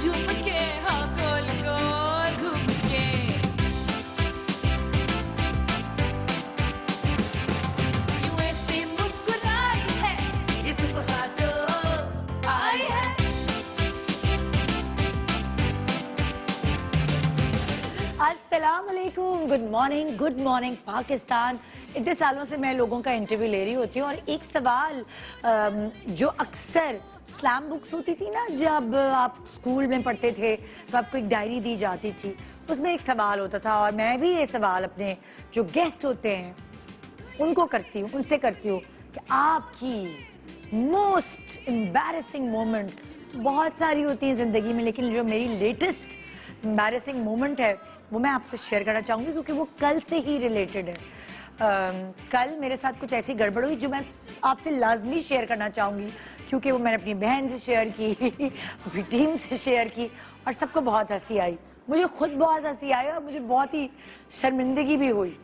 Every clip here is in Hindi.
झूम के, हाँ गोल गोल घूम के। यूं ऐसे मुस्कुराई है ये सुबह जो आई है। अस्सलामुअलैकुम, गुड मॉर्निंग पाकिस्तान। इतने सालों से मैं लोगों का इंटरव्यू ले रही होती हूँ और एक सवाल जो अक्सर स्लैम बुक्स होती थी ना, जब आप स्कूल में पढ़ते थे तो आपको एक डायरी दी जाती थी, उसमें एक सवाल होता था और मैं भी ये सवाल अपने जो गेस्ट होते हैं उनको करती हूँ, उनसे करती हूँ कि आपकी मोस्ट एम्बैरेसिंग मोमेंट। बहुत सारी होती हैं ज़िंदगी में, लेकिन जो मेरी लेटेस्ट एम्बैरेसिंग मोमेंट है वो मैं आपसे शेयर करना चाहूँगी क्योंकि वो कल से ही रिलेटेड है। कल मेरे साथ कुछ ऐसी गड़बड़ हुई जो मैं आपसे लाजमी शेयर करना चाहूँगी क्योंकि वो मैंने अपनी बहन से शेयर की, अपनी टीम से शेयर की और सबको बहुत हंसी आई। मुझे खुद बहुत हंसी आई और मुझे बहुत ही शर्मिंदगी भी हुई।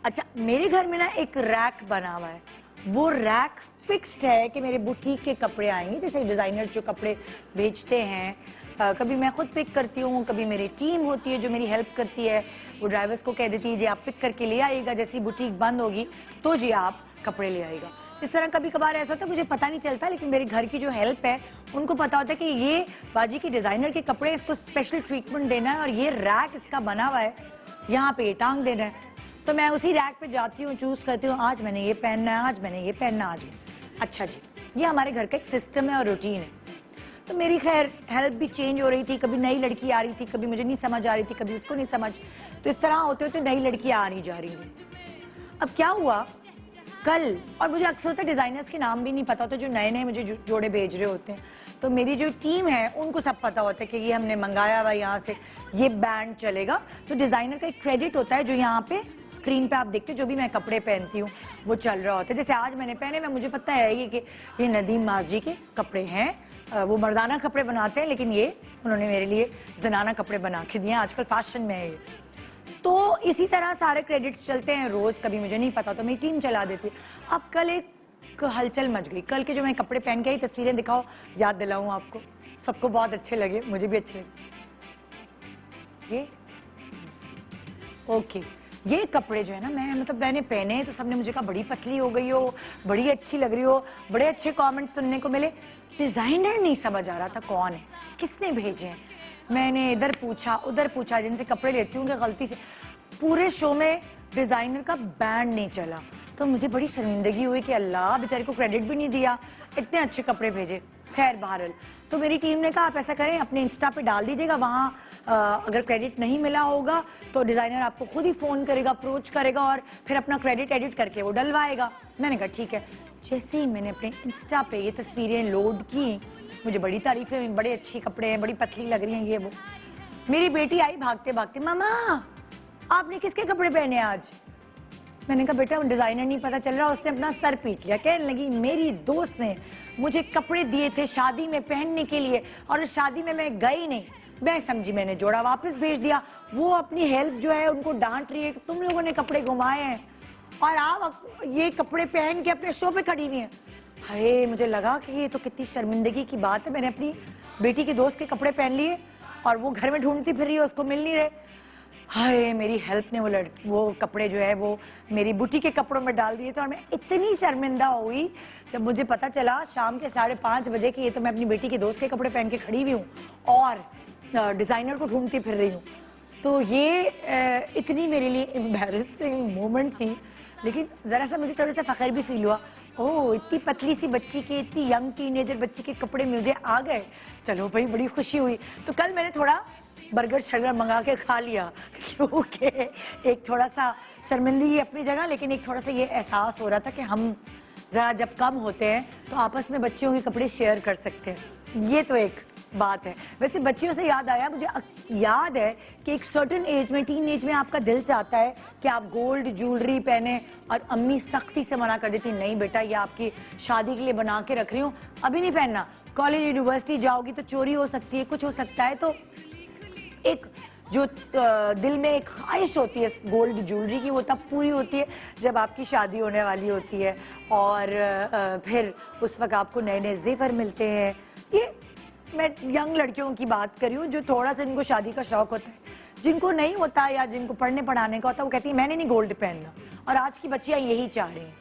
अच्छा, मेरे घर में ना एक रैक बना हुआ है, वो रैक फिक्स्ड है कि मेरे बुटीक के कपड़े आएंगे, जैसे डिज़ाइनर जो कपड़े बेचते हैं। कभी मैं खुद पिक करती हूँ, कभी मेरी टीम होती है जो मेरी हेल्प करती है, वो ड्राइवर्स को कह देती है जी आप पिक करके ले आइएगा, जैसी बुटीक बंद होगी तो जी आप कपड़े ले आइएगा। इस तरह कभी कभार ऐसा होता है मुझे पता नहीं चलता, लेकिन मेरे घर की जो हेल्प है उनको पता होता है कि ये बाजी की डिज़ाइनर के कपड़े, इसको स्पेशल ट्रीटमेंट देना है और ये रैक इसका बना हुआ है, यहाँ पे टांग देना है। तो मैं उसी रैक पे जाती हूँ, चूज करती हूँ आज मैंने ये पहनना है, आज मैंने ये पहनना, आज अच्छा जी। ये हमारे घर का एक सिस्टम है और रूटीन है। तो मेरी खैर हेल्प भी चेंज हो रही थी, कभी नई लड़की आ रही थी, कभी मुझे नहीं समझ आ रही थी, कभी उसको नहीं समझ, तो इस तरह होते होते नई लड़कियां आ नहीं जा रही थी। अब क्या हुआ कल, और मुझे अक्सर होता है डिजाइनर्स के नाम भी नहीं पता होता जो नए नए मुझे जोड़े भेज रहे होते हैं, तो मेरी जो टीम है उनको सब पता होता है कि ये हमने मंगाया हुआ, यहाँ से ये बैंड चलेगा। तो डिजाइनर का एक क्रेडिट होता है जो यहाँ पे स्क्रीन पे आप देखते हो, जो भी मैं कपड़े पहनती हूँ वो चल रहा होता है। जैसे आज मैंने पहने, मैं मुझे पता है कि ये नदीम माजी के कपड़े हैं, वो मर्दाना कपड़े बनाते हैं, लेकिन ये उन्होंने मेरे लिए जनाना कपड़े बना के दिए, आजकल फैशन में है ये। तो इसी तरह सारे क्रेडिट्स चलते हैं रोज, कभी मुझे नहीं पता तो मेरी टीम चला देती है। अब कल एक हलचल मच गई, कल के जो मैं कपड़े पहन के आई, तस्वीरें दिखाओ, याद दिलाऊं आपको, सबको बहुत अच्छे लगे, मुझे भी अच्छे लगे। ये ओके, ये कपड़े जो है ना, मैंने पहने तो सबने मुझे कहा बड़ी पतली हो गई हो, बड़ी अच्छी लग रही हो, बड़े अच्छे कमेंट सुनने को मिले। डिजाइनर नहीं समझ आ रहा था कौन है, किसने भेजे हैं। मैंने इधर पूछा उधर पूछा, जिनसे कपड़े लेती हूँ कि गलती से पूरे शो में डिजाइनर का बैंड नहीं चला, तो मुझे बड़ी शर्मिंदगी हुई कि अल्लाह, बेचारे को क्रेडिट भी नहीं दिया, इतने अच्छे कपड़े भेजे। खैर बहरहाल, तो मेरी टीम ने कहा आप ऐसा करें, अपने इंस्टा पे डाल दीजिएगा, वहाँ अगर क्रेडिट नहीं मिला होगा तो डिज़ाइनर आपको खुद ही फ़ोन करेगा, अप्रोच करेगा और फिर अपना क्रेडिट एडिट करके वो डलवाएगा। मैंने कहा ठीक है। जैसे ही मैंने अपने इंस्टा पे ये तस्वीरें लोड की, मुझे बड़ी तारीफें हुई, बड़े अच्छे कपड़े हैं, बड़ी पतली लग रही हैं ये वो। मेरी बेटी आई भागते भागते, मामा आपने किसके कपड़े पहने आज? मैंने कहा बेटा डिजाइनर नहीं पता चल रहा, उसने अपना सर पीट लिया। कहने लगी मेरी दोस्त ने मुझे कपड़े दिए थे शादी में पहनने के लिए और शादी में मैं गई नहीं। मैं समझी मैंने जोड़ा वापस भेज दिया। वो अपनी हेल्प जो है उनको डांट रही है कि तुम लोगों ने कपड़े घुमाए हैं और आप ये कपड़े पहन के अपने शो पे खड़ी हुई हैं। हाय, मुझे लगा कि ये तो कितनी शर्मिंदगी की बात है, मैंने अपनी बेटी के दोस्त के कपड़े पहन लिए और वो घर में ढूंढती फिर रही है, उसको मिल नहीं रहे। हाय, मेरी हेल्प ने वो कपड़े जो है वो मेरी बुटी के कपड़ों में डाल दिए थे और मैं इतनी शर्मिंदा हुई जब मुझे पता चला शाम के 5:30 बजे कि ये तो मैं अपनी बेटी के दोस्त के कपड़े पहन के खड़ी हुई हूँ और डिज़ाइनर को ढूंढती फिर रही हूँ। तो ये इतनी मेरे लिए एम्बैरेसिंग मोमेंट थी, लेकिन ज़रा सा मुझे थोड़ा सा फ़ख्र भी फील हुआ, ओह इतनी पतली सी बच्ची के, इतनी यंग टीनेजर बच्ची के कपड़े मुझे आ गए, चलो भाई बड़ी खुशी हुई। तो कल मैंने थोड़ा बर्गर शर्गर मंगा के खा लिया क्योंकि एक थोड़ा सा शर्मिंदगी अपनी जगह, लेकिन एक थोड़ा सा ये एहसास हो रहा था कि हम ज़रा जब कम होते हैं तो आपस में बच्चियों के कपड़े शेयर कर सकते हैं, ये तो एक बात है। वैसे बच्चियों से याद आया, मुझे याद है कि एक सर्टेन एज में, टीन एज में आपका दिल चाहता है कि आप गोल्ड ज्वेलरी पहने और अम्मी सख्ती से मना कर देती, नहीं बेटा ये आपकी शादी के लिए बना के रख रही हूँ, अभी नहीं पहनना, कॉलेज यूनिवर्सिटी जाओगी तो चोरी हो सकती है, कुछ हो सकता है। तो एक जो दिल में एक ख्वाहिश होती है गोल्ड ज्वेलरी की, वो तब पूरी होती है जब आपकी शादी होने वाली होती है और फिर उस वक्त आपको नए नए जेवर मिलते हैं। ये मैं यंग लड़कियों की बात कर रही हूँ जो थोड़ा सा इनको शादी का शौक होता है, जिनको नहीं होता या जिनको पढ़ने पढ़ाने का होता है, वो कहती है मैंने नहीं गोल्ड पहनना, और आज की बच्चियां यही चाह रही हैं।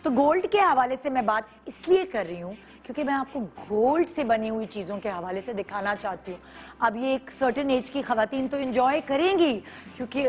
तो गोल्ड के हवाले से मैं बात इसलिए कर रही हूँ क्योंकि मैं आपको गोल्ड से बनी हुई चीज़ों के हवाले से दिखाना चाहती हूँ। अब ये एक सर्टेन एज की खवातीन तो एंजॉय करेंगी, क्योंकि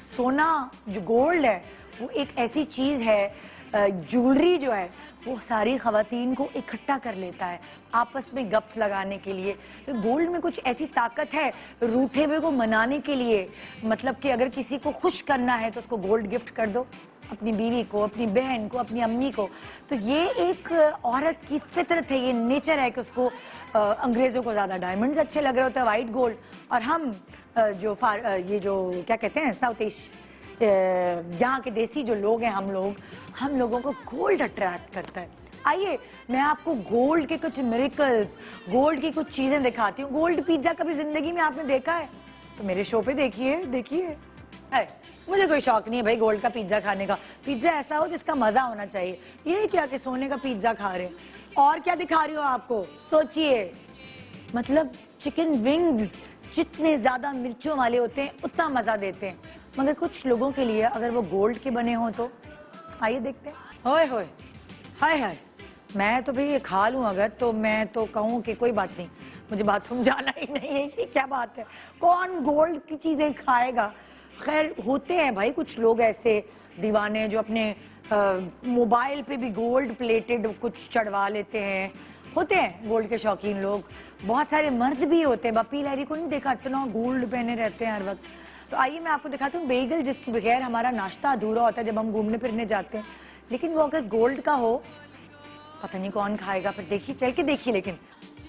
सोना जो गोल्ड है वो एक ऐसी चीज़ है, ज्वेलरी जो है वो सारी खवातीन को इकट्ठा कर लेता है आपस में गप्स लगाने के लिए। तो गोल्ड में कुछ ऐसी ताकत है रूठे हुए को मनाने के लिए, मतलब कि अगर किसी को खुश करना है तो उसको गोल्ड गिफ्ट कर दो, अपनी बीवी को, अपनी बहन को, अपनी अम्मी को। तो ये एक औरत की फितरत है, ये नेचर है कि उसको अंग्रेज़ों को ज़्यादा डायमंड्स अच्छे लग रहे होते हैं, वाइट गोल्ड, और हम ये जो क्या कहते हैं साउथ एशिया यहाँ के देसी जो लोग हैं, हम लोगों को गोल्ड अट्रैक्ट करता है। आइए मैं आपको गोल्ड के कुछ मिरेकल्स, गोल्ड की कुछ चीजें दिखाती हूँ। गोल्ड पिज्जा कभी जिंदगी में आपने देखा है तो मेरे शो पे देखिए। मुझे कोई शौक नहीं है भाई गोल्ड का पिज्जा खाने का। पिज्जा ऐसा हो जिसका मजा होना चाहिए। ये क्या कि सोने का पिज्जा खा रहे हैं। और क्या दिखा रही हो आपको, सोचिए, मतलब चिकन विंग्स जितने ज्यादा मिर्चों वाले होते हैं उतना मजा देते हैं, मगर कुछ लोगों के लिए अगर वो गोल्ड के बने हो तो आइए देखते हैं। ओए होए, हाय, मैं तो भाई ये खा लूं अगर, तो मैं तो कहूँ कि कोई बात नहीं, मुझे बाथरूम जाना ही नहीं है। ये क्या बात है, कौन गोल्ड की चीजें खाएगा। खैर होते हैं भाई कुछ लोग ऐसे दीवाने जो अपने मोबाइल पे भी गोल्ड प्लेटेड कुछ चढ़वा लेते हैं, होते हैं गोल्ड के शौकीन लोग। बहुत सारे मर्द भी होते हैं, बप्पी लहरी को नहीं देखा, इतना गोल्ड पहने रहते हैं हर वक्त। तो आइए मैं आपको दिखाती हूँ बेगल, जिसके बगैर हमारा नाश्ता अधूरा होता है जब हम घूमने फिरने जाते हैं, लेकिन वो अगर गोल्ड का हो पता नहीं कौन खाएगा। फिर देखिए, चल के देखिए। लेकिन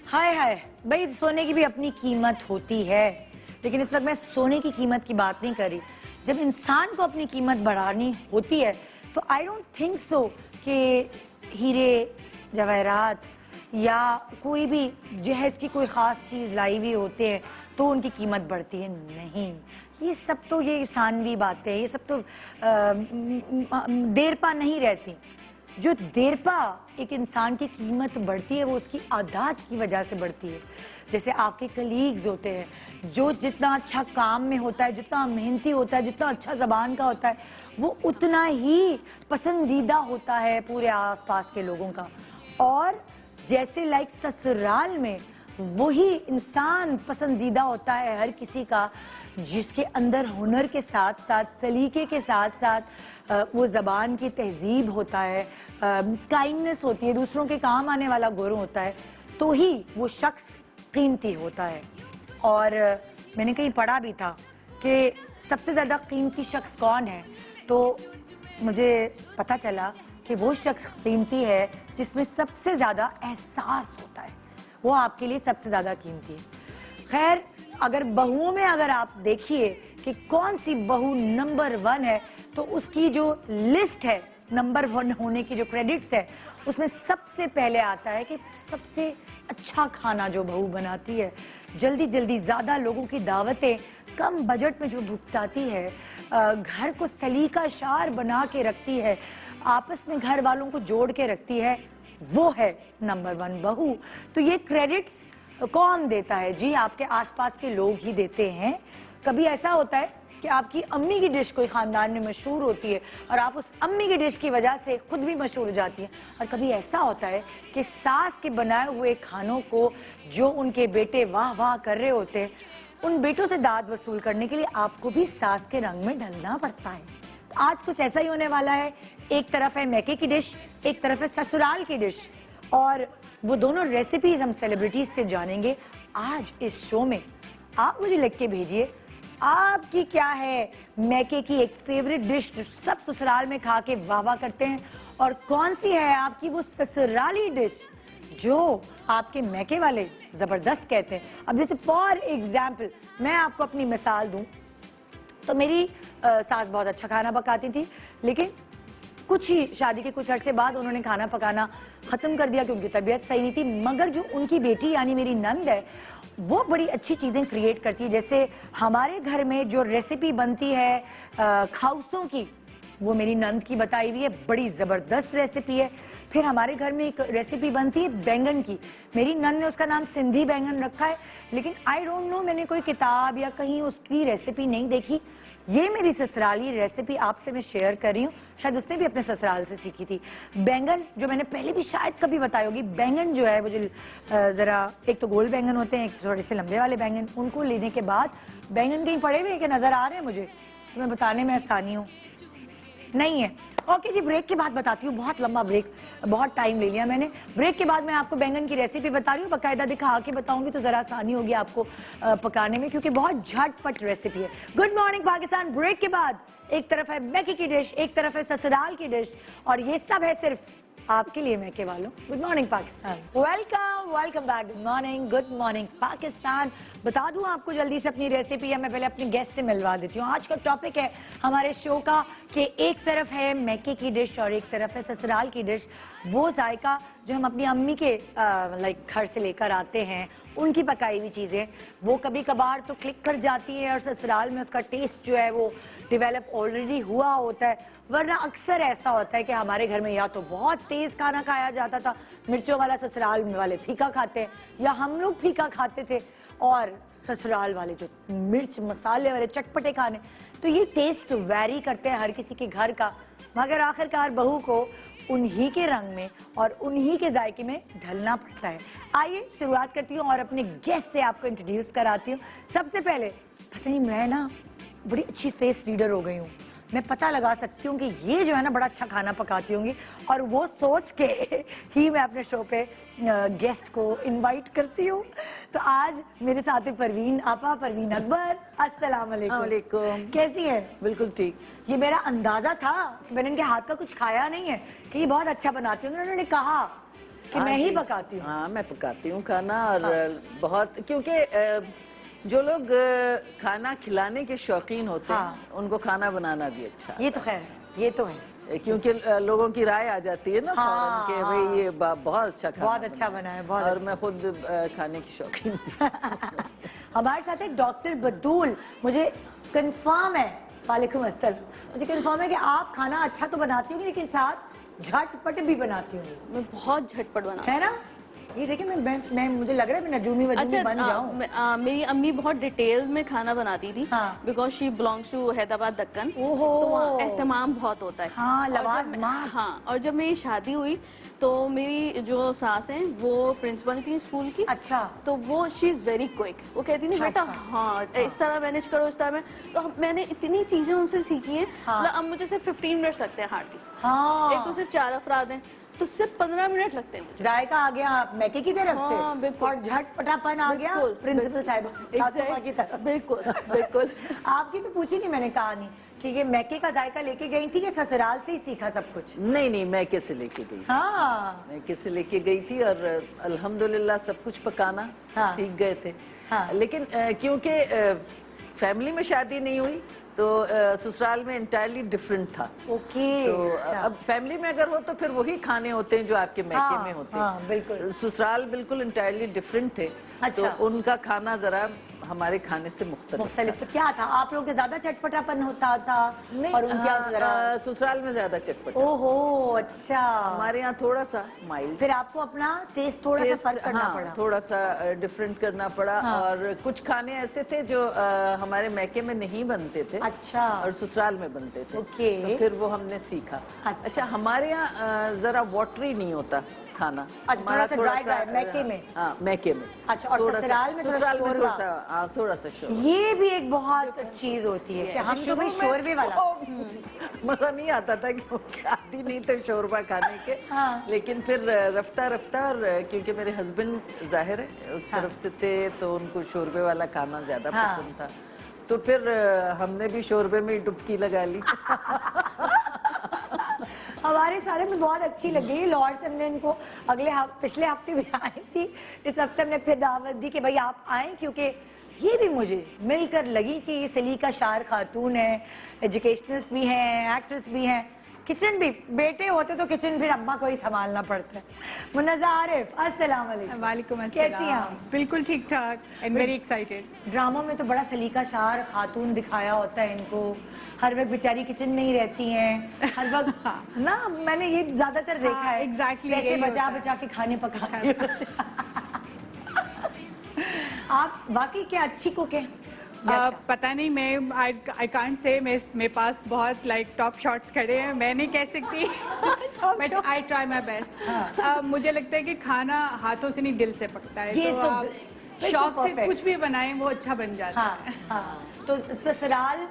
हाय भाई, सोने की भी अपनी कीमत होती है, लेकिन इस वक्त मैं सोने की कीमत की बात नहीं कर रही। जब इंसान को अपनी कीमत बढ़ानी होती है तो आई डोंट थिंक सो कि हीरे जवाहरात या कोई भी जहेज की कोई ख़ास चीज़ लाई हुई होते हैं तो उनकी कीमत बढ़ती है। नहीं, ये सब तो ये इंसानवी बातें हैं, ये सब तो देरपा नहीं रहती। जो देरपा एक इंसान की कीमत बढ़ती है वो उसकी आदत की वजह से बढ़ती है। जैसे आपके कलीग्स होते हैं, जो जितना अच्छा काम में होता है, जितना मेहनती होता है, जितना अच्छा ज़बान का होता है, वो उतना ही पसंदीदा होता है पूरे आसपास के लोगों का। और जैसे लाइक ससुराल में वही इंसान पसंदीदा होता है हर किसी का जिसके अंदर हुनर के साथ साथ, सलीके के साथ साथ वो ज़बान की तहजीब होता है, काइंडनेस होती है, दूसरों के काम आने वाला गुण होता है, तो ही वो शख्स कीमती होता है। और मैंने कहीं पढ़ा भी था कि सबसे ज़्यादा कीमती शख्स कौन है, तो मुझे पता चला कि वो शख्स कीमती है जिसमें सबसे ज़्यादा एहसास होता है, वो आपके लिए सबसे ज़्यादा कीमती है। खैर, अगर बहुओं में अगर आप देखिए कि कौन सी बहू नंबर 1 है, तो उसकी जो लिस्ट है नंबर 1 होने की जो क्रेडिट्स है उसमें सबसे पहले आता है कि सबसे अच्छा खाना जो बहू बनाती है, जल्दी जल्दी ज़्यादा लोगों की दावतें कम बजट में जो भुगताती है, घर को सलीका शार बना के रखती है, आपस में घर वालों को जोड़ के रखती है, वो है नंबर 1 बहू। तो ये क्रेडिट्स कौन देता है? जी, आपके आसपास के लोग ही देते हैं। कभी ऐसा होता है कि आपकी अम्मी की डिश कोई खानदान में मशहूर होती है और आप उस अम्मी की डिश की वजह से खुद भी मशहूर हो जाती हैं। और कभी ऐसा होता है कि सास के बनाए हुए खानों को जो उनके बेटे वाह वाह कर रहे होते हैं, उन बेटों से दाद वसूल करने के लिए आपको भी सास के रंग में ढलना पड़ता है। तो आज कुछ ऐसा ही होने वाला है। एक तरफ है मैके की डिश, एक तरफ है ससुराल की डिश, और वो दोनों रेसिपीज हम सेलिब्रिटीज से जानेंगे आज इस शो में। आप मुझे लिख के भेजिए आपकी क्या है मैके की एक फेवरेट डिश जो सब ससुराल में खा के वाह वाह करते हैं, और कौन सी है आपकी वो ससुराली डिश जो आपके मैके वाले जबरदस्त कहते हैं। अब जैसे फॉर एग्जाम्पल मैं आपको अपनी मिसाल दूं तो मेरी सास बहुत अच्छा खाना पकाती थी, लेकिन कुछ ही शादी के कुछ अरसे बाद उन्होंने खाना पकाना ख़त्म कर दिया कि उनकी तबीयत सही नहीं थी। मगर जो उनकी बेटी यानी मेरी नंद है वो बड़ी अच्छी चीज़ें क्रिएट करती है। जैसे हमारे घर में जो रेसिपी बनती है खाउसों की, वो मेरी नंद की बताई हुई है, बड़ी ज़बरदस्त रेसिपी है। फिर हमारे घर में एक रेसिपी बनती है बैंगन की, मेरी नंद ने उसका नाम सिंधी बैंगन रखा है, लेकिन आई डोंट नो, मैंने कोई किताब या कहीं उसकी रेसिपी नहीं देखी। ये मेरी ससुराली रेसिपी आपसे मैं शेयर कर रही हूँ, शायद उसने भी अपने ससुराल से सीखी थी। बैंगन जो मैंने पहले भी शायद कभी बताई होगी, बैंगन जो है वो जो ज़रा, एक तो गोल बैंगन होते हैं, एक थोड़े से लंबे वाले बैंगन, उनको लेने के बाद बैंगन कहीं पड़े हुए हैं कि नज़र आ रहे हैं मुझे, तो मैं बताने में आसानी हूँ नहीं है। ओके जी, ब्रेक के बाद बताती हूँ, बहुत लंबा ब्रेक, बहुत टाइम ले लिया मैंने। ब्रेक के बाद मैं आपको बैंगन की रेसिपी बता रही हूँ, बाकायदा दिखा के बताऊंगी तो जरा आसानी होगी आपको पकाने में, क्योंकि बहुत झटपट रेसिपी है। गुड मॉर्निंग पाकिस्तान, ब्रेक के बाद एक तरफ है मैके की डिश, एक तरफ है ससुराल की डिश, और ये सब है सिर्फ आपके लिए मैके वालों। Good morning Pakistan, welcome welcome back. Good morning Pakistan. बता दूं आपको जल्दी से अपनी रेसिपी, या मैं पहले अपने गेस्ट से मिलवा देती हूँ। आज का टॉपिक है हमारे शो का कि एक तरफ है मैके की डिश और एक तरफ है ससुराल की डिश। वो जायका जो हम अपनी अम्मी के लाइक घर से लेकर आते हैं, उनकी पकाई हुई चीज़ें, वो कभी कभार तो क्लिक कर जाती है और ससुराल में उसका टेस्ट जो है वो डेवलप ऑलरेडी हुआ होता है। वरना अक्सर ऐसा होता है कि हमारे घर में या तो बहुत तेज़ खाना खाया जाता था, मिर्चों वाला, ससुराल वाले फीका खाते हैं, या हम लोग फीका खाते थे और ससुराल वाले जो मिर्च मसाले वाले चटपटे खाने। तो ये टेस्ट वैरी करते हैं हर किसी के घर का, मगर आखिरकार बहू को उन्हीं के रंग में और उन्हीं के जायके में ढलना पड़ता है। आइए शुरुआत करती हूँ और अपने गेस्ट से आपको इंट्रोड्यूस कराती हूँ। सबसे पहले, पता नहीं मैं ना बड़ी अच्छी फेस रीडर हो गई हूँ, मैं पता लगा सकती हूँ कि ये जो है ना बड़ा अच्छा खाना पकाती होंगी, और वो सोच के ही मैं अपने शो पे गेस्ट को इनवाइट करती हूँ। तो आज मेरे साथ है परवीन आपा, परवीन अकबर। अस्सलाम वालेकुम, कैसी है? बिल्कुल ठीक। ये मेरा अंदाजा था कि मैंने इनके हाथ का कुछ खाया नहीं है कि ये बहुत अच्छा बनाती हूँ, उन्होंने कहा कि मैं ही पकाती हूँ। हाँ, मैं पकाती हूँ खाना, और बहुत, क्योंकि जो लोग खाना खिलाने के शौकीन होते हैं, उनको खाना बनाना भी अच्छा। ये तो खैर है, ये तो है, क्योंकि लोगों की राय आ जाती है ना फौरन के भाई ये बहुत अच्छा खाना, बहुत अच्छा बना है, बहुत और अच्छा। मैं खुद खाने की शौकीन हमारे साथ है डॉक्टर बतूल। मुझे कंफर्म है, वालेकुम अस्सलाम, मुझे कंफर्म है कि आप खाना अच्छा तो बनाती होंगी, लेकिन साथ झटपट भी बनाती होंगी। मैं बहुत झटपट बनाती है ना? ये देखिए, मैं मुझे लग रहा है मैं नजूमी वजूमी बन जाऊं। मेरी अम्मी बहुत डिटेल में खाना बनाती थी, हाँ। Because she belongs to Hyderabad Deccan, ओहो। तो वहाँ एहतमाम बहुत होता है। हाँ, और जब लवाज़मात। हाँ, और जब मेरी शादी हुई तो मेरी जो सास हैं वो प्रिंसिपल थी स्कूल की। अच्छा। तो वो शी इज वेरी क्विक, वो कहती थी बेटा हाँ इस तरह मैनेज करो, इस तरह में। तो मैंने इतनी चीजें उनसे सीखी हैं, मतलब अब मुझे सिर्फ 15 मिनट्स लगते हैं हार्डली। हाँ, एक तो सिर्फ 4 अफराद हैं, तो सिर्फ 15 मिनट लगते हैं मुझे। जायका आ गया मैके की तरफ से, हाँ, बिल्कुल। और झटपटापन आ गया बिल्कुल, प्रिंसिपल साहब सासू की तरफ। बिल्कुल बिल्कुल। आपकी तो पूछी नहीं मैंने कहानी कि ये मैके का जायका लेके गई थी कि ससुराल से ही सीखा सब कुछ? नहीं, मैं कैसे लेके गई, हाँ, मैं कैसे लेके गई थी, और अल्हम्दुलिल्लाह सब कुछ पकाना सीख गए थे। हाँ। लेकिन क्योंकि फैमिली में शादी नहीं हुई, तो ससुराल में इंटायरली डिफरेंट था। ओके। तो अच्छा। अब फैमिली में अगर हो तो फिर वही खाने होते हैं जो आपके मैके में होते हैं। हाँ, बिल्कुल। ससुराल बिल्कुल इंटायरली डिफरेंट थे। अच्छा। तो उनका खाना जरा हमारे खाने से मुख्तलिफ। तो क्या था, आप लोग के ज्यादा चटपटापन होता था और उनके यहाँ जरा? ससुराल में ज्यादा चटपटा, ओहो, अच्छा। हमारे यहाँ थोड़ा सा माइल्ड। फिर आपको अपना टेस्ट थोड़ा सा फर्क करना पड़ा? थोड़ा सा डिफरेंट करना पड़ा। और कुछ खाने ऐसे थे जो हमारे मैके में नहीं बनते थे, अच्छा, और ससुराल में बनते थे। ओके। तो फिर वो हमने सीखा। अच्छा, हमारे यहाँ जरा वाटरी नहीं होता खाना। अच्छा, थोड़ा सा ड्राई मैके में? हाँ, मैके में। अच्छा, और ससुराल में थोड़ा शोरबा? थोड़ा सा शोरबा। ये भी एक बहुत चीज होती है कि हम तो भाई शोरबे वाला मजा नहीं आता था, क्योंकि आती नहीं थे शोरबा खाने के। हाँ। लेकिन फिर रफ्ता रफ्ता, और क्योंकि मेरे हस्बैंड जाहिर है उस तरफ से थे, तो उनको शोरबे वाला खाना ज्यादा पसंद था, तो फिर हमने भी शोरबे में डुबकी लगा ली। हमारे सारे में बहुत अच्छी लगी। लाहौर से हमने इनको पिछले हफ्ते भी आई थी, इस हफ्ते हमने फिर दावत दी कि भाई आप आए, क्योंकि ये भी मुझे मिलकर लगी कि ये सलीका शार खातून है, एजुकेशनिस्ट भी हैं, एक्ट्रेस भी हैं, किचन भी बेटे होते तो किचन फिर अम्मा को ही संभालना पड़ता है। मुन्नज़ा आरिफ, अस्सलाम वालेकुम। वालेकुम कैसी हैं अस्सलाम। आप? बिल्कुल ठीक ठाक एंड वेरी एक्साइटेड। ड्रामों में तो बड़ा सलीका शार खातून दिखाया होता है इनको, हर वक्त बेचारी किचन में ही रहती हैं, हर वक्त ना, मैंने ये ज्यादातर देखा है। exactly, पैसे यही बचा होता है। बचा के खाने पकाने आप वाकई क्या अच्छी कुक हैं? या क्या? पता नहीं, मैं आई कांट से, मेरे पास बहुत लाइक टॉप शॉट्स खड़े हैं, मैं नहीं कह सकती but I try my best. मुझे लगता है कि खाना हाथों से नहीं दिल से पकता है, ये तो तो आप बिल्कुल शौक से perfect। कुछ भी बनाएं वो अच्छा बन जाता हाँ है। हाँ। तो ससुराल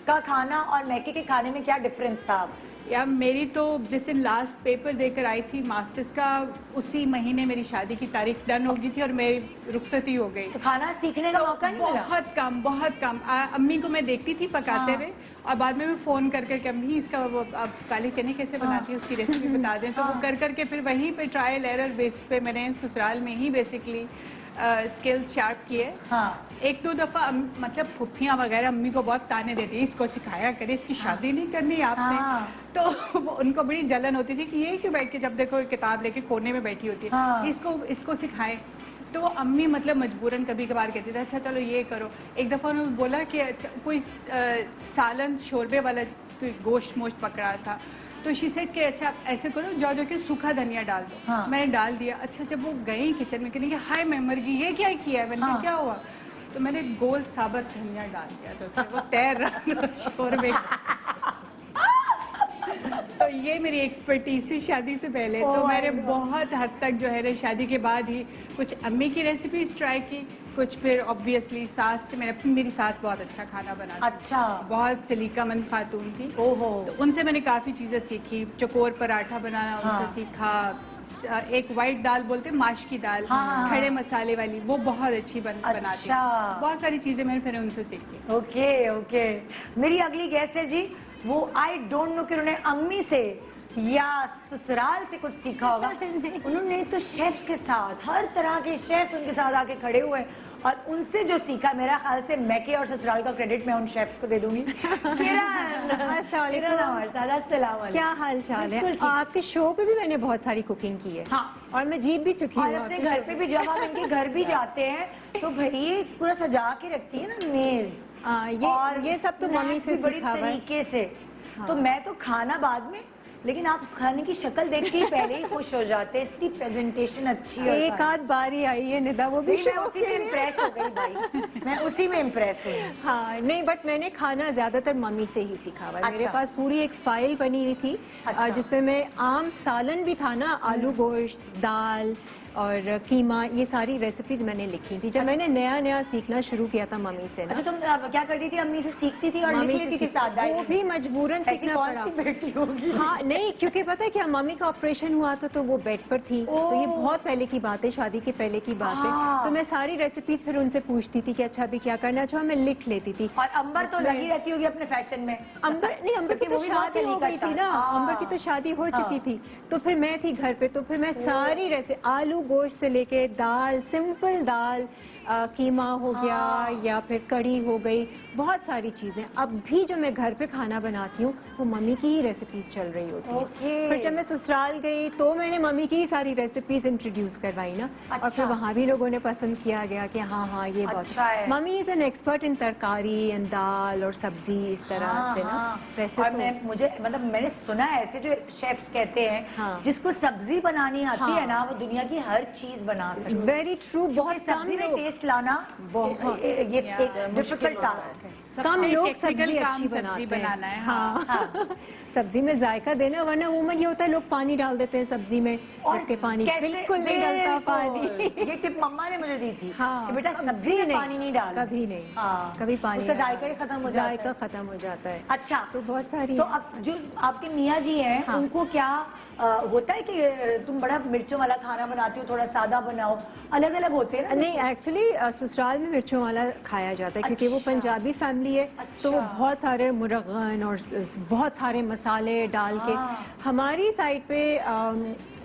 का खाना और मैके के खाने में क्या डिफरेंस था आप? या मेरी तो जिस दिन लास्ट पेपर देकर आई थी मास्टर्स का, उसी महीने मेरी शादी की तारीख डन हो गई थी और मेरी रुखसती हो गई। तो खाना सीखने का मौका नहीं मिला? बहुत कम। अम्मी को मैं देखती थी पकाते हाँ। हुए, और बाद में मैं फोन कर करके अम्मी इसका वो आप काले चने कैसे बनाती है उसकी रेसिपी बता दें, तो वो कर करके फिर वहीं पे ट्रायल एरर बेस पे मैंने ससुराल में ही बेसिकली स्किल्स शार्प किए। हाँ। एक दो दफा मतलब फुफ्फियाँ वगैरह अम्मी को बहुत ताने देती है, इसको सिखाया करे, इसकी शादी नहीं करनी आपने। हाँ। तो उनको बड़ी जलन होती थी कि ये क्यों बैठ के, जब देखो किताब लेके कोने में बैठी होती है, हाँ। इसको सिखाएं। तो अम्मी मतलब मजबूरन कभी कभार कहती थी अच्छा चलो ये करो। एक दफ़ा उन्होंने बोला कि अच्छा कोई सालन शोरबे वाला कोई गोश्त मोश्त पकड़ा था, तो शी सेड कि अच्छा ऐसे करो, जो कि सूखा धनिया डाल दो। हाँ। मैंने डाल दिया। अच्छा जब वो गई किचन में कहने कि हाय मैं मर गई, ये क्या किया है? मैंने कहा हाँ। क्या हुआ? तो मैंने गोल साबुत धनिया डाल दिया था उसमें, वो तैर रहा था शोरबे। तो ये मेरी एक्सपर्टीज थी शादी से पहले। Oh तो my मैंने God। बहुत हद तक जो है ना शादी के बाद ही कुछ अम्मी की रेसिपीज ट्राई की, कुछ फिर ऑब्वियसली सास से। मेरी सास बहुत अच्छा खाना बनाती, अच्छा। बहुत सलीकामंद खातून थी। ओहो। तो उनसे मैंने काफ़ी चीज़ें सीखी, चकोर पराठा बनाना उनसे हाँ। सीखा। एक वाइट दाल बोलते हैं, माश की दाल, हाँ। खड़े मसाले वाली, वो बहुत अच्छी बनाती। अच्छा। बहुत सारी चीज़ें मैंने फिर उनसे सीखी। Okay okay. मेरी अगली गेस्ट है जी, वो आई डोंट नो कि उन्होंने अम्मी से या ससुराल से कुछ सीखा होगा। उन्होंने तो शेफ्स के साथ, हर तरह के शेफ्स उनके साथ आके खड़े हुए और उनसे जो सीखा, मेरा ख्याल से मैके और ससुराल का क्रेडिट मैं उन शेफ्स को दे दूंगी। क्या हाल चाल है? बिल्कुल ठीक। आपके शो पे भी मैंने बहुत सारी कुकिंग की है। हाँ। और मैं जीत भी चुकी और हूँ अपने आपके घर शो पे भी, जब हम इनके घर भी जाते हैं तो भाई पूरा सजा के रखती है ना मेज। ये सब तो मम्मी से snacks भी बड़ी सीखा हुआ है। तरीके से। तो मैं तो खाना बाद में, लेकिन आप खाने की शक्ल देख के ही पहले ही खुश हो जाते हैं, इतनी प्रेजेंटेशन अच्छी है। एक आध बारी आई है निदा, वो भी मैं शो उसी के में लिए। इम्प्रेस हो गई भाई, मैं उसी में इम्प्रेस हुई। हाँ नहीं, बट मैंने खाना ज्यादातर मम्मी से ही सीखा हुआ है। मेरे अच्छा। पास पूरी एक फाइल बनी हुई थी अच्छा। जिसपे मैं आम सालन भी था ना, आलू गोश्त, दाल और कीमा, ये सारी रेसिपीज मैंने लिखी थी जब मैंने नया नया सीखना शुरू किया था मम्मी से ना। अच्छा, तुम क्या करती थी? अम्मी से सीखती थी और लिख मम्मी लेती से थी साथ डायरी वो में? भी मजबूरन ऐसी सीखना कौन पड़ा। सी बेटी होगी? हाँ नहीं, क्योंकि पता है क्या, मम्मी का ऑपरेशन हुआ था तो वो बेड पर थी, तो ये बहुत पहले की बात है, शादी के पहले की बात है। हाँ। तो मैं सारी रेसिपीज फिर उनसे पूछती थी कि अच्छा अभी क्या करना चाहिए, मैं लिख लेती थी। और अंबर तो लगी रहती होगी अपने फैशन में। अंबर नहीं, अंबर की क्योंकि तो वो भी बहुत शादी हो सलीका गई थी शादी। ना, हाँ। अंबर की तो शादी हो चुकी थी, तो फिर मैं थी घर पे, तो फिर मैं सारी रेसिपी, आलू गोश्त से लेके दाल, सिंपल दाल, कीमा हो गया या फिर कड़ी हो गई, बहुत सारी चीजें। अब भी जो मैं घर पे खाना बनाती हूँ वो मम्मी की ही रेसिपीज चल रही होती हैं। ओके। फिर जब मैं ससुराल गई तो मैंने मम्मी की ही सारी रेसिपीज इंट्रोड्यूस करवाई ना, और अच्छा। फिर वहाँ भी लोगों ने पसंद किया गया कि हाँ हाँ ये बहुत अच्छा है। Mummy is an expert in तरकारी एंड दाल और सब्जी, इस तरह से ना। वैसे और तो मुझे मतलब मैंने सुना है ऐसे जो शेफ्स कहते हैं, हाँ। जिसको सब्जी बनानी आती हाँ। है ना, वो दुनिया की हर चीज बना सकते हैं। Very true. बहुत कम सब्जी में लोग, टेस्ट लाना बहुत। ये एक डिफिकल्ट टास्क है। कम लोग technical सब्जी काम अच्छी सब्जी बनाते बनाना हैं। है, हाँ सब्जी में जायका देना, वरना वो में ये होता है लोग पानी डाल देते हैं सब्जी में, जबकि पानी कैसे- बिल्कुल नहीं डलता पानी। बिल्कुल। ये टिप मम्मा ने मुझे दी थी हाँ, कि बेटा सब्जी में पानी नहीं डालना। कभी नहीं, हाँ। कभी पानी उसका नहीं जायका ही डालना। खत्म हो जाता है। जायका खत्म हो जाता है। अच्छा, तो बहुत सारी। तो अब जो आपके मियाँ जी हैं, हाँ। उनको क्या होता है कि तुम बड़ा मिर्चों वाला खाना बनाती हो, थोड़ा सादा बनाओ, अलग अलग होते हैं ना? नहीं, एक्चुअली ससुराल में मिर्चों वाला खाया जाता है क्योंकि वो अच्छा। पंजाबी फैमिली है, तो वो अच्छा। बहुत सारे मुरगन और बहुत सारे मसाले डाल के। हाँ। हमारी साइड पे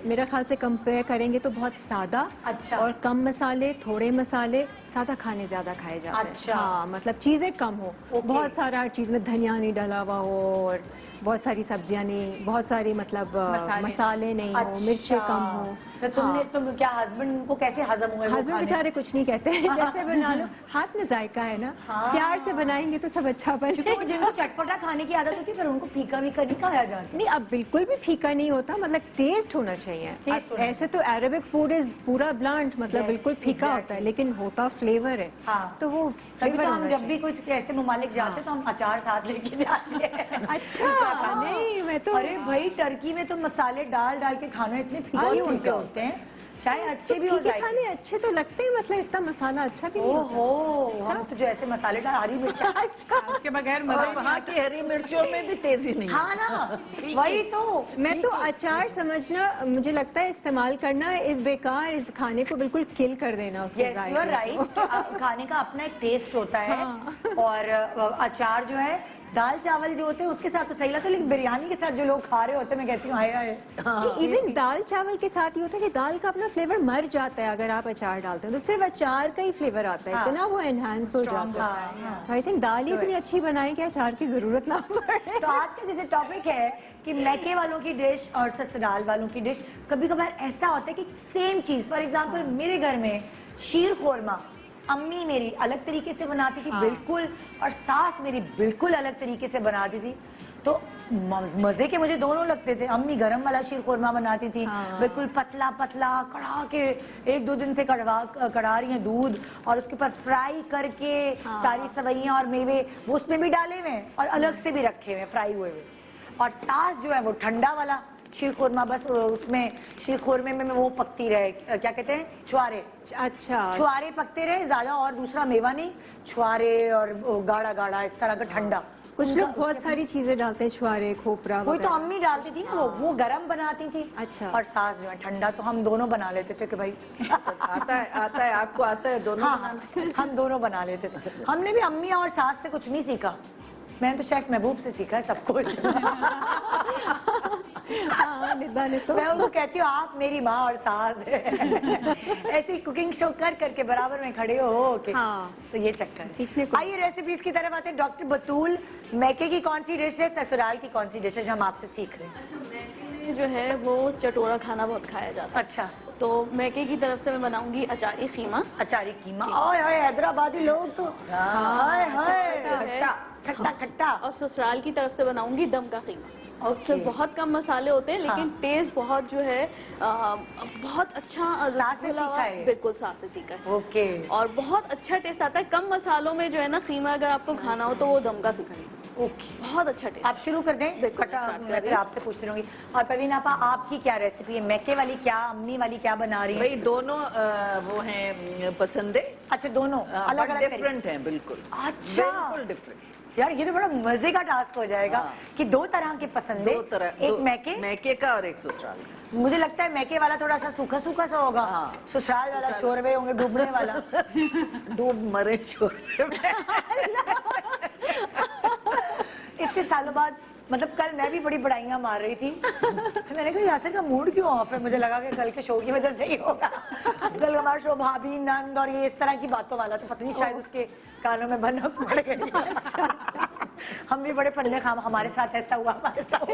मेरा ख्याल से कंपेयर करेंगे तो बहुत सादा अच्छा। और कम मसाले, थोड़े मसाले, सादा खाने ज्यादा खाए जाते हैं। अच्छा। हाँ, मतलब चीजें कम हो, ओके। बहुत सारा हर चीज में धनिया नहीं डला हुआ हो और बहुत सारी सब्जियां नहीं, बहुत सारी मतलब मसाले नहीं हो, मिर्चें कम हो। तो तुमने तुम क्या हस्बैंड को कैसे हजम हुए वो हस्बैंड खाने? बेचारे कुछ नहीं कहते हैं, जैसे बना लो, हाथ में जायका है ना, प्यार से बनाएंगे तो सब अच्छा क्योंकि वो बने। जिनको चटपटा खाने की आदत होती है, पर उनको फीका वीका नहीं खाया जाता। नहीं, अब बिल्कुल भी फीका नहीं होता, मतलब टेस्ट होना चाहिए। टेस्ट होना ऐसे तो अरेबिक फूड इज पूरा ब्लांट, मतलब Yes, बिल्कुल फीका exactly. होता है, लेकिन होता फ्लेवर है। हाँ। तो वो तभी फ्लेवर तो हम होना जब भी चाहिए। कुछ ऐसे ममालिक जाते हैं तो हम अचार साथ लेके जाते हैं। अच्छा, नहीं मैं तो अरे भाई, टर्की में तो मसाले डाल डाल के खाना इतने फीके बहुत फीके फीका होते हैं, चाहे अच्छे तो भी हो फीके जाए। खाने अच्छे तो लगते हैं, मतलब इतना मसाला अच्छा भी नहीं होता। ओहो, हम तो जो ऐसे मसाले डाल, हरी मिर्च। अच्छा, उसके बगैर और मजा वहाँ की हरी मिर्चों में भी तेजी नहीं है। हाँ ना, वही तो। मैं तो अचार समझना, मुझे लगता है इस्तेमाल करना इस बेकार, इस खाने को बिल्कुल किल कर देना उसके यस, यू आर राइट। खाने का अपना एक टेस्ट होता है। और अचार जो है, दाल चावल जो होते हैं उसके साथ तो सही लगता है, लेकिन बिरयानी के साथ जो लोग खा रहे होते हैं, मैं कहती हूँ हाय हाय। इवन दाल चावल के साथ ये होता है कि दाल का अपना फ्लेवर मर जाता है अगर आप अचार डालते हैं, तो सिर्फ अचार का ही फ्लेवर आता है, हाँ। इतना वो एनहांस हो Strong जाता होता है, है। हाँ। तो आई थिंक दाल ही इतनी अच्छी बनाए कि अचार की जरूरत ना पड़े। तो आज का जैसे टॉपिक है कि मैके वालों की डिश और ससुराल वालों की डिश, कभी कभार ऐसा होता है कि सेम चीज, फॉर एग्जांपल मेरे घर में शीर खोरमा अम्मी मेरी अलग तरीके से बनाती थी बिल्कुल, और सास मेरी बिल्कुल अलग तरीके से बनाती थी। तो मजे के मुझे दोनों लगते थे। अम्मी गरम वाला शीर खोरमा बनाती थी, बिल्कुल पतला पतला कढ़ा के, 1-2 दिन से कढ़ा रही हैं दूध, और उसके ऊपर फ्राई करके सारी सवैयां और मेवे वो उसमें भी डाले हुए हैं और अलग से भी रखे हुए फ्राई हुए हुए। और सास जो है वो ठंडा वाला शीर खोरमा, बस उसमें शीर खोरमे में वो पकती रहे, क्या कहते हैं, छुआरे। अच्छा, छुआरे पकते रहे ज्यादा, और दूसरा मेवा नहीं, छुआरे और गाढ़ा गाढ़ा इस तरह का ठंडा। कुछ लोग बहुत सारी चीजें डालते हैं, छुआरे, खोपरा वही तो वगैरह। अम्मी डालती थी ना, वो गरम बनाती थी। अच्छा। और सास जो है ठंडा, तो हम दोनों बना लेते थे कि भाई आता है आपको आता है दोनों हाँ बनाना? हम दोनों बना लेते थे। हमने भी अम्मी और सास से कुछ नहीं सीखा, मैंने तो शेफ महबूब से सीखा है सब कुछ। हाँ, निदा ने तो मैं उनको कहती हूँ आप मेरी माँ और सास है। ऐसी कुकिंग शो कर करके बराबर में खड़े हो के। हाँ। तो ये चक्कर सीखने को। आइए रेसिपीज की तरफ आते हैं। डॉक्टर बतूल, मैके की कौन सी डिश है, ससुराल की कौन सी डिश है जो हम आपसे सीख रहे हैं? मैके में जो है वो चटोरा खाना बहुत खाया जाता है, अच्छा, तो मैके की तरफ से मैं बनाऊंगी अचारी खीमा। अचारी कीमा। ओए होए, हैदराबादी लोग तो हाय हाय, खट्टा, खट्टा खट्टा। और ससुराल की तरफ से बनाऊंगी दम का खीमा। ओके। उसमें बहुत कम मसाले होते हैं, लेकिन टेस्ट बहुत जो है बहुत अच्छा। सास से खुला हुआ- सीखा है? बिल्कुल सास से सीखा है। ओके, और बहुत अच्छा टेस्ट आता है कम मसालों में, जो है ना खीमा अगर आपको खाना हो तो वो दम का खीमा, ओके। बहुत अच्छा टेस्ट। आप शुरू कर दें। बिल्कुल, खट्टा मैं start कर मैं रही फिर हूँ। आपसे पूछती रहूंगी। और परवीन आपा, आपकी क्या रेसिपी है? मैके वाली क्या, अम्मी वाली क्या बना रही है? भाई दोनों वो हैं पसंदे, अच्छा, दोनों अलग अलग डिफरेंट हैं बिल्कुल। अच्छा। बिल्कुल डिफरेंट। यार ये तो बड़ा मजे का टास्क हो जाएगा हाँ। कि 2 तरह के पसंदे, दो तरह, एक मैके, मैके का और एक ससुराल का। मुझे लगता है मैके वाला थोड़ा सा सूखा सूखा सा होगा, हाँ। ससुराल वाला शोरबे होंगे डूबने वाला। डूब मरे छोड़। इतने सालों बाद, मतलब कल मैं भी बड़ी बड़ाइयां मार रही थी। मैंने कहा यासर का मूड क्यों ऑफ है, मुझे लगा कि कल के शो की वजह से ही होगा। कल हमारा शो भाभी नंद और ये इस तरह की बातों वाला, तो पता नहीं शायद उसके कानों में भनक पड़ गई। हम भी बड़े पन्ने खाम, हमारे साथ ऐसा हुआ, हमारे साथ।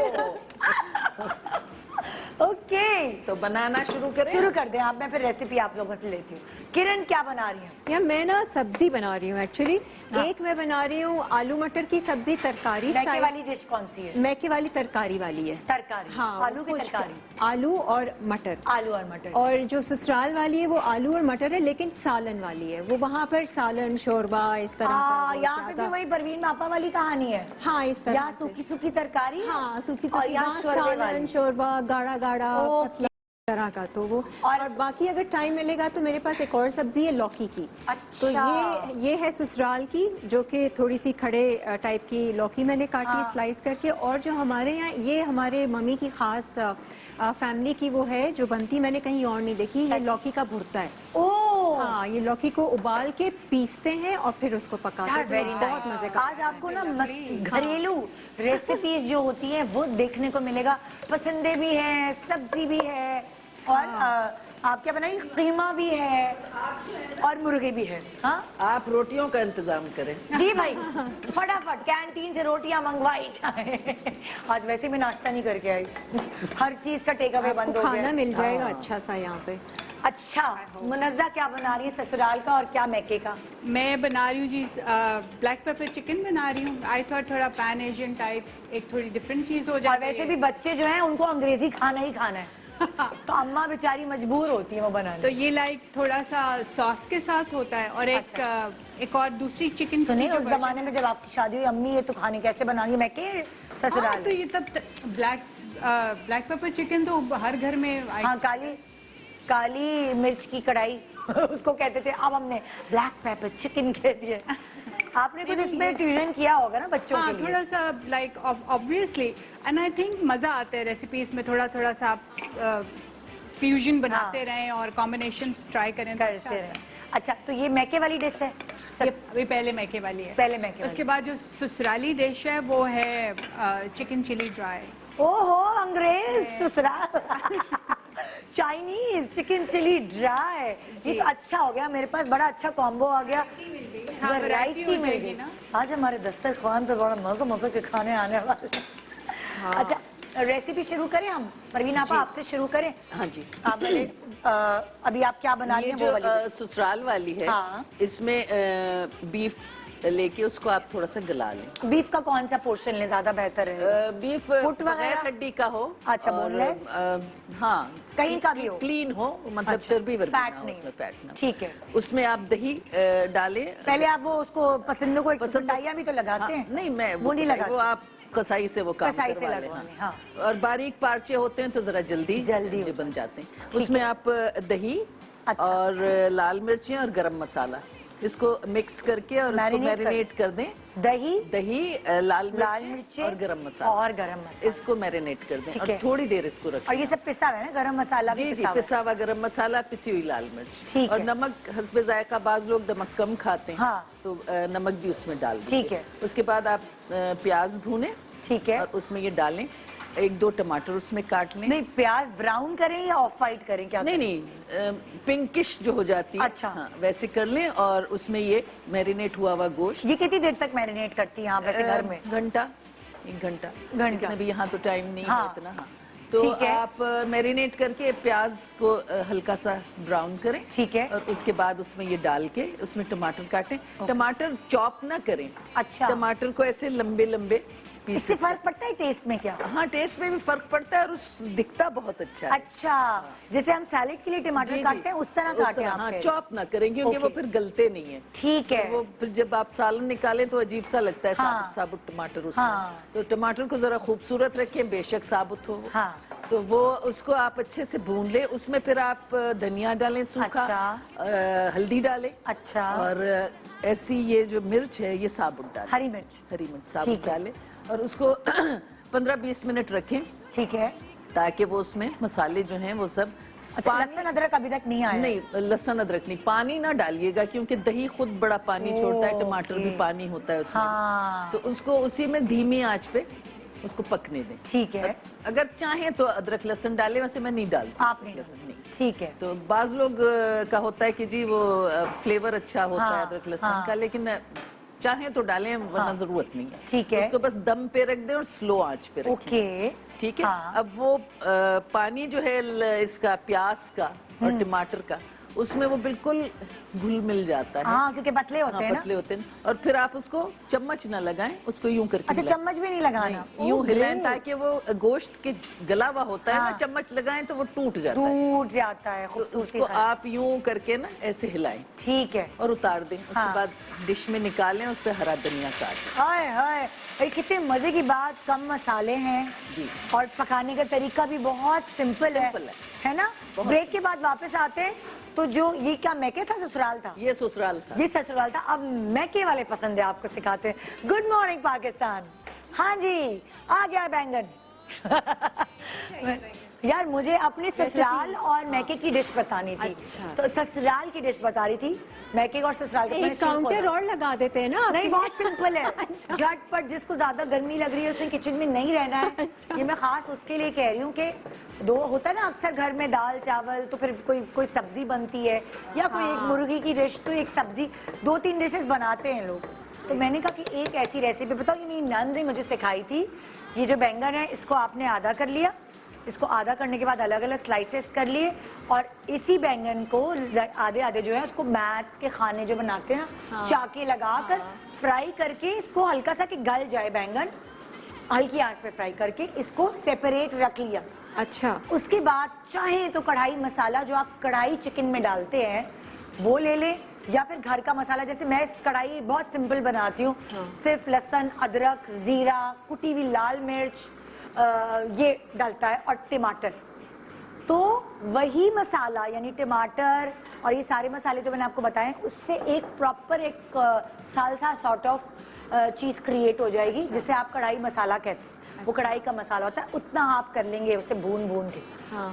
ओके, तो बनाना शुरू करें। शुरू कर दें आप। मैं फिर रेसिपी आप लोगों से लेती हूँ। किरण क्या बना रही है? या मैं ना सब्जी बना रही हूँ एक्चुअली। एक मैं बना रही हूँ आलू मटर की सब्जी, तरकारी मैके स्टाइल। वाली डिश कौन सी है? मैके वाली तरकारी वाली है। तरकारी। हाँ, आलू की खुश्क। तरकारी। आलू और मटर। आलू और मटर। और जो ससुराल वाली है वो आलू और मटर है, लेकिन सालन वाली है। वो वहाँ पर सालन, शोरबा इस तरह का वो यहाँ पे भी ज्यादा- वही परवीन पापा वाली कहानी है। हाँ, इस तरह यहाँ से। सूखी सूखी तरकारी, हाँ, सूखी और सूखी, यहाँ वहाँ शोरबे सालन, वाली। शोरबा, गाढ़ा गाढ़ा, ओके। पतला तरह का। तो वो और बाकी अगर टाइम मिलेगा तो मेरे पास एक और सब्जी है लौकी की। अच्छा। तो ये है ससुराल की, जो कि थोड़ी सी खड़े टाइप की लौकी मैंने काटी स्लाइस करके। और जो हमारे यहाँ, ये हमारे मम्मी की खास फैमिली की वो है जो बनती मैंने कहीं और नहीं देखी, ये लौकी का भुर्ता है। ओह, हाँ, ये लौकी को उबाल के पीसते हैं और फिर उसको पकाते हैं। वेरी बहुत मजे का। आज आपको ना घरेलू रेसिपीज जो होती हैं वो देखने को मिलेगा। पसंदे भी हैं, सब्जी भी है, और आप क्या बनाई, कीमा भी है और मुर्गे भी है। हाँ आप रोटियों का इंतजाम करें। जी भाई, फटाफट कैंटीन से रोटियां मंगवाई जाए। आज वैसे भी नाश्ता नहीं करके आई, हर चीज का टेक अवे बंद आपको हो गया। खाना मिल जाएगा अच्छा सा यहाँ पे। अच्छा, मुनज़्ज़ा क्या बना रही है ससुराल का और क्या मैके का? मैं बना रही हूँ जी ब्लैक पेपर चिकन बना रही हूँ। आई थॉट थोड़ा पैन एशियन टाइप एक थोड़ी डिफरेंट चीज हो और जाए। वैसे भी बच्चे जो हैं उनको अंग्रेजी खाना ही खाना है, तो अम्मा बेचारी मजबूर होती है वो बनाने। तो ये लाइक थोड़ा सा सॉस के साथ होता है और एक और दूसरी चिकन। सुनिए, उस जमाने में जब आपकी शादी हुई, अम्मी ये तो खाने कैसे बनाएंगी मैके ससुराल? तो ये तब ब्लैक पेपर चिकन तो हर घर में हाँ, काली मिर्च की कढ़ाई उसको कहते थे, अब हमने ब्लैक पेपर चिकन कह दिया। आपने कुछ इसमें फ्यूजन किया होगा ना बच्चों के लिए? थोड़ा सा like obviously, and I think मजा आता है रेसिपीज में थोड़ा थोड़ा सा आप फ्यूजन बनाते रहें और कॉम्बिनेशन ट्राई करें तो करते रहे। अच्छा, तो ये मैके वाली डिश है? ये अभी पहले मैके वाली है। पहले मैके वाली। उसके बाद जो ससुराली डिश है वो है चिकन चिली ड्राई। ओहो, अंग्रेज ससुराल चाइनीज चिकन चिली ड्राई। ये तो अच्छा हो गया, मेरे पास बड़ा अच्छा कॉम्बो आ गया, हाँ, वैरायटी हो मिल जाएगी गई ना। आज हमारे दस्तरखान पे बड़ा मजे के खाने आने वाले हैं। अच्छा, रेसिपी शुरू करें हम? परवीन आपा, आपसे शुरू करें। हाँ जी। आप बोले, अभी आप क्या बना रही ये हैं? जो वो वाली ससुराल वाली है, हाँ। इसमें बीफ लेके उसको आप थोड़ा सा गला लें। बीफ का कौन सा पोर्शन ले, ज्यादा बेहतर है? बीफ फुट बगैर वगैरह? हड्डी का हो। अच्छा, और, boneless? हाँ, कहीं का भी हो? क्लीन हो, मतलब अच्छा, चर्बी वर्बी फैट ना हो नहीं। उसमें, फैट ना हो। ठीक है। उसमें आप दही डालें। पहले आप वो उसको पसंदों को पसंद- मिठाइयाँ भी तो लगाते हाँ, हैं? नहीं, मैं वो नहीं लगाते। वो आप कसाई से वो काम कसाई से करवा लें, लगवा लें, हाँ। हाँ। और बारीक पार्चे होते हैं तो जरा जल्दी जल्दी हो बन जाते हैं। ठीक उसमें है। आप दही अच्छा। और लाल मिर्चें और गरम मसाला इसको मिक्स करके और उसको Marinate मैरिनेट कर दें। दही, लाल लाल मिर्च मिर्ची और गरम मसाला, और गरम मसाला, इसको मैरिनेट कर दें ठीक और है। थोड़ी देर इसको रखें। और ये सब पिसा हुआ है ना, गरम मसाला भी जी जी, पिसा हुआ है? पिसा हुआ गरम मसाला, पिसी हुई लाल मिर्च ठीक और है। नमक हस्बे जायका। बाज लोग नमक कम खाते हैं, हाँ। तो नमक भी उसमें डाल दें। ठीक है। उसके बाद आप प्याज भूनें ठीक है। और उसमें ये डालें, एक दो टमाटर उसमें काट लें। नहीं, प्याज ब्राउन करें या ऑफ वाइट करें, क्या नहीं करें? नहीं, पिंकिश जो हो जाती है, अच्छा। हाँ, वैसे कर लें। और उसमें ये मैरिनेट हुआ हुआ गोश्त ये कितनी देर तक मैरिनेट करती हैं आप वैसे घर में? घंटा, एक घंटा। लेकिन अभी यहाँ तो टाइम नहीं हाँ। है इतना। हाँ, तो ठीक है। आप मैरिनेट करके प्याज को हल्का सा ब्राउन करें। ठीक है। और उसके बाद उसमें ये डाल के उसमें टमाटर काटें। टमाटर चॉप ना करें। अच्छा। टमाटर को ऐसे लंबे लंबे इससे पीसेस। फर्क पड़ता है टेस्ट में क्या? हाँ, टेस्ट में भी फर्क पड़ता है और उस दिखता बहुत अच्छा है। अच्छा, जैसे हम सैलेड के लिए टमाटर जी, जी। काटते हैं उस तरह काटें आप? हाँ, कह रहे हैं। चॉप ना करें क्योंकि वो ओके। फिर गलते नहीं है। ठीक है। और वो फिर जब आप सालन निकालें तो अजीब सा लगता है, हाँ। साबुत साबुत टमाटर उसमें। हाँ। तो टमाटर को जरा खूबसूरत रखें, बेशक साबुत हो। हाँ। तो वो उसको आप अच्छे से भून लें। उसमें फिर आप धनिया डालें सूखा, अच्छा। हल्दी डालें। अच्छा। और ऐसी ये जो मिर्च है ये साबुत डालें, हरी मिर्च। हरी मिर्च ठीक साबुत है। डालें और उसको 15-20 मिनट रखें ठीक है। ताकि वो उसमें मसाले जो हैं वो सब। अच्छा, लहसुन अदरक अभी तक नहीं आया? नहीं, लहसुन अदरक नहीं, पानी ना डालिएगा क्योंकि दही खुद बड़ा पानी छोड़ता है, टमाटर भी ओके। पानी होता है उसमें। हाँ। तो उसको उसी में धीमी आंच पे उसको पकने दें। ठीक है। अगर चाहें तो अदरक लहसुन डालें, वैसे मैं नहीं डालती। आप नहीं लहसुन नहीं। ठीक है। तो बाज लोग का होता है कि जी वो फ्लेवर अच्छा होता हाँ, है अदरक लहसुन हाँ। का, लेकिन चाहें तो डालें, वरना हाँ। जरूरत नहीं है। ठीक है। उसको बस दम पे रख दें और स्लो आंच पे रखें। ओके। ठीक है। हाँ। अब वो पानी जो है इसका प्याज का और टमाटर का, उसमें वो बिल्कुल घुल मिल जाता है। हाँ, क्योंकि पतले होते हाँ, हैं ना। पतले होते हैं। और फिर आप उसको चम्मच ना लगाएं, उसको यूं करके अच्छा, हिलाएं। चम्मच भी नहीं लगाना? यूं ओह, हिलाएं ग्रेट। ताकि वो गोश्त के गला हुआ होता है हाँ। ना, चम्मच लगाएं तो वो टूट जाता है। टूट जाता है, तो खूबसूरती उसको का। आप यूं करके ना ऐसे हिलाएं ठीक है। और उतार दें। उसके हाँ। बाद डिश में निकालें, उस पर हरा धनिया काटें। हाय हाय, भाई कितने मजे की बात, कम मसाले हैं जी। और पकाने का तरीका भी बहुत सिंपल है, सिंपल है ना? ब्रेक के बाद वापस आते हैं तो जो ये क्या मैके था, ससुराल था? ये ससुराल था। ये ससुराल था। अब मैके वाले पसंद है आपको सिखाते हैं। Good morning Pakistan. हाँ जी, आ गया है बैंगन। यार मुझे अपने ससुराल और मैके की डिश बतानी थी। अच्छा। तो ससुराल की डिश बता रही थी, मैके और ससुराल का मैंने एक काउंटर खोला। और लगा देते हैं ना आप। नहीं, बहुत सिंपल है। झटपट, जिसको ज्यादा गर्मी लग रही है उसने किचन में नहीं रहना है। ये मैं खास उसके लिए कह रही हूँ कि दो होता है ना अक्सर घर में दाल चावल, तो फिर कोई सब्जी बनती है या कोई एक मुर्गी की डिश, तो एक सब्जी, 2-3 डिशेस बनाते हैं लोग। तो मैंने कहा कि एक ऐसी रेसिपी बताओ, ये मेरी नंद ने मुझे सिखाई थी। ये जो बैंगन है इसको आपने आधा कर लिया, इसको आधा करने के बाद अलग अलग स्लाइसेस कर लिए, और इसी बैंगन को आधे आधे जो है उसको मैथ्स के खाने जो बनाते हैं ना, चाके लगाकर फ्राई करके इसको हल्का सा कि गल जाए बैंगन, हल्की आंच पे फ्राई करके इसको सेपरेट रख लिया। अच्छा। उसके बाद चाहे तो कढ़ाई मसाला जो आप कढ़ाई चिकन में डालते हैं वो ले लें, या फिर घर का मसाला, जैसे मैं इस कढ़ाई बहुत सिंपल बनाती हूँ। सिर्फ लहसुन, अदरक, जीरा, कुटी हुई लाल मिर्च ये डलता है और टमाटर। तो वही मसाला यानी टमाटर और ये सारे मसाले जो मैंने आपको बताए, उससे एक प्रॉपर एक सालसा सॉर्ट ऑफ चीज क्रिएट हो जाएगी, जिसे आप कढ़ाई मसाला कहते हैं। वो कढ़ाई का मसाला होता है, उतना आप कर लेंगे उसे भून भून के।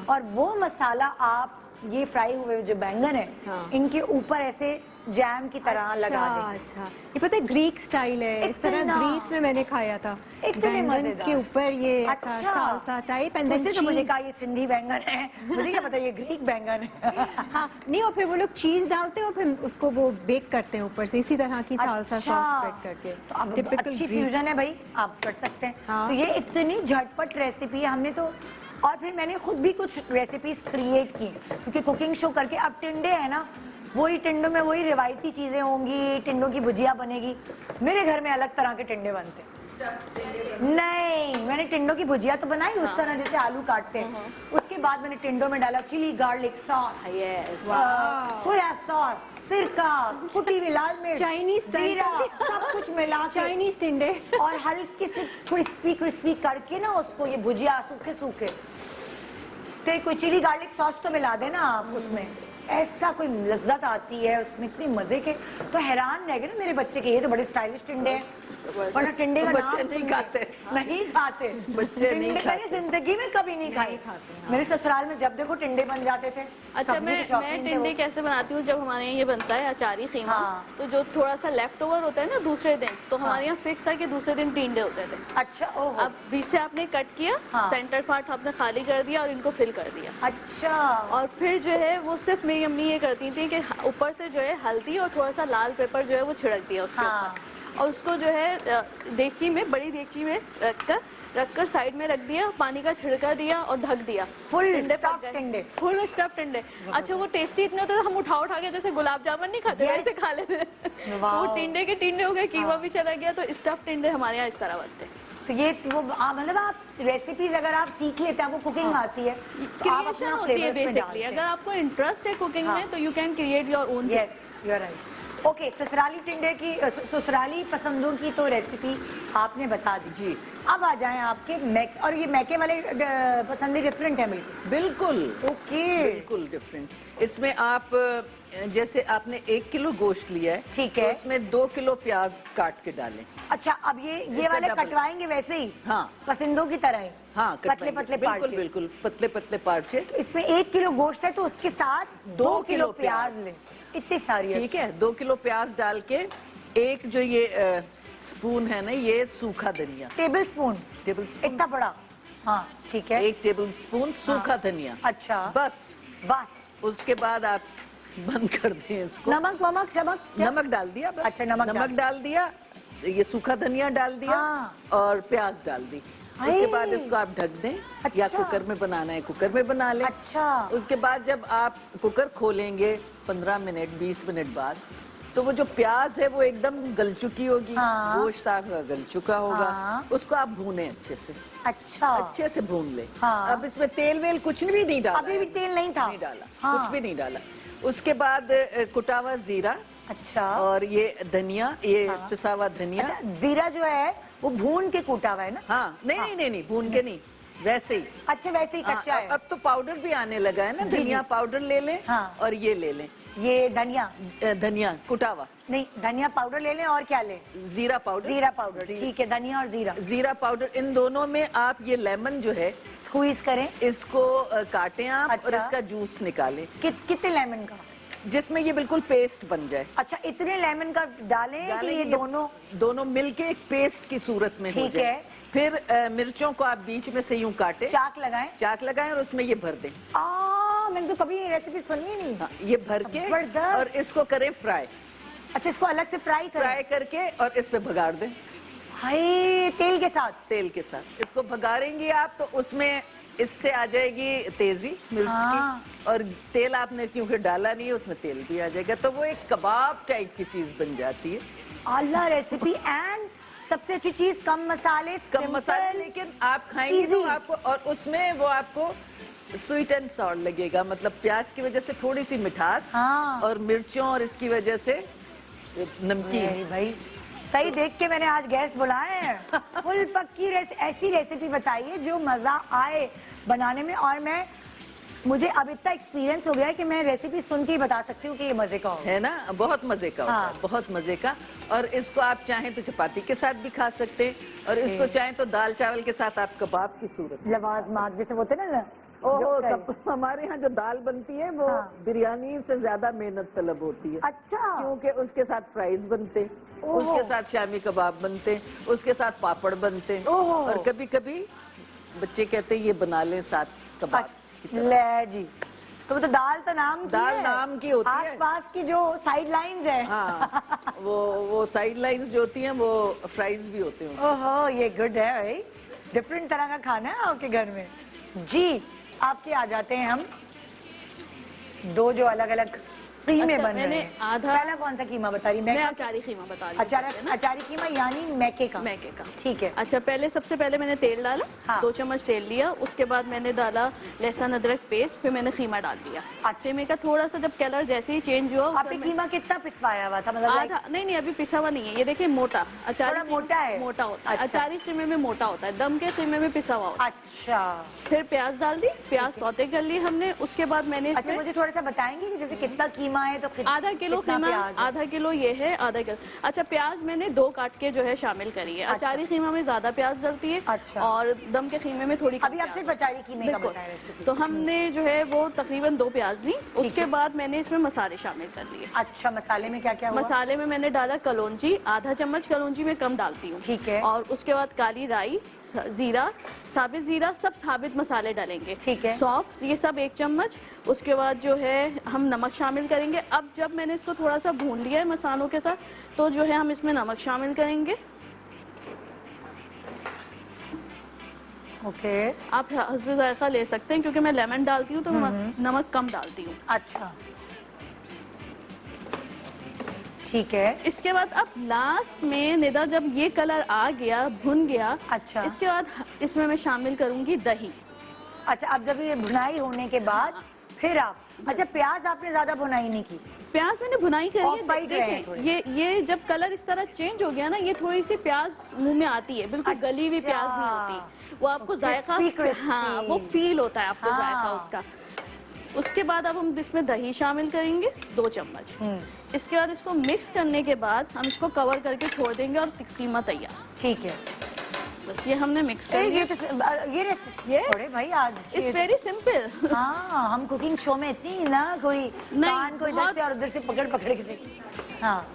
और वो मसाला आप ये फ्राई हुए जो बैंगन है इनके ऊपर ऐसे जैम की तरह लगा देंगे। अच्छा, ये पता है ग्रीक स्टाइल है, इस तरह इतना। ग्रीस में मैंने खाया था। इतने बैंगन मजेदार। के ऊपर ये ऐसा अच्छा। सालसा टाइप एंड उससे देन तो मुझे चीज। कहा ये सिंधी बैंगन है, मुझे क्या पता ये ग्रीक बैंगन है। हाँ, नहीं, और फिर वो लोग चीज डालते हैं और फिर उसको वो बेक करते हैं ऊपर से इसी तरह की सालसा अच्छा। सॉस स्प्रेड करके। तो अब Typical अच्छी Greek। फ्यूजन है भाई, आप कर सकते हैं। हाँ। तो ये इतनी झटपट रेसिपी है, हमने तो, और फिर मैंने खुद भी कुछ रेसिपीज क्रिएट की, क्योंकि कुकिंग शो करके अब टिंडे है ना, वही टिंडों में वही रिवायती चीजें होंगी, टिंडों की भुजिया बनेगी। मेरे घर में अलग तरह के टिंडे बनते हैं। नहीं, मैंने टिंडों की भुजिया तो बनाई उस तरह जैसे आलू काटते हैं। उसके बाद मैंने टिंडों में डाला chilli garlic sauce, soya sauce, सिरका, कुटी हुई लाल मिर्च, Chinese style जीरा, सब कुछ मिला के चाइनीज टिंडे। और हल्की से क्रिस्पी क्रिस्पी करके ना उसको, ये भुजिया सूखे सूखे, तो कोई चिली गार्लिक सॉस तो मिला देना आप उसमें, ऐसा कोई लज्जत आती है उसमें, इतनी मजे के। तो हैरान रह गए ना मेरे बच्चे के, ये तो बड़े स्टाइलिश टिंडे हैं, वरना टिंडे का नाम बच्चे नहीं खाते। नहीं खाते बच्चे नहीं टिंडे खाते। मैंने जिंदगी में कभी नहीं खाए। मेरे ससुराल में जब देखो टिंडे बन जाते थे। अच्छा, सब्जी के मैं शौकीन थे टिंडे वो। कैसे बनाती हूँ, जब हमारे यहाँ ये बनता है अचारी खीमा, हाँ। तो जो थोड़ा सा लेफ्ट ओवर होता है ना दूसरे दिन, तो हमारे यहाँ फिक्स था कि दूसरे दिन टिंडे होते थे। अच्छा, ओहो, अब बीच से आपने कट किया, हाँ। सेंटर पार्ट आपने खाली कर दिया और इनको फिल कर दिया। अच्छा, और फिर जो है वो सिर्फ मेरी अम्मी ये करती थी कि ऊपर से जो है हल्दी और थोड़ा सा लाल पेपर जो है वो छिड़क दिया उसके हाँ। ऊपर, और उसको जो है देगची में, बड़ी देगची में रखकर साइड में रख दिया, पानी का छिड़का दिया और ढक दिया। Full टिंडे पक stuffed गए। टिंडे। फुल स्टफ टिंडे। अच्छा, वो टेस्टी इतने होते थे, हम उठा उठा के जैसे गुलाब जामुन नहीं खाते Yes. वैसे खा लेते थे। Wow. वो टिंडे के टिंडे हो गए, कीमा भी चला गया, तो स्टफ टिंडे हमारे यहाँ इस तरह बनते हैं। तो ये वो मतलब आप रेसिपीज अगर आप सीख लेते हैं, आपको कुकिंग आती है, तो आप क्रिएशन अपना होती है फ्लेवर्स में बेसिकली। डालते अगर हैं। आपको इंटरेस्ट है कुकिंग हाँ। में, तो you can create your own. Yes, you are right. Okay, ससुराली टिंडे की ससुराली पसंदों की तो रेसिपी आपने बता दी जी। अब आ जाएं आपके मैक, और ये मैके वाले पसंदे डिफरेंट है बिल्कुल। बिल्कुल ओके, बिल्कुल डिफरेंट। इसमें आप जैसे आपने 1 किलो गोश्त लिया है, ठीक तो है। उसमें 2 किलो प्याज काट के डालें। अच्छा, अब ये इसका वाले डबल। कटवाएंगे वैसे ही? हाँ। पसंदों की तरह ही? हाँ, पतले कटवाएंगे। पतले बिल्कुल पार्चे। बिल्कुल पतले पतले पार्चे। इसमें 1 किलो गोश्त है तो उसके साथ 2 किलो प्याज प्याज। लें, इतनी सारी। ठीक है, 2 किलो प्याज डाल के, एक जो ये स्पून है ना, ये सूखा धनिया, टेबल स्पून इतना बड़ा? हाँ, ठीक है। 1 टेबल स्पून सूखा धनिया। अच्छा, बस उसके बाद आप बंद कर दें इसको। नमक वमक शमक क्या? नमक डाल दिया बस। अच्छा, नमक डाल दिया, ये सूखा धनिया डाल दिया, हाँ। और प्याज डाल दी। हाय। उसके बाद इसको आप ढक दें, या अच्छा। कुकर में बनाना है कुकर में बना लें। अच्छा, उसके बाद जब आप कुकर खोलेंगे 15 मिनट 20 मिनट बाद, तो वो जो प्याज है वो एकदम गल चुकी होगी, हाँ। गोश्त आपका गल चुका होगा। हाँ। उसको आप भूनें अच्छे से, अच्छा, अच्छे से भून ले। हाँ। अब इसमें तेल वेल कुछ भी नहीं डाला, अभी भी तेल नहीं था? नहीं डाला, हाँ। कुछ भी नहीं डाला। उसके बाद कुटा हुआ जीरा, अच्छा, और ये धनिया, ये पिसा हुआ धनिया। अच्छा, जीरा जो है वो भून के कूटा हुआ है ना? हाँ, नहीं भून के नहीं, वैसे ही। अच्छा, वैसे ही कच्चा है? अब तो पाउडर भी आने लगा है ना, जी, धनिया जी। पाउडर ले लें, हाँ। और ये ले लें, ये धनिया धनिया कुटा हुआ, नहीं, धनिया पाउडर ले लें और क्या लें? जीरा पाउडर, जीरा पाउडर, ठीक है, धनिया और जीरा जीरा पाउडर। इन दोनों में आप ये लेमन जो है स्क्वीज करें। इसको काटें आप, और अच्छा। इसका जूस निकालें कितने लेमन का? जिसमें ये बिल्कुल पेस्ट बन जाए। अच्छा, इतने लेमन का डालें कि ये दोनों मिलके एक पेस्ट की सूरत में हो ठीक जाए। है। फिर मिर्चों को आप बीच में से यूं काटें, चाक लगाएं। चाक लगाएं और उसमें ये भर दें। मैंने तो कभी ये रेसिपी सुनी ही नहीं। हाँ, ये भर के जबरदस्त। और इसको करें फ्राई। अच्छा, इसको अलग से फ्राई करें? फ्राई करके और इस पे भगाड़ दें। हाय, तेल के साथ? तेल के साथ इसको भगाड़ेंगे आप, तो उसमें इससे आ जाएगी तेजी मिर्च की, और तेल आपने क्योंकि डाला नहीं है उसमें तेल भी आ जाएगा, तो वो एक कबाब टाइप की चीज बन जाती है। आला रेसिपी। एंड सबसे अच्छी चीज कम मसाले, कम मसाले, लेकिन आप खाएंगे तो आपको, और उसमें वो आपको स्वीट एंड सॉर लगेगा, मतलब प्याज की वजह से थोड़ी सी मिठास, और मिर्चों और इसकी वजह से नमकीन। भाई सही देख के मैंने आज गेस्ट बुलाए हैं। फुल पक्की ऐसी रेसिपी बताइए जो मजा आए बनाने में, और मुझे अब इतना एक्सपीरियंस हो गया है कि मैं रेसिपी सुन के ही बता सकती हूँ कि ये मजे का होगा। है ना, बहुत मजे का होता है, बहुत मजे का। और इसको आप चाहें तो चपाती के साथ भी खा सकते हैं, और इसको चाहें तो दाल चावल के साथ आप कबाब की सूरत। लवाजमात जैसे होते ना, हमारे यहाँ जो दाल बनती है वो बिरयानी से ज्यादा मेहनत तलब होती है। अच्छा। क्योंकि उसके साथ फ्राइज बनते, उसके साथ शामी कबाब बनते, उसके साथ पापड़ बनते, और कभी कभी बच्चे कहते हैं ये बना लें साथ कबाब। ले जी, तो दाल तो नाम की दाल है, नाम की होती है। आसपास की जो साइड लाइंस है, हाँ, वो साइड लाइंस जो होती हैं वो फ्राइज भी होते हैं। ओहो, ये गुड है भाई, डिफरेंट तरह का खाना है आपके घर में जी। आपके आ जाते हैं हम दो जो अलग अलग कीमे बन रहे हैं। पहला कौन सा कीमा बता रही? मैं अचारी कीमा बता रही हूँ। अचारी कीमा यानी मैके का? मैके का, ठीक है। अच्छा, सबसे पहले मैंने तेल डाला, 2 चम्मच तेल लिया, उसके बाद मैंने डाला लहसुन अदरक पेस्ट, फिर मैंने कीमा डाल दिया। कीमे का थोड़ा सा जब कलर जैसे ही चेंज हुआ, आपने कीमा कितना पिसवाया हुआ था? मतलब आधा? नहीं, अभी पिसा हुआ नहीं है, ये देखिए मोटा, अचारी मोटा है, मोटा होता है। अचारी कीमे में मोटा होता है, दम के कीमे में पिसा हुआ होता है। अच्छा। फिर प्याज डाल दी, प्याज सौते कर ली हमने, उसके बाद मैंने अच्छा, मुझे थोड़ा सा बताएंगे कि जैसे कितना कीमा है तो आधा किलो कीमा, आधा किलो ये है, आधा किलो। अच्छा, प्याज मैंने 2 काट के जो है शामिल करी है। अचारी कीमा में ज्यादा प्याज डलती है, और दम के कीमे में थोड़ी। अभी आप सिर्फ अचारी कीमे का बताएं रेसिपी। तो हमने जो है वो तकरीबन 2 प्याज ली, उसके बाद मैंने इसमें मसाले शामिल कर लिए। अच्छा, मसाले में क्या क्या हुआ? मसाले में मैंने डाला कलौंजी, आधा चम्मच, कलौंजी में कम डालती हूँ, ठीक है। और उसके बाद काली राई, जीरा, साबित जीरा, सब साबित मसाले डालेंगे, ठीक है। सौंफ, ये सब 1 चम्मच। उसके बाद जो है हम नमक शामिल करेंगे। अब जब मैंने इसको थोड़ा सा भून लिया है मसालों के साथ, तो जो है हम इसमें नमक शामिल करेंगे। ओके। आप हस्बे जायका ले सकते हैं, क्योंकि मैं लेमन डालती हूँ तो नमक कम डालती हूँ। अच्छा, ठीक है। इसके बाद अब लास्ट में निदा जब ये कलर आ गया, भुन गया, अच्छा, इसके बाद इसमें मैं शामिल करूंगी दही। अच्छा, अब जब ये भुनाई होने के बाद फिर आप, अच्छा, प्याज आपने ज्यादा भुनाई नहीं की? प्याज मैंने भुनाई करी Off white है, रहे देखिए ये जब कलर इस तरह चेंज हो गया ना, ये थोड़ी सी प्याज मुंह में आती है, बिल्कुल गली हुई प्याज नहीं होती, वो आपको जायका, हाँ, वो फील होता है आपको जायका उसका। उसके बाद अब हम इसमें दही शामिल करेंगे 2 चम्मच। इसके बाद इसको मिक्स करने के बाद हम इसको कवर करके छोड़ देंगे, और कीमा तैयार। ठीक है, बस ये हमने मिक्स कर ये ये अरे भाई आज इट्स वेरी सिंपल। हाँ, हम कुकिंग शो में इतनी ना कोई कान को इधर से और उधर से पकड़ के से। हाँ,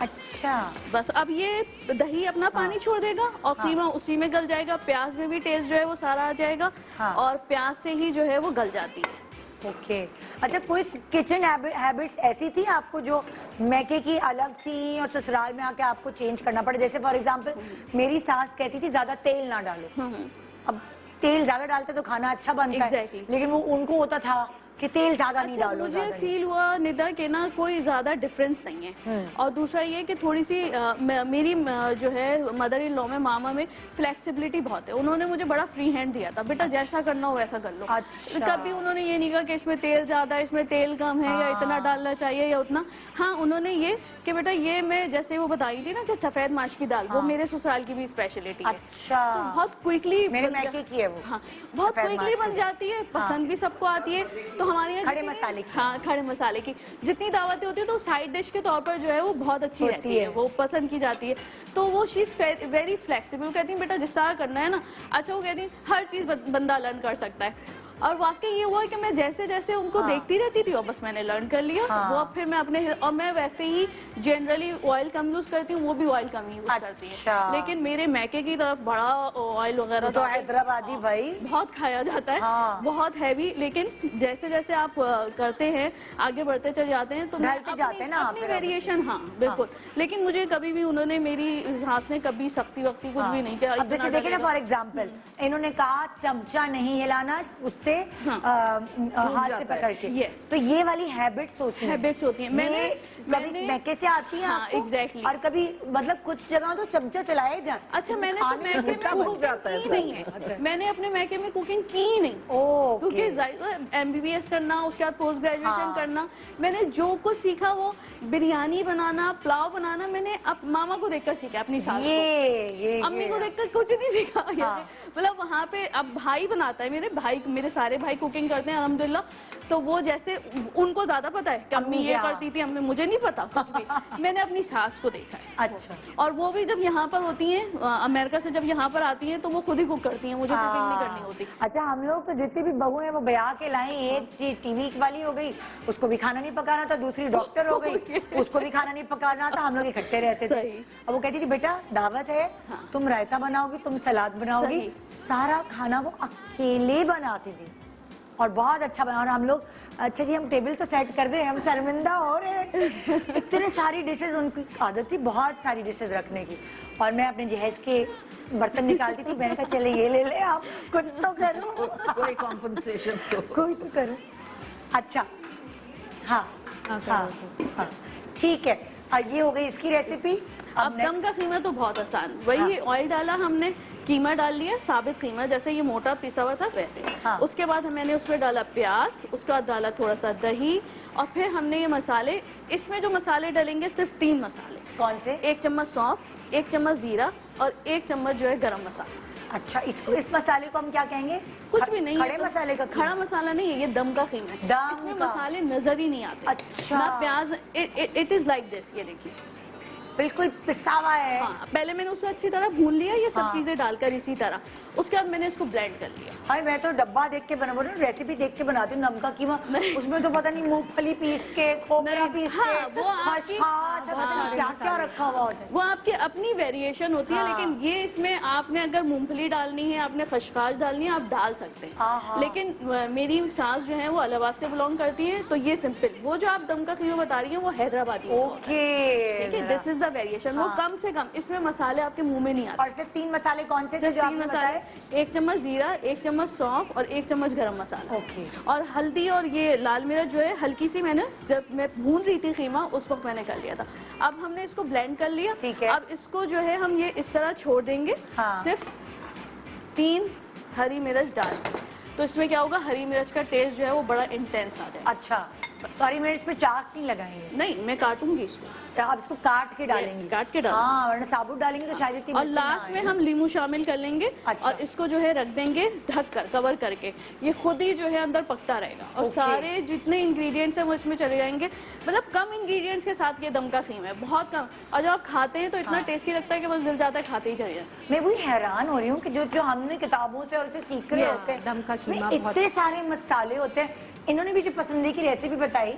अच्छा, बस अब ये दही अपना पानी छोड़ देगा, और कीमा उसी में गल जाएगा। प्याज में भी टेस्ट जो है वो सारा आ जाएगा, और प्याज से ही जो है वो गल जाती है। ओके। अच्छा, कोई किचन हैबिट्स ऐसी थी आपको जो मैके की अलग थी और ससुराल में आके आपको चेंज करना पड़ा? जैसे फॉर एग्जांपल मेरी सास कहती थी ज्यादा तेल ना डालो। अब तेल ज्यादा डालते तो खाना अच्छा बनता है, लेकिन वो उनको होता था कि तेल ज्यादा नहीं डालो। मुझे फील हुआ निदा के ना कोई ज्यादा डिफरेंस नहीं है, और दूसरा ये कि थोड़ी सी मेरी जो है मदर इन लॉ में, मामा में फ्लेक्सिबिलिटी बहुत है। उन्होंने मुझे बड़ा फ्री हैंड दिया था, बेटा जैसा करना हो वैसा कर लो। कभी उन्होंने ये नहीं कहा कि इसमें तेल ज्यादा, इसमें तेल कम है, या इतना डालना चाहिए या उतना। हाँ, उन्होंने ये कि बेटा ये मैं जैसे वो बताई थी ना कि सफेद माश की दाल, वो मेरे ससुराल की भी स्पेशलिटी है। अच्छा, तो बहुत क्विकली मेरे मैके की है वो। हाँ, बहुत क्विकली बन जाती है, पसंद भी सबको आती है। तो हमारे यहाँ खड़े जितनी- मसाले की। हाँ, खड़े मसाले की जितनी दावतें होती है तो साइड डिश के तौर पर जो है वो बहुत अच्छी होती रहती है, है। वो पसंद की जाती है। तो वो चीज वेरी फ्लेक्सिबल, कहती है बेटा जिस तरह करना है ना, अच्छा वो कहती है हर चीज बंदा लर्न कर सकता है। और वाकई ये हुआ कि मैं जैसे जैसे उनको देखती रहती थी और बस मैंने लर्न कर लिया। वो अब फिर मैं अपने, और मैं वैसे ही जनरली ऑयल कम यूज करती हूँ, वो भी ऑयल कम यूज करती अच्छा। है। लेकिन मेरे मैके की तरफ बड़ा ऑयल वगैरह तो हैदराबादी भाई बहुत खाया जाता है, हाँ। बहुत हैवी। लेकिन जैसे जैसे आप करते हैं, आगे बढ़ते चले जाते हैं, तो मैं ढलते जाते हैं ना आप अपनी फिर वेरिएशन, हाँ बिल्कुल। लेकिन मुझे कभी भी उन्होंने, मेरी सास ने कभी सख्ती वक्ती कुछ भी नहीं किया। अब जैसे इतना देखिए ना, डलेगा। फॉर एग्जाम्पल इन्होंने कहा चमचा नहीं हिलाना, उससे हाथ से पकड़ के। Yes. तो ये वाली हैबिट्स होती हैं। Habits होती हैं। ये कभी मैके से आती है हाँ, आपको? exactly. और कभी मतलब कुछ जगह तो चमचा चलाए जाते। अच्छा, मैंने तो मैके में उठ जाता है कुकिंग की नहीं है, मैंने अपने मैके में कुकिंग की ही नहीं। ओके। क्योंकि MBBS करना, उसके बाद पोस्ट ग्रेजुएशन हाँ। करना, मैंने जो कुछ सीखा वो बिरयानी बनाना, पुलाव बनाना, मैंने मामा को देखकर सीखा, अपनी सास को। ये अम्मी को देखकर कुछ नहीं सीखा। हाँ। मतलब वहाँ पे अब भाई बनाता है, मेरे सारे भाई कुकिंग करते हैं अल्हम्दुलिल्लाह। तो वो जैसे उनको ज्यादा पता है कि अम्मी अम्मी ये क्या? करती थी, अम्मी मुझे नहीं पता कुछ भी। मैंने अपनी सास को देखा है। अच्छा। और वो भी जब यहाँ पर होती हैं, अमेरिका से जब यहाँ पर आती हैं, तो वो खुद ही कुक करती हैं, मुझे कुकिंग नहीं करनी होती। अच्छा, हम लोग तो जितनी भी बहू हैं वो ब्याह के लाए, एक चीज टीवी वाली हो गई, उसको भी खाना नहीं पकाना था, दूसरी डॉक्टर हो गई, उसको भी खाना नहीं पकाना था, हम लोग इकट्ठे रहते थे। सही। अब वो कहती थी बेटा दावत है, तुम रायता बनाओगी, तुम सलाद बनाओगी, सही। सारा खाना वो अकेले बनाती थी और बहुत अच्छा बना। और हम लोग, अच्छा जी हम टेबल तो सेट कर दे, हम शर्मिंदा हो रहे हैं। इतने सारी डिशेज, उनकी आदत थी बहुत सारी डिशेज रखने की। और मैं अपने जहेज के बर्तन निकालती थी, मैंने कहा चले ये ले ले आप, कुछ तो करो, कोई कॉम्पनसेशन तो कोई तो करो। अच्छा, हाँ हाँ हाँ, ठीक है। और ये हो गई इसकी रेसिपी। अब दम का कीमा तो बहुत आसान, वही ऑयल डाला हमने, कीमा डाल लिया, साबित कीमा, जैसे ये मोटा पिसा हुआ था वैसे। हाँ। उसके बाद मैंने उसमें डाला प्याज, उसके बाद डाला थोड़ा सा दही, और फिर हमने ये मसाले, इसमें जो मसाले डालेंगे सिर्फ 3 मसाले। कौन से? 1 चम्मच सौंफ, 1 चम्मच जीरा और 1 चम्मच जो है गरम मसाला। अच्छा, इस मसाले को हम क्या कहेंगे? कुछ भी नहीं, खड़े मसाले का खड़ा मसाला नहीं है, ये दम का कीमा है। दम इसमें का। मसाले नजर ही नहीं आते। अच्छा। ना प्याज, इट इज लाइक दिस, ये देखिए। बिल्कुल पिसा हुआ है। हाँ, पहले मैंने उसे अच्छी तरह भून लिया, ये सब हाँ। चीजें डालकर इसी तरह। उसके बाद मैंने इसको ब्लेंड कर लिया। भाई मैं तो डब्बा देख के बना, रेसिपी देख के बनाती हूँ नमका कीमा, उसमें तो पता नहीं मूंगफली पीस के, खोपरा नहीं, पीस हाँ, के, वो आपकी- खसखस, पता नहीं क्या क्या रखा हुआ होता है। वो आपकी अपनी वेरिएशन होती है, हाँ। लेकिन ये इसमें आपने अगर मूंगफली डालनी है, आपने खसखस डालनी है, आप डाल सकते हाँ, हैं। हाँ। लेकिन मेरी सास जो है वो इलाहाबाद से बिलोंग करती है, तो ये सिंपल, वो जो आप दम का कीमा बता रही है वो हैदराबादी है। ओके, ठीक है, दिस इज द वेरिएशन। वो कम से कम, इसमें मसाले आपके मुंह में नहीं आते। और सिर्फ 3 मसाले कौन से थे सिर्फ जो 3 आपने मसाले, बताए? 1 चम्मच जीरा, 1 चम्मच सौंफ और 1 चम्मच गरम मसाला। ओके। और हल्दी और ये लाल मिर्च जो है हल्की सी, मैंने जब मैं भून रही थी कीमा उस वक्त मैंने कर लिया था। अब हमने इसको ब्लेंड कर लिया। ठीक है। अब इसको जो है हम ये इस तरह छोड़ देंगे। हाँ। सिर्फ 3 हरी मिर्च डाल, तो इसमें क्या होगा, हरी मिर्च का टेस्ट जो है वो बड़ा इंटेंस आ जाएगा। अच्छा, हरी मिर्च पे चाट नहीं लगाएंगे? नहीं, मैं काटूंगी इसको। तो आप इसको काट के डालेंगे? Yes, काट के डालेंगे। हाँ, वरना साबुत डालेंगे तो शायद इतनी और मिर्ची ना लास्ट में आए। हम लीमू शामिल कर लेंगे। अच्छा। और इसको जो है रख देंगे ढक कर, कवर करके, ये खुद ही जो है अंदर पकता रहेगा। और ओके। सारे जितने इंग्रेडिएंट्स हैं वो इसमें चले जाएंगे। मतलब कम इंग्रेडिएंट्स के साथ ये दम का कीमा है, बहुत कम। और जब आप खाते हैं तो इतना टेस्टी लगता है कि बस दिल जाता है खाते ही चलिए। मैं वही हैरान हो रही हूँ कि जो जो हमने किताबों से और उसे सीख रहे Yes, होते हैं, दम का उसमें कीमा बहुत- इतने सारे मसाले होते हैं। इन्होंने भी जो पसंदी की रेसिपी बताई,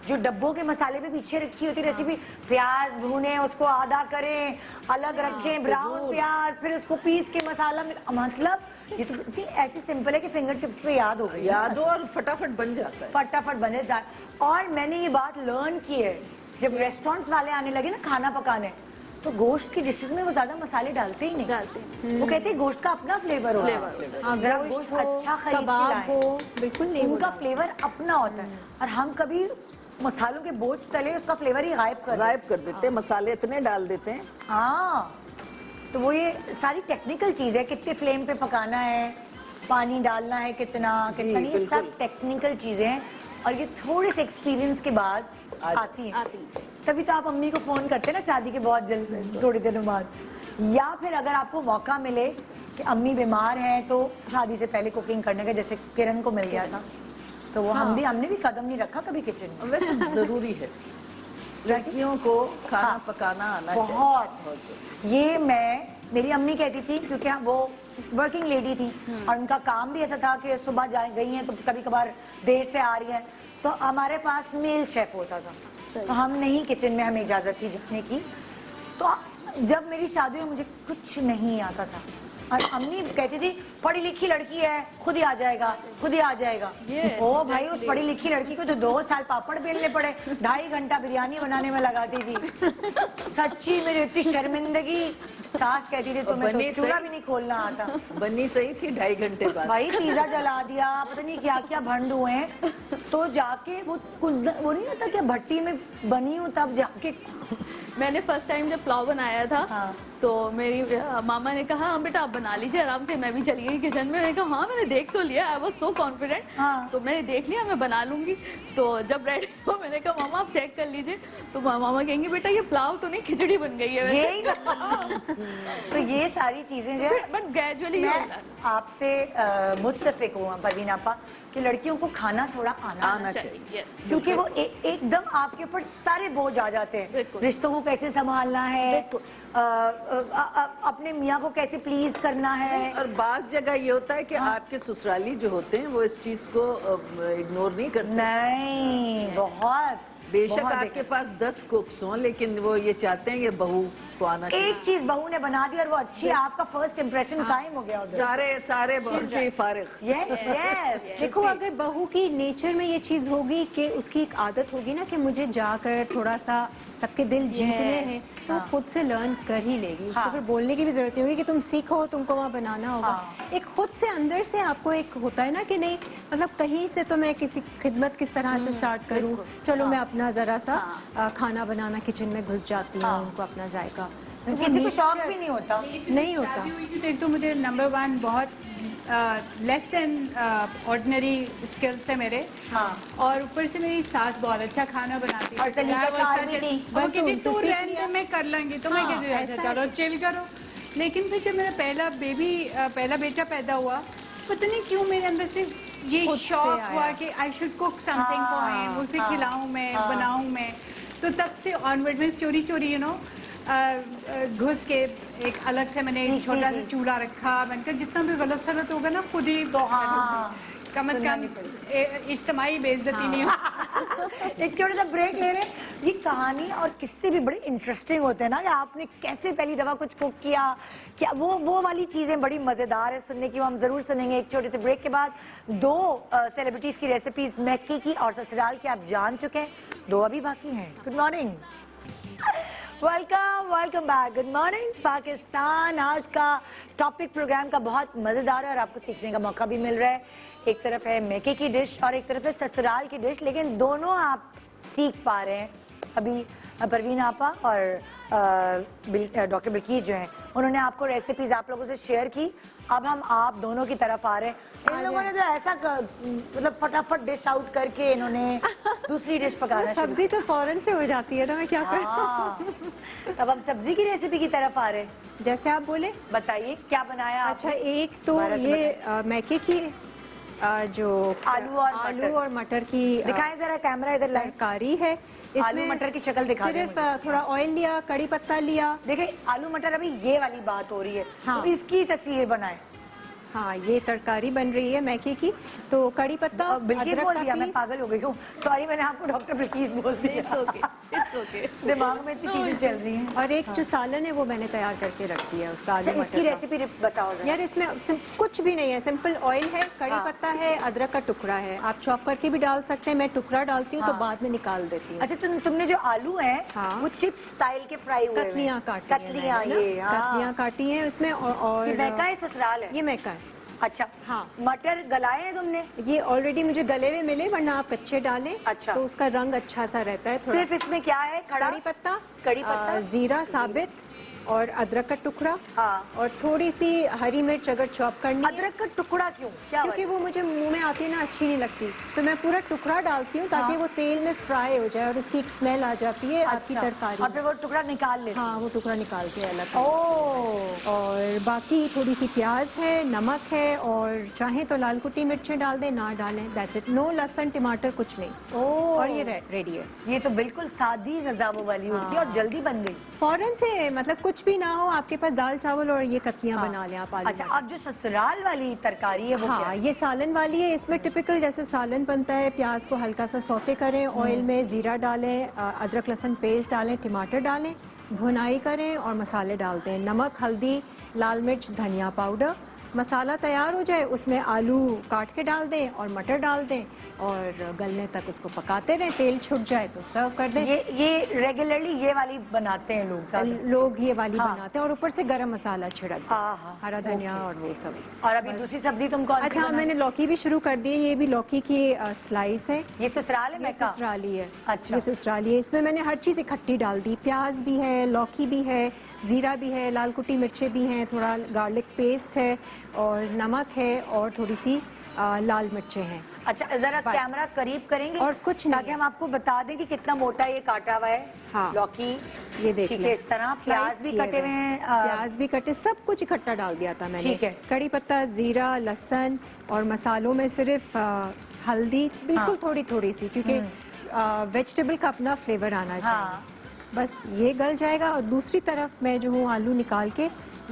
जो डब्बों के मसाले पे पीछे रखी होती रेसिपी, प्याज भूने, उसको आधा करें, अलग रखें, ब्राउन प्याज, फिर उसको पीस के मसाला में, मतलब ये तो इतनी ऐसी सिंपल है कि फिंगर टिप्स पे याद हो गई। याद हो और फटाफट बन जाता है। फटाफट बने जाए। और मैंने ये बात लर्न की है, जब रेस्टोरेंट्स वाले आने लगे ना खाना पकाने, तो गोश्त की डिशेस में वो ज्यादा मसाले डालते ही नहीं। डालते वो कहते हैं गोश्त का अपना फ्लेवर होता है। अगर आप गोश्त अच्छा खरीद के कबाब लाएं, हो, बिल्कुल नहीं उनका होगा। फ्लेवर अपना होता है। और हम कभी मसालों के बोझ तले उसका फ्लेवर ही गायब कर देते हैं। गायब कर देते हैं, मसाले इतने डाल देते हैं। हाँ, तो वो ये सारी टेक्निकल चीज है, कितने फ्लेम पे पकाना है, पानी डालना है कितना कितना नहीं, ये सब टेक्निकल चीजें हैं। और ये थोड़े से एक्सपीरियंस के बाद आती हैं। तभी तो आप अम्मी को फोन करते हैं ना शादी के बहुत जल्द, थोड़ी दिनों बाद। या फिर अगर आपको मौका मिले कि अम्मी बीमार हैं तो शादी से पहले कुकिंग करने का, जैसे किरण को मिल गया था, तो वो हमने भी कदम नहीं रखा कभी किचन में। वैसे जरूरी है, लड़कियों को खाना पकाना आना चाहिए। बहुत। ये मेरी अम्मी कहती थी, क्योंकि वो वर्किंग लेडी थी और उनका काम भी ऐसा था कि सुबह गई हैं तो कभी कभार देर से आ रही है, तो हमारे पास मेल शेफ होता था, तो हम नहीं किचन में हमें इजाजत थी जाने की। तो जब मेरी शादी में मुझे कुछ नहीं आता था और अम्मी कहती थी पढ़ी लिखी लड़की है, खुद ही आ जाएगा, खुद ही आ जाएगा। ओ भाई, उस पढ़ी लिखी लड़की को तो 2 साल पापड़ बेलने पड़े, 2.5 घंटा बिरयानी बनाने में लगाती थी। सच्ची मेरी इतनी शर्मिंदगी। सास कहती थी तुम्हें तो चूल्हा भी नहीं खोलना आता। बनी सही थी 2.5 घंटे बाद। भाई पिज्जा जला दिया, पता नहीं क्या क्या भंड हुए हैं। तो जाके वो नहीं होता कि भट्टी में बनी हूँ तब जाके। मैंने फर्स्ट टाइम जब पुलाव बनाया था, हाँ। तो मेरी मामा ने कहा हाँ बेटा आप बना लीजिए आराम से। मैं भी चली गई किचन में, मैंने कहा हाँ मैंने देख तो लिया, आई वाज सो कॉन्फिडेंट। हाँ। तो मैंने देख लिया, मैं बना लूंगी। तो जब रेडी हुआ मैंने कहा मामा आप चेक कर लीजिए, तो मामा कहेंगे बेटा ये पुलाव तो नहीं खिचड़ी बन गई है। यही तो ये सारी चीजें जो है, बट ग्रेजुअली मैं आपसे मुत्तफिक हूँ परवीन आपा कि लड़कियों को खाना थोड़ा आना चाहिए। यस, क्योंकि वो एकदम आपके ऊपर सारे बोझ आ जाते हैं। बिल्कुल। रिश्तों को कैसे संभालना है, अपने मियाँ को कैसे प्लीज करना है। और बास जगह ये होता है कि आपके ससुराली जो होते हैं वो इस चीज को इग्नोर नहीं करते। नहीं, बहुत बेशक बहुत आपके पास 10 कुक्स हों, लेकिन वो ये चाहते हैं कि बहू को आना चाहिए। एक चीज बहू ने बना दी और वो अच्छी है, आपका फर्स्ट इंप्रेशन कायम हो गया उधर। सारे बच्चे फारिग। Yes yes. देखो, अगर बहू की नेचर में ये चीज होगी कि उसकी एक आदत होगी ना कि मुझे जाकर थोड़ा सा सबके दिल जीतने हैं, तो खुद से लर्न कर ही लेगी। उसको फिर बोलने की भी जरूरत नहीं होगी कि तुम सीखो, तुमको वहाँ बनाना होगा। एक खुद से अंदर से आपको एक होता है ना कि नहीं, मतलब कहीं से तो मैं किसी खिदमत किस तरह से स्टार्ट करूँ, चलो मैं अपना जरा सा खाना बनाना किचन में घुस जाती हूँ, उनको अपना जायका। किसी को शौक भी नहीं होता। नहीं होता। शादी हुई थी तो एक तो मुझे नंबर 1 बहुत लेस देन ऑर्डिनरी स्किल्स थे मेरे। हाँ। और ऊपर से मेरी सास बहुत अच्छा खाना बनाती और सलीकाकार भी थी। वो बस कहती उनसे तू सीख रहने लिया। मैं कर लूंगी, तो मैं हाँ, कहती अच्छा ऐसा चलो चिल करो। लेकिन फिर जब मेरा पहला बेटा पैदा हुआ, पता नहीं क्यों मेरे अंदर से ये खुद से शौक आया। हुआ कि I should cook something for him, उसे खिलाऊं मैं, बनाऊं मैं। तो तब से ऑनवर्ड में चोरी चोरी घुस के एक अलग से मैंने एक छोटा सा चूल्हा रखा। मैंने कहा जितना भी गलत सलत होगा ना खुद ही तो कम से कम इज्तिमाई बेइज्जती नहीं हो। एक छोटा सा ब्रेक ले रहे हैं। ये कहानी और किस्से भी बड़े इंटरेस्टिंग होते हैं ना, कि आपने कैसे पहली दफा कुछ कुक किया, क्या वो वाली चीजें बड़ी मजेदार है सुनने की, वो हम जरूर सुनेंगे एक छोटे से ब्रेक के बाद। 2 सेलिब्रिटीज की रेसिपीज मैके की और ससुराल की आप जान चुके हैं, 2 अभी बाकी हैं। Good morning, welcome back. Good morning Pakistan. आज का टॉपिक प्रोग्राम का बहुत मजेदार है और आपको सीखने का मौका भी मिल रहा है। एक तरफ है मैके की डिश और एक तरफ है ससुराल की डिश, लेकिन दोनों आप सीख पा रहे हैं। अभी परवीन आपा और डॉक्टर बिल्कीस जो हैं, उन्होंने आपको रेसिपीज आप लोगों से शेयर की। अब हम आप दोनों की तरफ आ रहे हैं। इन लोगों ने तो ऐसा मतलब फटाफट डिश आउट करके इन्होंने दूसरी डिश पकाना शुरू। सब्जी तो फौरन से हो जाती है ना, मैं क्या करूँ। अब हम सब्जी की रेसिपी की तरफ आ रहे हैं। जैसे आप बोले, बताइए क्या बनाया आपने? अच्छा, एक तो ये मैके की जो आलू और मटर की दिखाएं जरा, कैमरा इधर लाइट। तरकारी है। आलू मटर की शक्ल दिखा दें सिर्फ थोड़ा ऑयल लिया, कड़ी पत्ता लिया। देखिए आलू मटर, अभी ये वाली बात हो रही है। हाँ। तो इसकी तस्वीर बनाए। हाँ, ये तरकारी बन रही है मैके की। तो कड़ी पत्ता, बिल्कीस अदरक बोल का दिया, मैं पीस। पागल हो गई हूँ, सॉरी, मैंने आपको डॉक्टर बिल्कीस बोल दिया। It's okay. दिमाग में इतनी चीजें चल रही हैं। और एक जो सालन है वो मैंने तैयार करके रख दिया, उसका आलू अच्छा, इसकी मटर का। रेसिपी बताओ जरा। यार इसमें कुछ भी नहीं है, सिंपल ऑयल है, कड़ी पत्ता है, अदरक का टुकड़ा है। आप चॉप करके भी डाल सकते हैं, मैं टुकड़ा डालती हूँ तो बाद में निकाल देती हूँ। अच्छा, तुमने जो आलू हैं वो चिप्स स्टाइल के फ्राई हुए हैं। कतलियाँ काटी हैं कतलियाँ, मैंने ना, ये कतलियाँ काटी हैं इसमें। और ये मैका है, ससुराल है? ये मैका है। अच्छा, हाँ। मटर गलाए हैं तुमने? ये ऑलरेडी मुझे गले हुए मिले, वरना आप कच्चे डालें। अच्छा। तो उसका रंग अच्छा सा रहता है। थोड़ा सिर्फ इसमें क्या है? खड़ा कड़ी पत्ता, कड़ी पत्ता, जीरा साबित और अदरक का टुकड़ा हाँ। और थोड़ी सी हरी मिर्च अगर चॉप करनी है, अदरक का टुकड़ा क्यों, क्या क्योंकि वो मुझे मुंह में आती है ना, अच्छी नहीं लगती, तो मैं पूरा टुकड़ा डालती हूँ ताकि हाँ। वो तेल में फ्राई हो जाए और उसकी एक स्मेल आ जाती है आपकी अच्छा, तरकारी और फिर वो टुकड़ा निकाल लेते हाँ, वो टुकड़ा निकाल के अलग हैं। ओह, और बाकी थोड़ी सी प्याज है, नमक है, और चाहें तो लाल कुटी मिर्चें डाल दें, ना डालें, दैट्स इट। नो लहसुन टमाटर कुछ नहीं, ओह, और ये रेडी है। ये तो बिल्कुल सादी गज़ा वो वाली होती है और जल्दी बन गई। फौरन से, मतलब कुछ भी ना हो आपके पास, दाल चावल और ये कतलियाँ बना लें आप आलू अच्छा, मटर। अब जो ससुराल वाली तरकारी है वो क्या हाँ, है? ये सालन वाली है। इसमें टिपिकल जैसे सालन बनता है, प्याज को हल्का सा सौते करें, ऑयल में जीरा डालें, अदरक लहसुन पेस्ट डालें, टमाटर डालें, भुनाई करें और मसाले डालते हैं, नमक, हल्दी, लाल मिर्च, धनिया पाउडर। मसाला तैयार हो जाए, उसमें आलू काट के डाल दें और मटर डाल दें और गलने तक उसको पकाते रहें, तेल छूट जाए तो सर्व कर दें। ये रेगुलरली ये वाली बनाते हैं लोग ज़्यादा। लोग ये वाली हाँ। बनाते हैं और ऊपर से गरम मसाला छिड़क दें, हाँ, हरा धनिया और वो सब। और अभी दूसरी सब्जी तुम कौन सी अच्छा, बनाई? मैंने लौकी भी शुरू कर दी है। ये भी लौकी की स्लाइस है, ये ससुराल है ये मैका? ससुराली है। अच्छा। ये ससुराली है। इसमें मैंने हर चीज़ इकट्ठी डाल दी, प्याज भी है, लौकी भी है, जीरा भी है, लाल कुटी मिर्चें भी हैं, थोड़ा गार्लिक पेस्ट है और नमक है और थोड़ी सी लाल मिर्चें हैं। अच्छा, जरा बस। कैमरा करीब करेंगे और कुछ नहीं ताकि हम आपको बता दें कि कितना मोटा ये काटा हुआ है। हाँ। लौकी, ये देख ठीक लें। है, इस तरह स्लाइस प्याज भी किए कटे हुए हैं। प्याज भी कटे, सब कुछ इकट्ठा डाल दिया था मैंने। ठीक है। कड़ी पत्ता, जीरा, लहसुन और मसालों में सिर्फ हल्दी बिल्कुल थोड़ी थोड़ी सी, क्योंकि वेजिटेबल का अपना फ्लेवर आना चाहिए। हाँ। बस ये गल जाएगा और दूसरी तरफ मैं जो हूँ आलू निकाल के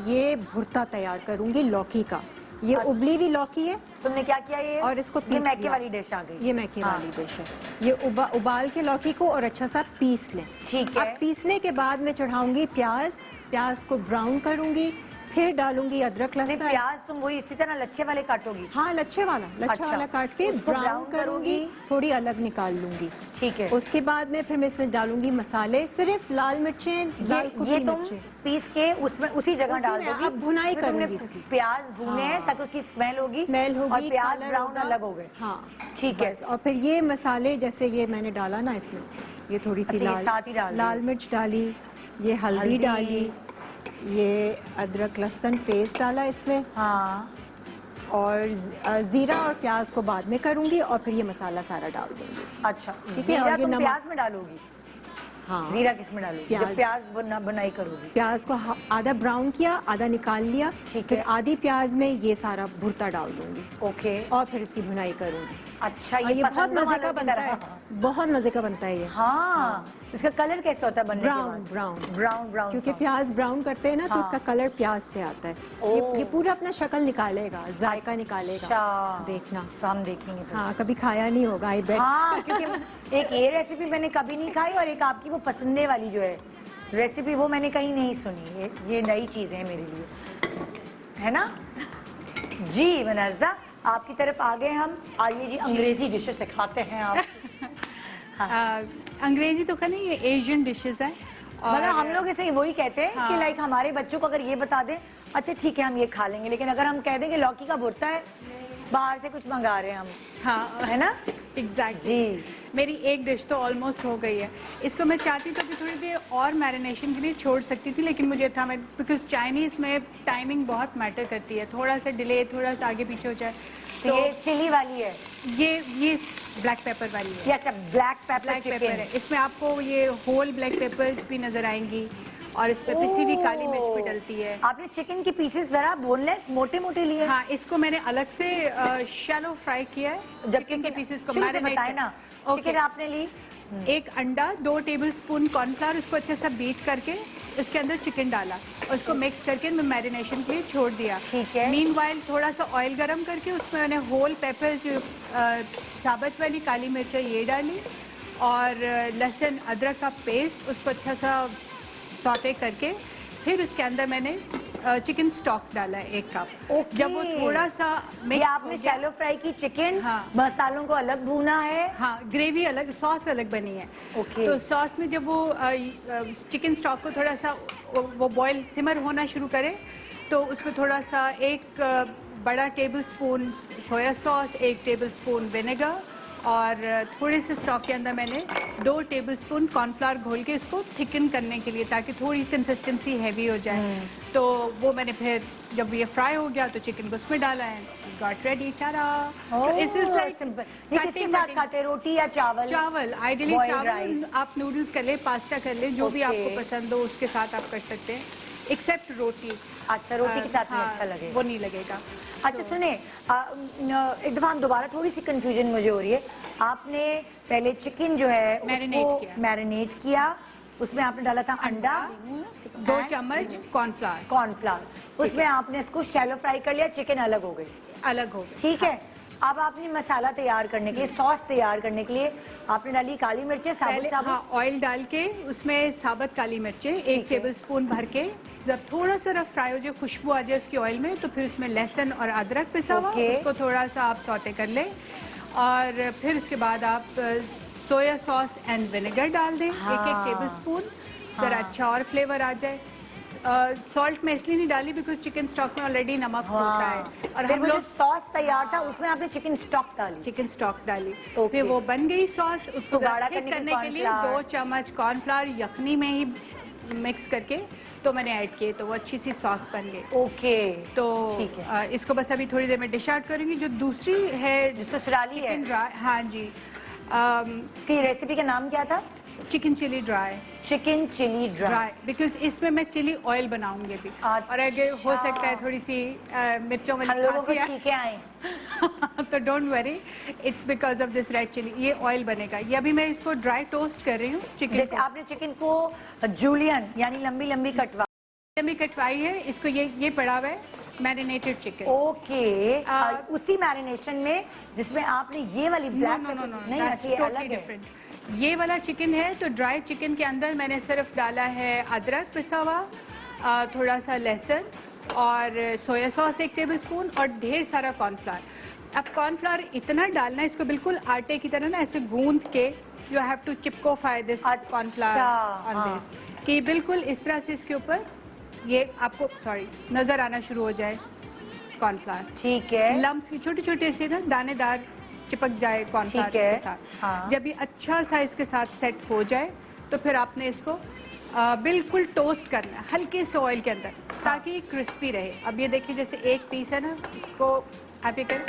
ये भुर्ता तैयार करूंगी लौकी का। ये उबली हुई लौकी है तुमने क्या किया ये? और इसको ये पीस मैके लिया। वाली डिश आ गई। ये मैके हाँ। वाली डिश है। ये उबाल के लौकी को और अच्छा सा पीस लें। ठीक है। अब पीसने के बाद मैं चढ़ाऊंगी प्याज को ब्राउन करूंगी, फिर डालूंगी अदरक नहीं, लहसुन। प्याज तुम वही इसी तरह लच्छे वाले काटोगी? हाँ, लच्छे वाला अच्छा। काट के उसको ब्राउन brown करूंगी, करूंगी। थोड़ी अलग निकाल लूंगी। ठीक है। उसके बाद में फिर मैं इसमें डालूंगी मसाले, सिर्फ लाल मिर्चें, लाल ये कुटी तुम मिर्चें। पीस के उसमें उसी जगह उसी डाल में दोगी? अब भुनाई इसमें तुमने करूंगी इसकी। प्याज भूने हैं हाँ। ताकि उसकी स्मेल होगी, स्मेल होगी, और प्याज कलर ब्राउन होगा। अलग हो गए। हाँ, ठीक है। बस। और फिर ये मसाले जैसे ये मैंने डाला ना इसमें, ये थोड़ी सी अच्छा, ये साथ ही डाल दी। लाल मिर्च डाली, ये हल्दी डाली, ये अदरक लहसुन पेस्ट डाला इसमें, हाँ, और जीरा और प्याज को बाद में करूंगी और फिर ये मसाला सारा डाल दूंगी इसमें। अच्छा। ठीक है, जीरा और ये तुम नमक। प्याज में डालोगी? हाँ, जीरा किस में डालोगी? जब प्याज। प्याज बुनाई करोगी? प्याज को आधा ब्राउन किया, आधा निकाल लिया, ठीक फिर है। आधी प्याज में ये सारा भुर्ता डाल दूंगी ओके। और फिर इसकी भुनाई करूंगी। अच्छा, और ये ये बहुत पसंद मजे का बनता है, बहुत मजे का बनता है ये। हाँ, इसका कलर कैसा होता है बनने के ब्राउन बाद? ब्राउन ब्राउन ब्राउन क्योंकि सा। प्याज ब्राउन करते हैं ना, तो हाँ। इसका कलर प्याज से आता है। ओह। ये पूरा अपना शक्ल निकालेगा, जायका निकालेगा। अच्छा, देखना। तो हम देखेंगे तो। हाँ, कभी खाया नहीं होगा, आई बेट। हाँ, क्योंकि एक ये रेसिपी मैंने कभी नहीं खाई और एक आपकी वो पसंदे वाली जो है रेसिपी वो मैंने कहीं नहीं सुनी। ये नई चीज है मेरे लिए, है ना जी? वनाज़ा, आपकी तरफ आ गए हम। आइए जी, अंग्रेजी डिशेस सिखाते हैं आप। अंग्रेजी तो कहने ये एशियन डिशेस है और मतलब हम लोग इसे वही कहते हैं कि हाँ। लाइक हमारे बच्चों को अगर ये बता दें, अच्छा ठीक है हम ये खा लेंगे, लेकिन अगर हम कह दें कि लौकी का भुर्ता है, बाहर से कुछ मंगा रहे हैं हम, हाँ, है ना? एग्जैक्टली। जी। मेरी एक डिश तो ऑलमोस्ट हो गई है। इसको मैं चाहती तो कि थोड़ी देर और मैरिनेशन के लिए छोड़ सकती थी, लेकिन मुझे था मैं बिकॉज चाइनीज़ में टाइमिंग बहुत मैटर करती है, थोड़ा सा डिले, थोड़ा सा आगे पीछे हो जाए तो ये चिली वाली है? ये ब्लैक पेपर वाली है। ये अच्छा, ब्लैक पेपर पेपर है। इसमें आपको ये होल ब्लैक पेपर्स भी नजर आएंगी और इस पे पिसी हुई काली मिर्च भी डलती है। आपने चिकन के पीसेस जरा बोनलेस मोटे मोटे लिए? हाँ, इसको मैंने अलग से शैलो फ्राई किया है। जब चिकन के पीसेस को शुरू से मैरिनेट बताए ना। चिकन आपने ली, एक अंडा, 2 टेबलस्पून कॉर्नफ्लावर, उसको अच्छे से बीट करके उसके अंदर चिकन डाला, उसको मिक्स करके मैं मैरिनेशन के लिए छोड़ दिया। ठीक है। मीनवाइल थोड़ा सा ऑयल गरम करके उसमें मैंने होल पेपर्स, जो साबुत वाली काली मिर्च है ये डाली, और लहसुन अदरक का पेस्ट, उसको अच्छा सा सौते करके फिर उसके अंदर मैंने चिकन स्टॉक डाला है 1 कप। ओके। जब वो थोड़ा सा ये मिक्स आपने शैलो फ्राई की चिकन, हाँ। मसालों को अलग भूना है। हाँ, ग्रेवी अलग, सॉस अलग बनी है। ओके। तो सॉस में जब वो चिकन स्टॉक को थोड़ा सा वो बॉयल सिमर होना शुरू करे, तो उसमें थोड़ा सा 1 बड़ा tablespoon soya sauce, 1 tablespoon vinegar और थोड़े से स्टॉक के अंदर मैंने 2 टेबलस्पून कॉर्नफ्लावर घोल के इसको थिकन करने के लिए, ताकि थोड़ी कंसिस्टेंसी हैवी हो जाए। तो वो मैंने फिर जब ये फ्राई हो गया तो चिकन को उसमें डाला है, गॉट रेडी। टारा। इस इज लाइक सिंपल। ये किसके साथ खाते हैं, रोटी या चावल? चावल, आइडियली Boiled चावल। rice. आप नूडल्स कर ले, पास्ता कर ले, जो भी Okay. आपको पसंद हो उसके साथ आप कर सकते हैं, एक्सेप्ट रोटी। अच्छा, रोटी के साथ नहीं हाँ, अच्छा लगेगा। वो नहीं लगेगा। अच्छा सुने, एक दफा हम दोबारा, थोड़ी सी कंफ्यूजन मुझे हो रही है। आपने पहले चिकन जो है Marinate किया। मैरिनेट किया, उसमें आपने डाला था अंडा, 2 चम्मच कॉर्नफ्लावर कॉर्नफ्लावर, उसमें आपने इसको शैलो फ्राई कर लिया, चिकन अलग हो गई। अलग हो गए। ठीक है। अब आपने मसाला तैयार करने के लिए, सॉस तैयार करने के लिए आपने डाली काली मिर्चें, पहले साबुत हाँ, ऑयल डाल के उसमें साबुत काली मिर्चें 1 टेबलस्पून भर के, जब थोड़ा सा रफ फ्राई हो जाए, खुशबू आ जाए उसकी ऑयल में, तो फिर उसमें लहसुन और अदरक पिसा हुआ, Okay. उसको थोड़ा सा आप सौटे कर लें। और फिर उसके बाद आप सोया सॉस एंड विनेगर डाल दें, 1-1 टेबलस्पून, जरा अच्छा और फ्लेवर आ जाए। सॉल्ट मैं इसलिए नहीं डाली बिकॉज चिकन स्टॉक में ऑलरेडी नमक होता है, और फिर हम वो जो लोग सॉस तैयार था उसमें आपने चिकन स्टॉक डाली। चिकन स्टॉक डाली। Okay. फिर वो बन गई सॉस, उसको तो गाढ़ा थिक करने के करने के लिए cornflower। 2 चम्मच कॉर्नफ्लावर यखनी में ही मिक्स करके तो मैंने ऐड किए, तो वो अच्छी सी सॉस बन गई। ओके, तो ठीक है। इसको बस अभी थोड़ी देर में डिश आउट करूंगी। जो दूसरी है जो ससुराली है, चिकन ड्राई, हाँ जी, इसकी रेसिपी का नाम क्या था? Chicken chilli dry. Chicken chilli dry. Because इसमें मैं चिली ऑयल बनाऊंगी अभी, अच्छा। और अगर हो सकता है थोड़ी सी मिर्चों हम वाली लोगों को खांसी है, छींके आए। तो don't worry, it's because of this red chilli. ये ऑयल बनेगा। ये अभी मैं इसको ड्राई टोस्ट कर रही हूँ चिकन जैसे को। आपने चिकन को जूलियन यानी लंबी लंबी कटवा। भी कटवाई है, इसको ये पड़ा हुआ है मैरिनेटेड चिकन। ओके, उसी मैरिनेशन में जिसमें आपने ये वाली ब्लैक नहीं, अच्छा, ये अलग है। डिफरेंट। ये वाला चिकन है, तो ड्राई चिकन के अंदर मैंने सिर्फ डाला है अदरक पिसा हुआ, थोड़ा सा लहसुन और सोया सॉस 1 टेबलस्पून और ढेर सारा कॉर्नफ्लावर। अब कॉर्नफ्लावर इतना डालना है, इसको बिल्कुल आटे की तरह ना ऐसे गूंद के, यू हैव टू चिपकोफाई दिस कॉर्नफ्लावर ऑन दिस, कि बिल्कुल इस तरह से इसके ऊपर ये आपको नजर आना शुरू हो जाए कॉर्नफ्लावर। ठीक है। लम्स छोटे छोटे से ना दानेदार चिपक जाए कॉर्नफ्लावर ठीक है। इसके साथ। हाँ। जब ये अच्छा सा इसके साथ सेट हो जाए, तो फिर आपने इसको बिल्कुल टोस्ट करना है हल्के से ऑयल के अंदर, ताकि ये क्रिस्पी रहे। अब ये देखिए, जैसे एक पीस है ना, इसको आप ये करें,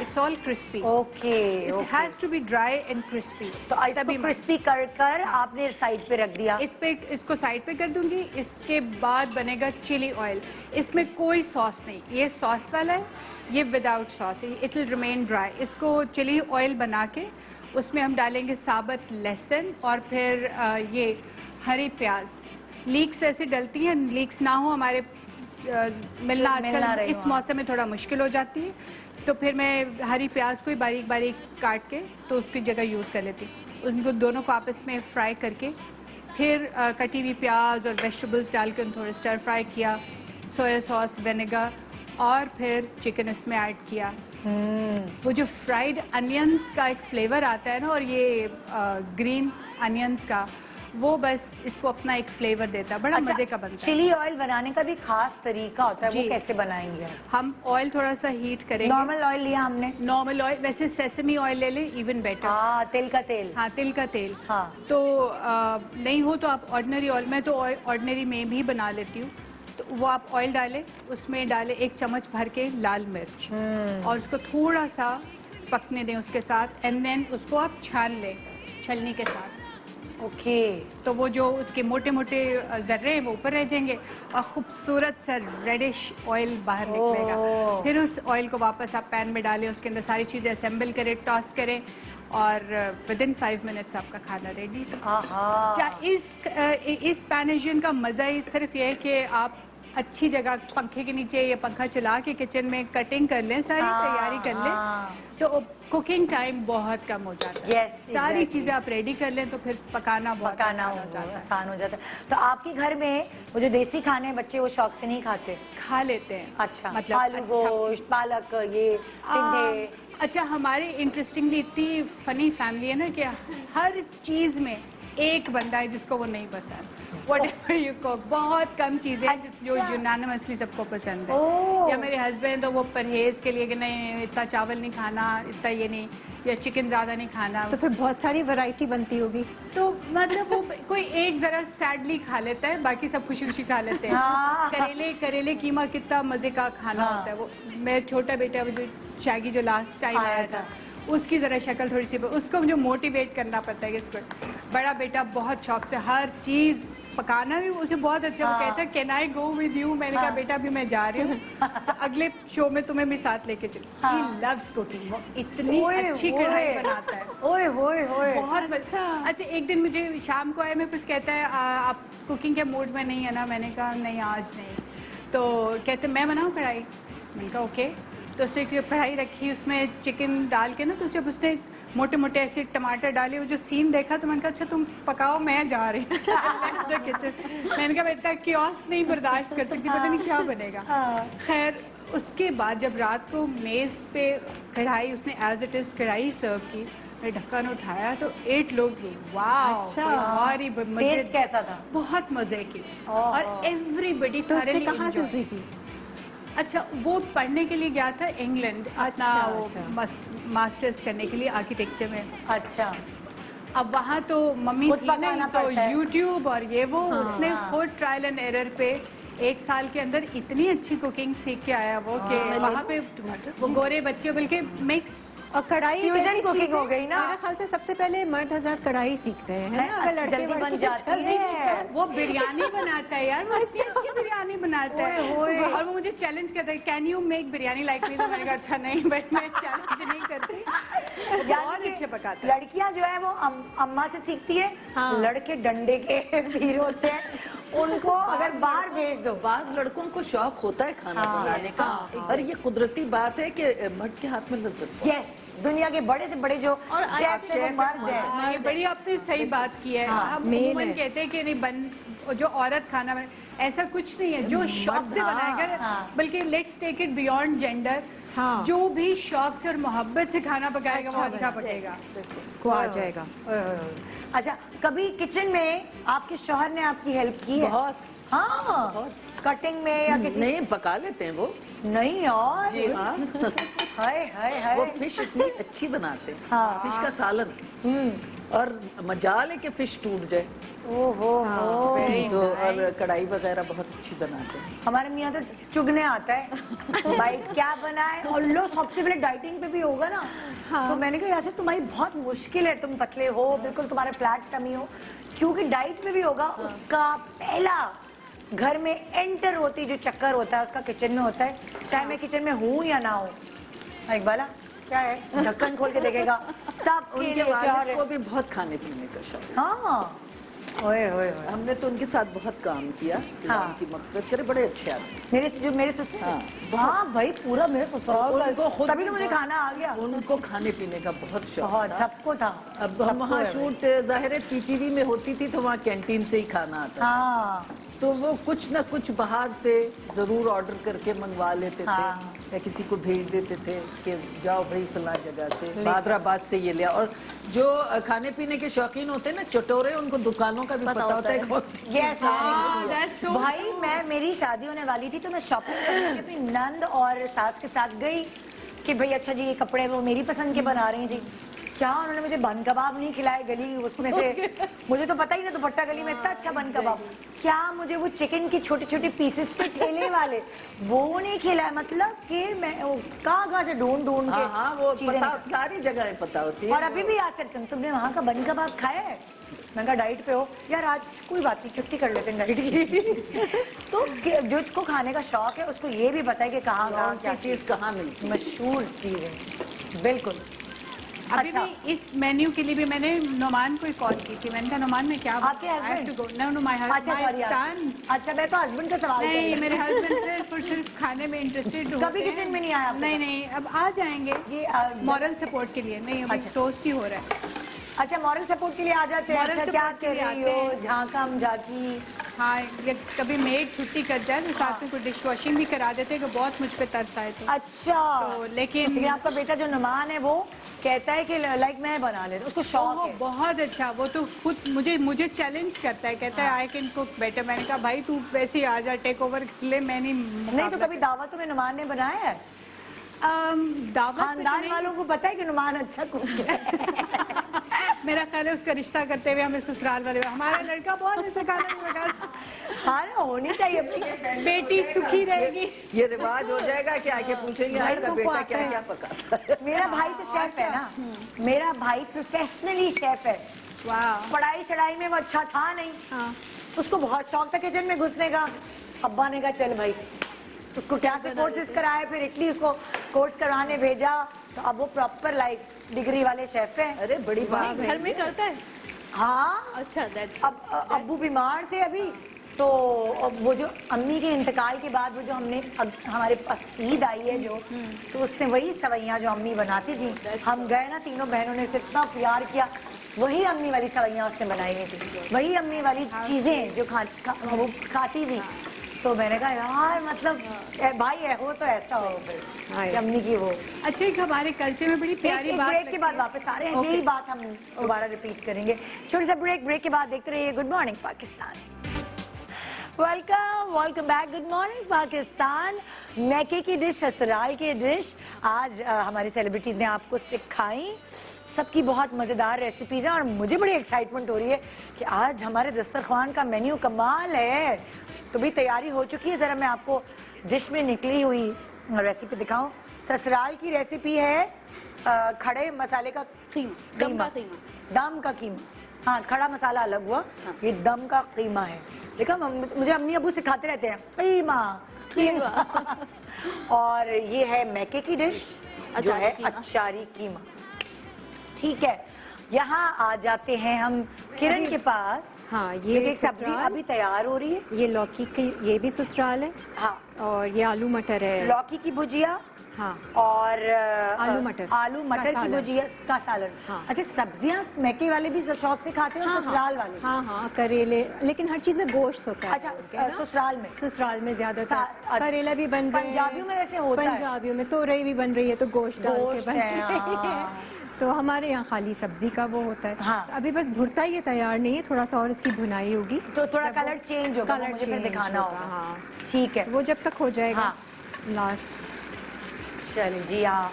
it's all crispy. Okay, it has to be dry and crispy. तो इसको क्रिस्पी कर कर आपने साइड पे रख दिया। इसको साइड पे कर दूंगी। इसके बाद बनेगा चिली ऑयल। इसमें कोई सॉस नहीं, ये सॉस वाला है, ये विदाउट सॉस है, इट विल रिमेन ड्राई। इसको चिली ऑयल बना के उसमें हम डालेंगे साबुत लहसुन और फिर ये हरी प्याज। लीक्स ऐसे डलती हैं, लीक्स ना हो हमारे मिलना आजकल इस मौसम में थोड़ा मुश्किल हो जाती है, तो फिर मैं हरी प्याज को ही बारीक बारीक काट के तो उसकी जगह यूज़ कर लेती हूँ। उनको दोनों को आपस में फ्राई करके फिर कटी हुई प्याज और वेजिटेबल्स डाल के थोड़ा स्टर फ्राई किया, सोया सॉस, विनेगर, और फिर चिकन इसमें ऐड किया। वो जो फ्राइड अनियंस का एक फ्लेवर आता है ना, और ये ग्रीन अनियंस का, वो बस इसको अपना एक फ्लेवर देता है, बड़ा मजे का बनता है। चिली ऑयल बनाने का भी खास तरीका होता है, वो कैसे बनाएंगे? हम ऑयल थोड़ा सा हीट करेंगे। नॉर्मल ऑयल लिया हमने। नॉर्मल ऑयल, वैसे सेसमी ऑयल ले लें, इवन बेटर। हाँ, तिल का तेल। हाँ, तिल का तेल। हाँ। तो नहीं हो तो आप ऑर्डिनरी ऑयल, मैं तो ऑर्डिनरी में भी बना लेती हूँ। तो वो आप ऑयल डालें, उसमें डालें 1 चम्मच भर के लाल मिर्च, और उसको थोड़ा सा पकने दें उसके साथ, एंड देन उसको आप छान लें छलनी के साथ। ओके। तो वो जो उसके मोटे मोटे जर्रे हैं वो ऊपर रह जाएंगे, और खूबसूरत सा रेडिश ऑयल बाहर निकलेगा। फिर उस ऑयल को वापस आप पैन में डालें, उसके अंदर सारी चीज़ें असेंबल करें, टॉस करें, और विदिन 5 मिनट्स आपका खाना रेडी। इस पैन एशियन का मज़ा ही सिर्फ ये है कि आप अच्छी जगह पंखे के नीचे या पंखा चला के किचन में कटिंग कर लें, सारी तैयारी कर लें, तो कुकिंग टाइम बहुत कम हो जाता है। सारी चीजें आप रेडी कर लें, तो फिर पकाना बहुत आसान हो जाता है। तो आपके घर में वो जो देसी खाने बच्चे वो शौक से नहीं खाते? खा लेते हैं। अच्छा, मतलब आलू गोश्त, पालक, ये टिंडे। अच्छा, हमारे इंटरेस्टिंगली इतनी फनी फैमिली है ना कि हर चीज में एक बंदा है जिसको वो नहीं पसंद। whatever you cook. बहुत कम चीजें हैं जो यूनानिमसली सबको पसंद है। ओह। या मेरे हस्बैंड तो वो परहेज के लिए कि नहीं इतना चावल नहीं खाना, इतना ये नहीं, या चिकन ज्यादा नहीं खाना। तो फिर बहुत सारी वैरायटी बनती होगी। तो मतलब वो कोई एक जरा सैडली खा लेता है, बाकी सब खुशी खुशी खा लेते हैं। हाँ। करेले कीमा कितना मजे का खाना हाँ। होता है। वो मेरा छोटा बेटा वो जो शैगी जो लास्ट टाइम आया था, उसकी जरा शक्ल थोड़ी सी, उसको मुझे मोटिवेट करना पड़ता है कि इसको। बड़ा बेटा बहुत शौक से हर चीज पकाना भी उसे बहुत अच्छा। वो कहता है can I go with you? मैंने कहा बेटा अभी मैं जा रही हूँ, तो अगले शो में तुम्हें भी साथ लेके चलूँ। ही लव्स कुकिंग, वो इतनी अच्छी कढ़ाई बनाता है। ओए होए होए। बहुत अच्छा। एक दिन मुझे शाम को आया, मैं कुछ कहता है आप कुकिंग के मूड में नहीं है ना? मैंने कहा नहीं आज नहीं। तो कहते मैं बनाऊँ कढ़ाई? मैंने कहा ओके। तो उसने एक कढ़ाई रखी, उसमें चिकन डाल के ना, तो जब उसने मोटे मोटे ऐसे टमाटर डाले, वो जो सीन देखा तो मैंने कहा अच्छा तुम पकाओ, मैं जा रही हूँ किचन। मैंने कहा मैं इतना क्योस नहीं बर्दाश्त कर सकती, पता नहीं क्या बनेगा। खैर उसके बाद जब रात को मेज़ पे कढ़ाई उसने एज इट इज़ कढ़ाई सर्व की, मैं ढक्कन उठाया तो 8 लोग वाह। अच्छा। भारी मजे। टेस्ट कैसा था? बहुत मजे की। और एवरीबडी तो उससे कहाँ से सीखी? अच्छा, वो पढ़ने के लिए गया था इंग्लैंड, अपना वो अच्छा। मास्टर्स करने के लिए आर्किटेक्चर में। अच्छा। अब वहाँ तो मम्मी खुद थी नहीं, पकाना तो पड़ता है। यूट्यूब और ये वो उसने खुद ट्रायल एंड एरर पे 1 साल के अंदर इतनी अच्छी कुकिंग सीख के आया वो कि वहाँ पे वो गोरे बच्चे बल्कि मिक्स और कढ़ाई एक Fusion ऐसी cooking चीज़ है, हो गई ना। मेरे ख्याल से सबसे पहले मर्द हज़ार कढ़ाई सीखते हैं, है ना? अगर लड़के जल्दी बन वड़के जाती जल्दी है। नहीं चल- वो बिरयानी बनाता है यार, वो अच्छी अच्छी बिरयानी बनाता है। और वो मुझे चैलेंज करता है can you make biryani like me? तो मैंने कहा अच्छा नहीं भाई, मैं चैलेंज नहीं करती। बहुत अच्छे पकाता है। लड़कियां जो है वो अम्मा से सीखती है, लड़के डंडे के पीर होते हैं, उनको अगर बाहर भेज दो। बाज लड़कों को शौक होता है खाना बनाने का, और ये कुदरती बात है कि मर्द के हाथ में लज्जत है। यस, दुनिया के बड़े से बड़े जो शेफ है वो मर्द है। हाँ, ये बड़ी आपने सही बात की है। हम अमूमन कहते हैं कि नहीं जो औरत खाना बना, ऐसा कुछ नहीं है। जो शौक से बनाएगा, बल्कि let's take it beyond gender, जो भी शौक से और मोहब्बत से खाना पकाएगा वो अच्छा पकेगा, उसको आ जाएगा। अच्छा, कभी किचन में आपके शौहर ने आपकी हेल्प की है? बहुत। हाँ, कटिंग में या किसी? नहीं, पका लेते हैं वो। नहीं यार। जी हाँ। हाय हाय हाय। वो फिश इतनी अच्छी बनाते हैं। हाँ। फिश का सालन, और मजाल है कि फिश टूट जाए। ओहो। तो और कढ़ाई वगैरह बहुत अच्छी बनाते हैं। हमारे मियाँ तो चुगने आता है भाई क्या बनाए, और लो सबसे पहले डाइटिंग पे भी होगा ना। तो मैंने कहा ऐसे तुम्हारी बहुत मुश्किल है, तुम पतले हो बिल्कुल, तुम्हारे फ्लैट टमी हो, क्योंकि डाइट में भी होगा। उसका पहला घर में एंटर होती जो चक्कर होता है उसका किचन में होता है, चाहे मैं किचन में हूँ या ना हूँ। इकबाला क्या है, ढक्कन खोल के देखेगा सब उनके वालिद को भी बहुत खाने पीने का शौक है। हाँ, ओए ओए ओए। हमने तो उनके साथ बहुत काम किया, उनकी मगफिरत करे, बड़े अच्छे आदमी। मेरे ससुर, हाँ भाई पूरा मेरे ससुराल उनको खुद तभी तो मुझे खाना आ गया। उनको खाने पीने का बहुत शौक बहुत था। सबको था। अब हम वहाँ शूट जाहिर पीटीवी में होती थी, तो वहाँ कैंटीन से ही खाना आता था। हाँ, तो वो कुछ ना कुछ बाहर से जरूर ऑर्डर करके मंगवा लेते थे, या किसी को भेज देते थे कि जाओ भाई फला जगह से, हैदराबाद से ये लिया। और जो खाने पीने के शौकीन होते हैं ना, चटोरे, उनको दुकानों का भी पता होता है कौन सी चीज़ यस that's so भाई मेरी शादी होने वाली थी तो मैं शॉपिंग करने अपनी नंद और सास के साथ गई कि भाई अच्छा जी ये कपड़े वो मेरी पसंद के बना रही थी। क्या उन्होंने मुझे बन कबाब नहीं खिलाए गली उसमें से, मुझे तो पता ही ना दुपट्टा गली में इतना अच्छा बन कबाब, क्या मुझे वो चिकन की छोटे छोटे पीसेस पे ठेले वाले वो नहीं खिलाए। मतलब कि मैं कहाँ से ढूंढ के हाँ, वो चीजें पता, सारी जगह पता होती है। और अभी भी याद करते हैं तुमने वहाँ का बन कबाब खाया है? मैं कहा डाइट पे हो यार, आज कोई बात नहीं छुट्टी कर लेते हैं डाइट की। तो जिसको खाने का शौक है उसको ये भी पता है कि कहाँ क्या चीज कहाँ मिलती है, मशहूर चीज है। बिल्कुल। अभी भी इस मेन्यू के लिए भी मैंने नुमान को कॉल की थी। मैंने कहा नुमान में क्या आपके हस्बैंड? No my husband. अच्छा मैं तो हस्बैंड का सवाल नहीं, कर मेरे हस्बैंड सिर्फ और सिर्फ खाने में इंटरेस्टेड होते हैं। कभी किचन में नहीं आया आपके नहीं नहीं, अब आ जाएंगे ये मॉरल सपोर्ट के लिए। नहीं, अभी टोस्ट ही हो रहा है। अच्छा मॉरल सपोर्ट के लिए आ जाते हैं। Moral अच्छा, क्या support के कह लिए रही आते हो, हैं। झांकम झाकी हाँ, ये कभी मेड छुट्टी कर जाए तो साथ में कोई डिश वॉशिंग भी करा देते कि बहुत मुझ पे तरस आए तो। अच्छा तो लेकिन आपका बेटा जो नुमान है वो कहता है कि लाइक मैं बना लेता, उसको शौक है। बहुत अच्छा, वो तो खुद मुझे चैलेंज करता है, कहता है आई कैन कुक बेटर। मैंने कहा भाई तू वैसे ही आ जा, टेक ओवर कर ले, मैं नहीं तो कभी दावत में नुमान ने बनाया है? दावत खानदान वालों को पता है कि नुमान अच्छा कुक है। मेरा ख्याल है उसका रिश्ता करते हुए हमें ससुराल वाले, हमारा लड़का बहुत अच्छा खाना बनाता है। हाँ ना, होनी चाहिए, बेटी सुखी रहेगी। ये रिवाज हो जाएगा कि आके पूछेंगे आपका बेटा क्या क्या पका। मेरा भाई तो शेफ है ना, मेरा भाई प्रोफेशनली शेफ है। वाह, पढ़ाई चढ़ाई में वो अच्छा था नहीं, उसको बहुत शौक था किचन में घुसने का। अब्बा ने कहा चल भाई, उसको क्या से कोर्सेज कराए, फिर इटली उसको कोर्स कराने भेजा, तो अब वो प्रॉपर लाइक डिग्री वाले शेफ हैं। अरे बड़ी बात है। घर में करता है? हाँ, अच्छा, अब अब्बू बीमार थे अभी, तो अब वो जो अम्मी के इंतकाल के बाद वो जो हमारे पास ईद आई है जो, तो उसने वही सवैयाँ जो अम्मी बनाती थी, हम गए ना तीनों बहनों ने से इतना प्यार किया, वही अम्मी वाली सवैयाँ उसने बनाई हुई थी, वही अम्मी वाली चीजें जो वो खाती थी। तो मैंने कहा यार मतलब भाई है हो तो ऐसा हो फिर अम्मी की वो। अच्छा, एक हमारे कल्चर में बड़ी प्यारी बात, ब्रेक के बाद वापस आ रहे हैं, यही बात हम दोबारा रिपीट करेंगे। छोटी सा ब्रेक के बाद देखते रहिए good morning Pakistan. Welcome back, good morning Pakistan. मैके की डिश, ससुराल की डिश आज हमारी सेलिब्रिटीज ने आपको सिखाई। सबकी बहुत मज़ेदार रेसिपीज हैं और मुझे बड़ी एक्साइटमेंट हो रही है कि आज हमारे दस्तरखान का मेन्यू कमाल है। तो भी तैयारी हो चुकी है, ज़रा मैं आपको डिश में निकली हुई रेसिपी दिखाऊं। ससुराल की रेसिपी है खड़े मसाले का दम का कीमा। हाँ, खड़ा मसाला अलग हुआ, ये दम का कीमा है। देखा, मुझे अम्मी अबू सिखाते रहते हैं कीमा। और ये है मैके की डिश जो है अचारी कीमा। ठीक है, यहाँ आ जाते हैं हम किरण के पास। हाँ, ये सब्जी अभी तैयार हो रही है। ये लौकी की, ये भी ससुराल है। हाँ, और ये आलू मटर है। लौकी की भुजिया, हाँ, और आलू मटर की भुजिया का सालन। हाँ। अच्छा, सब्जियां मैके वाले भी शौक से खाते हैं, ससुराल वाले? हाँ, करेले, लेकिन हर चीज में गोश्त होता है। अच्छा, ससुराल में ज्यादातर करेला भी बन रहे हैं। पंजाबियों में वैसे होता है, पंजाबियों में तोरई भी बन रही है, तो गोश्त डाल के बन रही है। तो हमारे यहाँ खाली सब्जी का वो होता है। हाँ। अभी बस भुरता ये तैयार नहीं है, थोड़ा सा और इसकी भुनाई होगी तो थोड़ा कलर चेंज होगा, कलर मुझे फिर दिखाना होगा। हाँ, ठीक है, वो जब तक हो जाएगा। हाँ। लास्ट चलिए जी, हाँ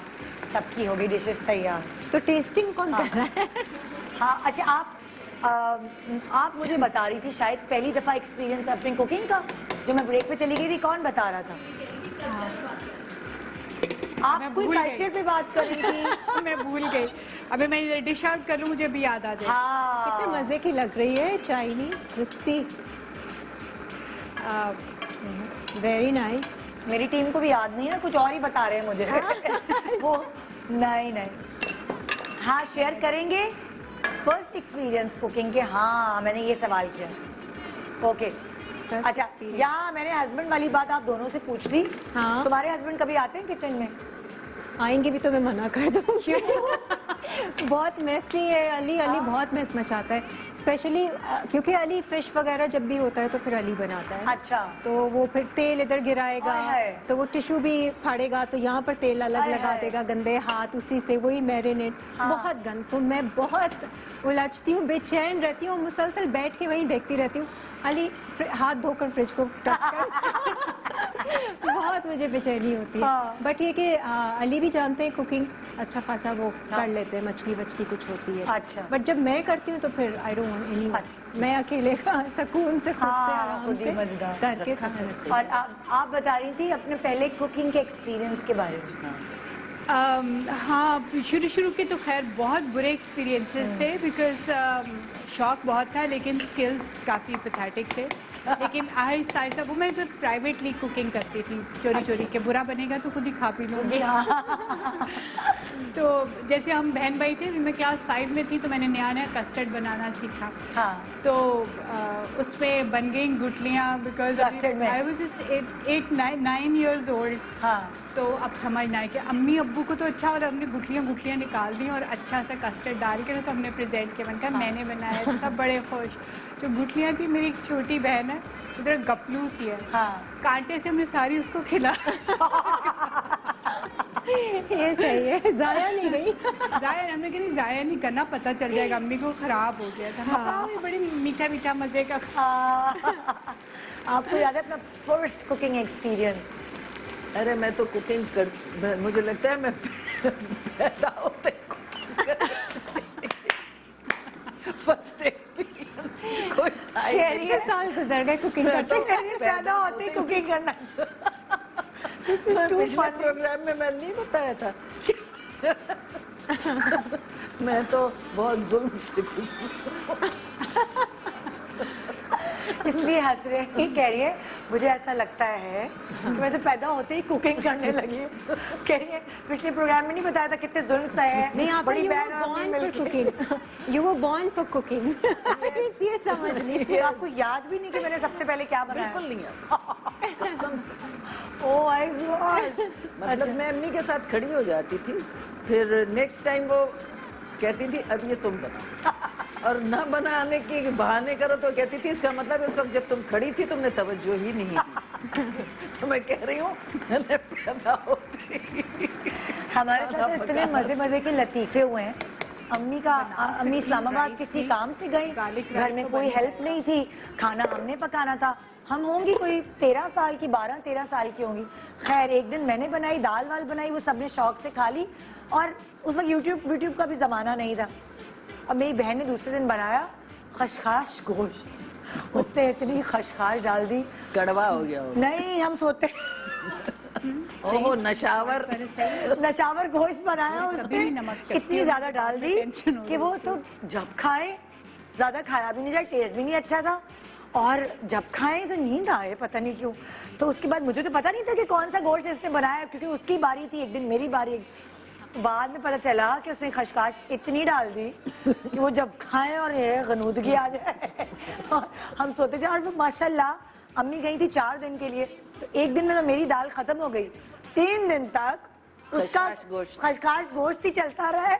सबकी होगी डिशेस तैयार। तो टेस्टिंग कौन कर रहा है? हाँ, अच्छा आप मुझे बता रही थी शायद पहली दफा एक्सपीरियंस अपनी कुकिंग का, जो मैं ब्रेक पे चली गई थी, कौन बता रहा था? आप कोई कल्चर पे बात कर रही थी। मैं भूल गई, अबे मैं इधर डिश आउट कर लूं, मुझे भी याद आ जाए। हाँ, कितने मजे की लग रही है, चाइनीज क्रिस्पी, वेरी नाइस। मेरी टीम को भी याद नहीं है, कुछ और ही बता रहे हैं मुझे। वो नहीं, हाँ शेयर करेंगे फर्स्ट एक्सपीरियंस कुकिंग के। हाँ, मैंने ये सवाल किया। ओके, अच्छा, यहाँ मैंने हस्बैंड वाली बात आप दोनों से पूछ ली। हाँ। तुम्हारे हस्बैंड कभी आते हैं किचन में? आएंगे भी तो मैं मना कर दूंगी। बहुत मेसी है अली बहुत मेस मचाता है, स्पेशली क्योंकि अली फिश वगैरह जब भी होता है तो फिर अली बनाता है। अच्छा, तो वो फिर तेल इधर गिराएगा, तो वो टिश्यू भी फाड़ेगा, तो यहाँ पर तेल अलग लगा देगा, गंदे हाथ उसी से वही मैरिनेट। बहुत गंद, तो मैं बहुत उलझती हूँ, बेचैन रहती हूँ, मुसलसल बैठ के वहीं देखती रहती हूँ अली हाथ धोकर फ्रिज को टच कर। बहुत मुझे बेचैनी होती है। बट ये कि अली भी जानते हैं कुकिंग अच्छा खासा वो कर लेते हैं, मछली कुछ होती है। अच्छा। बट जब मैं करती हूँ तो फिर आई डोंट वांट एनीवन, मैं अकेले सुकून से खुद से आराम से करके खाना। और आप बता रही थी अपने पहले कुकिंग के एक्सपीरियंस के बारे में। हाँ, शुरू के तो खैर बहुत बुरे एक्सपीरियंसेस थे, बिकॉज शौक बहुत था लेकिन स्किल्स काफ़ी पैथेटिक थे। लेकिन आहिस्ता आहिस्ता वो, मैं तो प्राइवेटली कुकिंग करती थी, चोरी के, बुरा बनेगा तो खुद ही खा पी लूँगी। तो जैसे हम बहन भाई थे, मैं क्लास 5 में थी तो मैंने नया कस्टर्ड बनाना सीखा। हाँ। तो उसमें बन गई गुटलियाँ, because I was just 8-9 years old। हाँ। तो अब समझना है कि अम्मी अब्बू को तो अच्छा, और हमने गुटलियाँ निकाल दी और अच्छा सा कस्टर्ड डाल के तो हमने प्रेजेंट किया, मैंने कहा मैंने बनाया, तो सब बड़े खुश। तो गुठलियाँ थी, मेरी एक छोटी बहन है, उधर गपलू सी है, हाँ। कांटे से हमने सारी उसको खिला ये सही है, जाया नहीं गई। जाया हमने कहा नहीं, जाया नहीं करना, पता चल जाएगा, अम्मी को खराब हो गया था। हाँ, ये बड़ी मीठा मीठा मजे का। आपको याद है अपना फर्स्ट कुकिंग एक्सपीरियंस? अरे मैं तो कुकिंग कर, मुझे लगता है मैं पैदा होते फर्स्ट एक्सपीरियंस कोई था ही नहीं। 6 साल गुजर गए कुकिंग करते। पैदा होते ही कुकिंग करना। पिछले प्रोग्राम में मैं नहीं बताया था मैं तो बहुत जुल्म से गुजरी। इसलिए हंस रहे हैं, कह रही है मुझे ऐसा लगता है कि मैं तो पैदा होते ही कुकिंग करने लगी हूँ। कह रही है पिछले प्रोग्राम में नहीं बताया था कितने जुल्म से है। नहीं, आप बड़ी यू बहन वर और अपनी बॉर्न फॉर मिलके। Cooking, you were born for cooking. ये समझ लीजिए। आपको याद भी नहीं कि मैंने सबसे पहले क्या बनाया? बिल्कुल नहीं है कसम से। Oh my God. मतलब मैं अम्मी के साथ खड़ी हो जाती थी, फिर नेक्स्ट टाइम वो कहती थी अब ये तुम बनाओ, और न बनाने के बहाने करो तो कहती थी इसका मतलब उस वक्त जब तुम खड़ी थी तुमने तवज्जो ही नहीं दी। तो मैं कह रही हूँ मैंने पैदा होती हमारे साथ तो इतने मजे मजे के लतीफे हुए हैं। अम्मी इस्लामाबाद किसी काम से गई, घर में कोई हेल्प नहीं थी, खाना हमने पकाना था। हम होंगी कोई 13 साल की, 12-13 साल की होंगी। खैर एक दिन मैंने बनाई, दाल वाल बनाई, वो सबने शौक से खा ली। और उस वक्त यूट्यूब का भी ज़माना नहीं था। और मेरी बहन ने दूसरे दिन बनाया खशखाश गोश्त। उसने इतनी खशखाश डाल दी, कड़वा हो गया हो। नहीं हम सोते ओहो नशावर नशावर गोश्त बनाया उसने, इतनी ज्यादा डाल दी कि वो तो जब खाए, ज्यादा खाया भी नहीं जाए, टेस्ट भी नहीं अच्छा था, और जब खाए तो नींद आए पता नहीं क्यों। तो उसके बाद मुझे तो पता नहीं था कि कौन सा गोश्त इसने बनाया, क्योंकि उसकी बारी थी, एक दिन मेरी बारी। बाद में पता चला कि उसने खशखाश इतनी डाल दी कि वो जब खाएं और ये गनूदगी आ जाए। और हम सोते थे, और वो माशाल्लाह अम्मी गई थी 4 दिन के लिए, तो एक दिन में तो मेरी दाल खत्म हो गई, 3 दिन तक उसका खशखाश गोश्त ही चलता रहा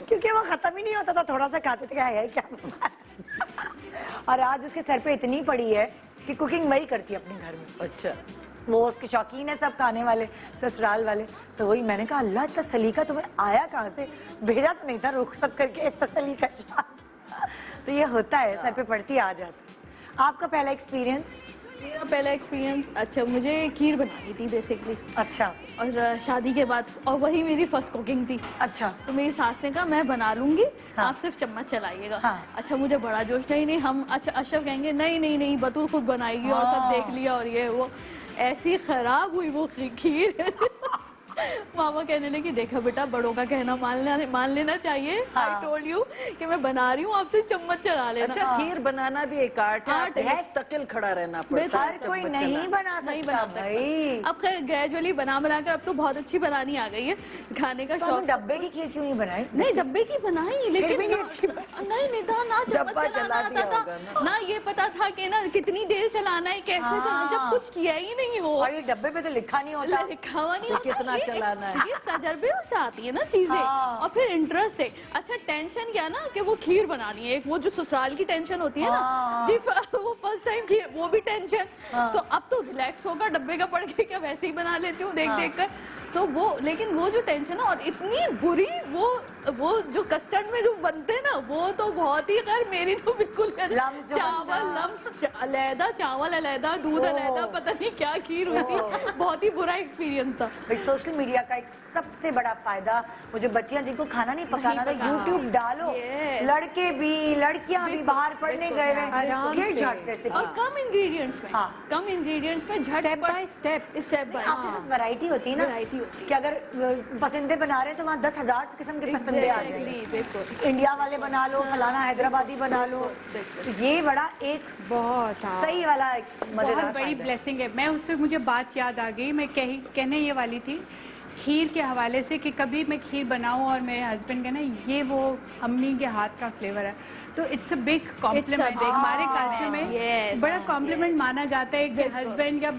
क्योंकि वो खत्म ही नहीं होता था। थोड़ा सा खाते थे, क्या है क्या। और आज उसके सर पे इतनी पड़ी है कि कुकिंग वही करती है अपने घर में। अच्छा, वो उसके शौकीन है सब खाने वाले, ससुराल वाले। तो वही मैंने कहा अल्लाह इतना सलीका तुम्हें आया कहाँ से, भेजा तो नहीं था रुखसत करके इतना सलीका। तो ये होता है, सर पे पड़ती आ जाती। आपका पहला एक्सपीरियंस? मेरा पहला एक्सपीरियंस, अच्छा मुझे खीर बनानी थी बेसिकली, अच्छा और शादी के बाद, और वही मेरी फर्स्ट कुकिंग थी। अच्छा। तो मेरी सास ने कहा मैं बना लूंगी, हाँ। आप सिर्फ चम्मच चलाइएगा। हाँ। अच्छा मुझे बड़ा जोश, नहीं हम, अच्छा अशरफ कहेंगे नहीं नहीं नहीं बतूल खुद बनाएगी, और सब देख लिया, और ये वो ऐसी खराब हुई वो खीर। मामा कहने लगी देखा बेटा बड़ों का कहना मान लेना चाहिए। आई टोल्ड यू कि मैं बना रही हूँ, आपसे चम्मच चला लेना। अच्छा खीर बनाना भी एक आर्ट है, मुस्तकिल खड़ा रहना पड़ता है, कोई नहीं बना सकता भाई। अब खैर ग्रेजुअली बना कर अब तो बहुत अच्छी बनानी आ गई है, खाने का शौक। डब्बे की खीर क्यों नहीं बनाई? नहीं डब्बे की बनाई, लेकिन नहीं था ना डब्बा चम्मच चलाना आता था ना, ये पता था कि ना कितनी देर चलाना है, कैसे चलाना, जब कुछ किया ही नहीं हो। और ये डब्बे पे तो लिखा नहीं होता, लिखा हुआ नहीं होता, कितना चलाना है। ये तजर्बे से आती है ना चीजें, और फिर इंटरेस्ट है। अच्छा टेंशन क्या ना कि वो खीर बनानी है, एक वो जो ससुराल की टेंशन होती है ना जी, वो फर्स्ट टाइम खीर, वो भी टेंशन। तो अब तो रिलैक्स होकर डब्बे का पढ़ के क्या वैसे ही बना लेती हूँ देख कर। तो वो, लेकिन वो जो टेंशन है, और इतनी बुरी वो जो कस्टर्ड में जो बनते हैं ना, वो तो बहुत ही, खैर मेरी तो बिल्कुल चावल लम्स अलहदा, चावल अलहदा, दूध अलहदा, पता नहीं क्या खीर हुई थी, बहुत ही बुरा एक्सपीरियंस था। भाई सोशल मीडिया का एक सबसे बड़ा फायदा, वो जो बच्चियां जिनको खाना नहीं पकाना था, यूट्यूब डालो, लड़के भी लड़कियां भी बाहर पढ़ने गए हुए झटके से, और कम इंग्रेडिएंट्स में, कम इंग्रेडिएंट्स में स्टेप बाय स्टेप आपके पास वैरायटी होती है ना, कि अगर पसंदे बना रहे हैं तो वहाँ 10,000 किस्म के पसंदे आ जाएंगे। इंडिया वाले बना लो, फलाना हैदराबादी बना लो, तो ये बड़ा एक बहुत सही वाला बहुत बड़ी ब्लेसिंग है। मैं उससे मुझे बात याद आ गई, मैं कहने ये वाली थी खीर के हवाले से कि कभी मैं खीर बनाऊं और मेरे हस्बैंड कहना ये वो अम्मी के हाथ का फ्लेवर है, तो इट्स अ बिग कॉम्प्लीमेंट। हमारे कल्चर में बड़ा कॉम्प्लीमेंट माना जाता है कि हस्बैंड या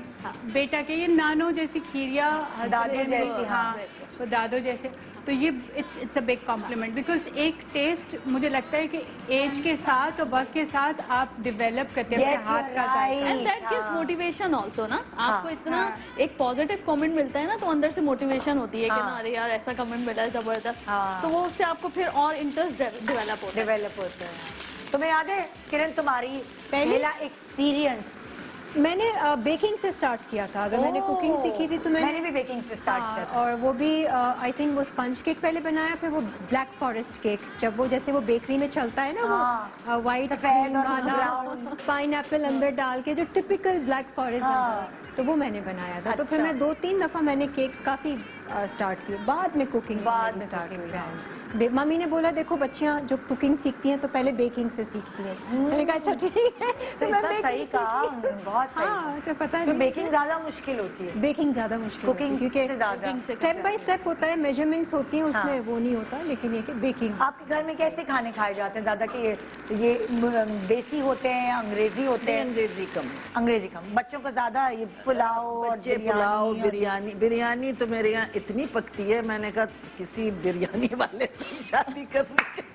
बेटा के, ये नानो जैसी खीर या दादो जैसी, हाँ वो दादो जैसे तो ये it's a big complement, because एक टेस्ट मुझे लगता है कि एज के साथ और वक्त के साथ आप डेवलप करते हैं Yes, अपने हाथ का you're जायका। right. And that gives motivation also ना, आपको इतना एक पॉजिटिव कमेंट मिलता है ना, तो अंदर से मोटिवेशन होती है कि ना अरे यार ऐसा कमेंट मिला है जबरदस्त, तो वो उससे आपको फिर और इंटरेस्ट डेवलप होता है। डेवलप होते हैं। तुम्हें याद है किरण तुम्हारी पहला एक्सपीरियंस? मैंने बेकिंग से स्टार्ट किया था। अगर मैंने कुकिंग सीखी थी तो मैंने भी बेकिंग से स्टार्ट किया था। और वो भी आई थिंक वो स्पंज केक पहले बनाया, फिर वो ब्लैक फॉरेस्ट केक, जब वो जैसे वो बेकरी में चलता है ना, वो वाइट सफेद और वाला brown। पाइनएप्पल अंदर डाल के जो टिपिकल ब्लैक फॉरेस्ट बनता है, तो वो मैंने बनाया था। तो फिर मैं 2-3 दफा मैंने केक्स काफी स्टार्ट किए, बाद में कुकिंग स्टार्ट हुई। मम्मी ने बोला देखो बच्चियां जो कुकिंग सीखती हैं तो पहले बेकिंग से सीखती हैं। मैंने कहा अच्छा ठीक है, तो मैं इतना सही baking कहा, सीखी। बहुत सही। हाँ, तो पता तो नहीं बेकिंग ज्यादा मुश्किल होती है, बेकिंग ज्यादा मुश्किल कुकिंग होती है, से क्योंकि ज्यादा। स्टेप बाय स्टेप होता है, मेजरमेंट्स होती हैं उसमें, वो नहीं होता, लेकिन ये कि बेकिंग। आपके घर में कैसे खाने खाए जाते हैं ज्यादा, कि ये देसी होते हैं, अंग्रेजी होते हैं? अंग्रेजी कम, अंग्रेजी कम, बच्चों को ज्यादा ये पुलाव और बच्चे पुलाव बिरयानी बिरयानी तो मेरे यहाँ इतनी पकती है, मैंने कहा किसी बिरयानी वाले से शादी करनी चाहिए।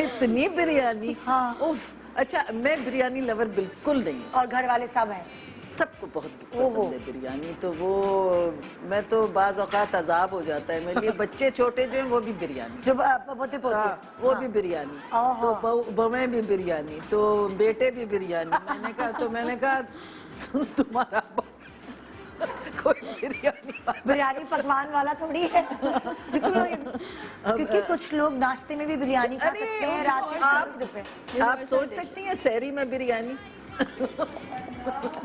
इतनी बिरयानी, हाँ। उफ। अच्छा, मैं बिरयानी लवर बिल्कुल नहीं हूँ। और घर वाले सब हैं? सबको बहुत पसंद है बिरयानी, तो वो मैं तो बाज औकात अजाब हो जाता है मेरे लिए। बच्चे छोटे जो हैं वो भी बिरयानी, जो पोते पोते वो भी बिरयानी, तो बवें भी बिरयानी, तो बेटे भी बिरयानी। मैंने कहा तुम्हारा कोई बिरयानी पकवान वाला थोड़ी है। क्योंकि कुछ लोग नाश्ते में भी बिरयानी खा सकते हैं, रात के आप सोच सकती हैं सहरी में बिरयानी।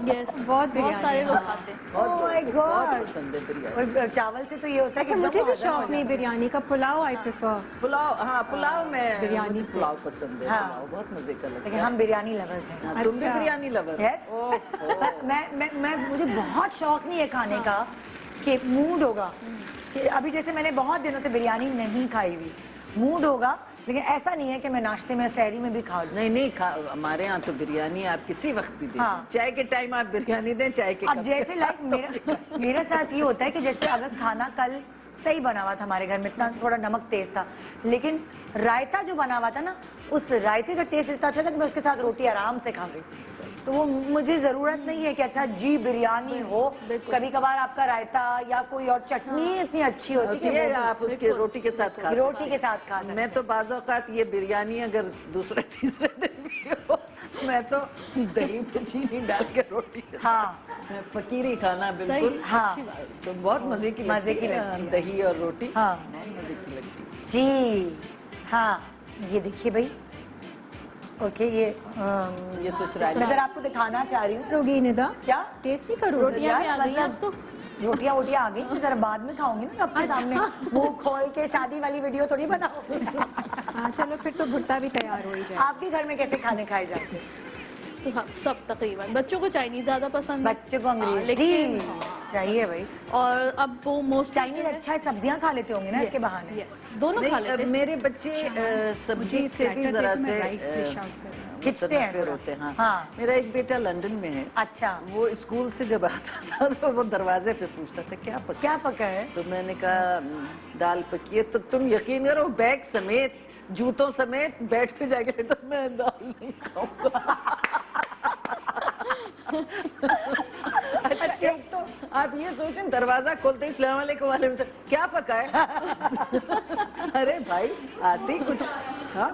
यस, बहुत सारे लोग खाते हैं। बहुत पसंद है बिरयानी। और चावल से तो ये होता है अच्छा, कि मुझे भी एकदम शौक नहीं बिरयानी का, पुलाव आई प्रेफर। पुलाव, हाँ पुलाव में बिरयानी मुझे से। पुलाव पसंद है। हाँ। पुलाव बहुत मजे का लगता लेकिन है। हम बिरयानी लवर्स हैं। हाँ, तुम भी अच्छा। बिरयानी लवर? यस। मैं मुझे बहुत शौक नहीं है खाने का, कि मूड होगा कि अभी जैसे मैंने बहुत दिनों से बिरयानी नहीं खाई हुई, मूड होगा, लेकिन ऐसा नहीं है कि मैं नाश्ते में सहरी में भी खा लूं। नहीं हमारे यहाँ तो बिरयानी आप किसी वक्त भी दें। हाँ। चाय के टाइम आप बिरयानी दें, चाय के अब कप जैसे के लाइक मेरा साथ ये होता है कि जैसे अगर खाना कल सही बना हुआ था, हमारे घर में इतना थोड़ा नमक तेज था, लेकिन रायता जो बना हुआ था ना, उस रायते का टेस्ट इतना अच्छा था कि मैं उसके साथ रोटी आराम से खा गई। तो वो मुझे जरूरत नहीं है कि अच्छा जी बिरयानी हो, कभी कभार आपका रायता या कोई और चटनी इतनी अच्छी होती है कि आप उसके रोटी के साथ खा रोटी के साथ खा सकते मैं तो बाज़ औक़ात ये बिरयानी अगर दूसरे तीसरे दिन भी हो, मैं तो दही पे चीनी डाल के रोटी के साथ, हाँ। फकीरी खाना बिल्कुल। हाँ। तो बहुत मजे की लगती है दही और रोटी। हाँ। बहुत मजे की लगती है जी। हाँ, ये देखिए भाई, ओके, ये ससुराल मैं आपको दिखाना चाह रही हूँ। करोगी निदा? क्या टेस्ट नहीं करोगी? रोटियां भी आ गई अब तो। रोटियां वोटियां आ गई, तो जरा बाद में खाऊंगी ना आपके सामने, मुंह खोल के शादी वाली वीडियो थोड़ी बनाऊंगी। हाँ चलो, फिर तो भुट्टा भी तैयार हो ही जाए। आपके घर में कैसे खाने खाए जाते हैं? तो हाँ, सब तकरीबन। बच्चों को चाइनीज ज्यादा पसंद है, बच्चे को अंग्रेजी लेकिन चाहिए भाई। और अब वो मोस्ट चाइनीज अच्छा है, सब्जियां खा लेते होंगे ना इसके बहाने। यस, दोनों खा लेते हैं। मेरे बच्चे सब्जी से भी जरा से खिंचते हैं फिर थोड़ा। होते हैं। हाँ। मेरा एक बेटा लंदन में है। अच्छा, वो स्कूल से जब आता था तो वो दरवाजे पे पूछता था क्या पका है? तो मैंने कहा दाल पकी है। तो तुम यकीन करो, बैग समेत, जूतों समेत बेड पे जाके तो मैं दाल नहीं खाऊंगा। अच्छा, एक तो आप ये सोचें, दरवाजा खोलते ही अस्सलाम वालेकुम, वालेकुम सलाम, क्या पका है? अरे भाई, आती कुछ। हाँ,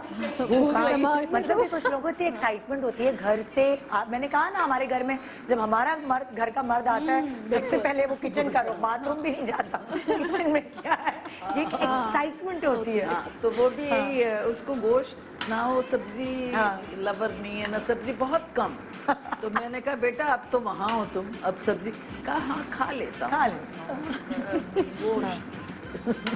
मतलब कि कुछ लोगों को इतनी एक्साइटमेंट होती है घर से। मैंने कहा ना, हमारे घर में जब हमारा मर्द, घर का मर्द आता है, सबसे पहले वो किचन का, बाथरूम भी नहीं जाता, किचन में क्या है, ये एक्साइटमेंट होती है। हाँ, तो वो भी यही है, उसको गोश्त ना हो, सब्जी लवर नहीं है ना, सब्जी बहुत कम। तो मैंने कहा बेटा अब तो वहाँ हो तुम, अब सब्जी कहा हाँ खा लेता हूँ। खा ले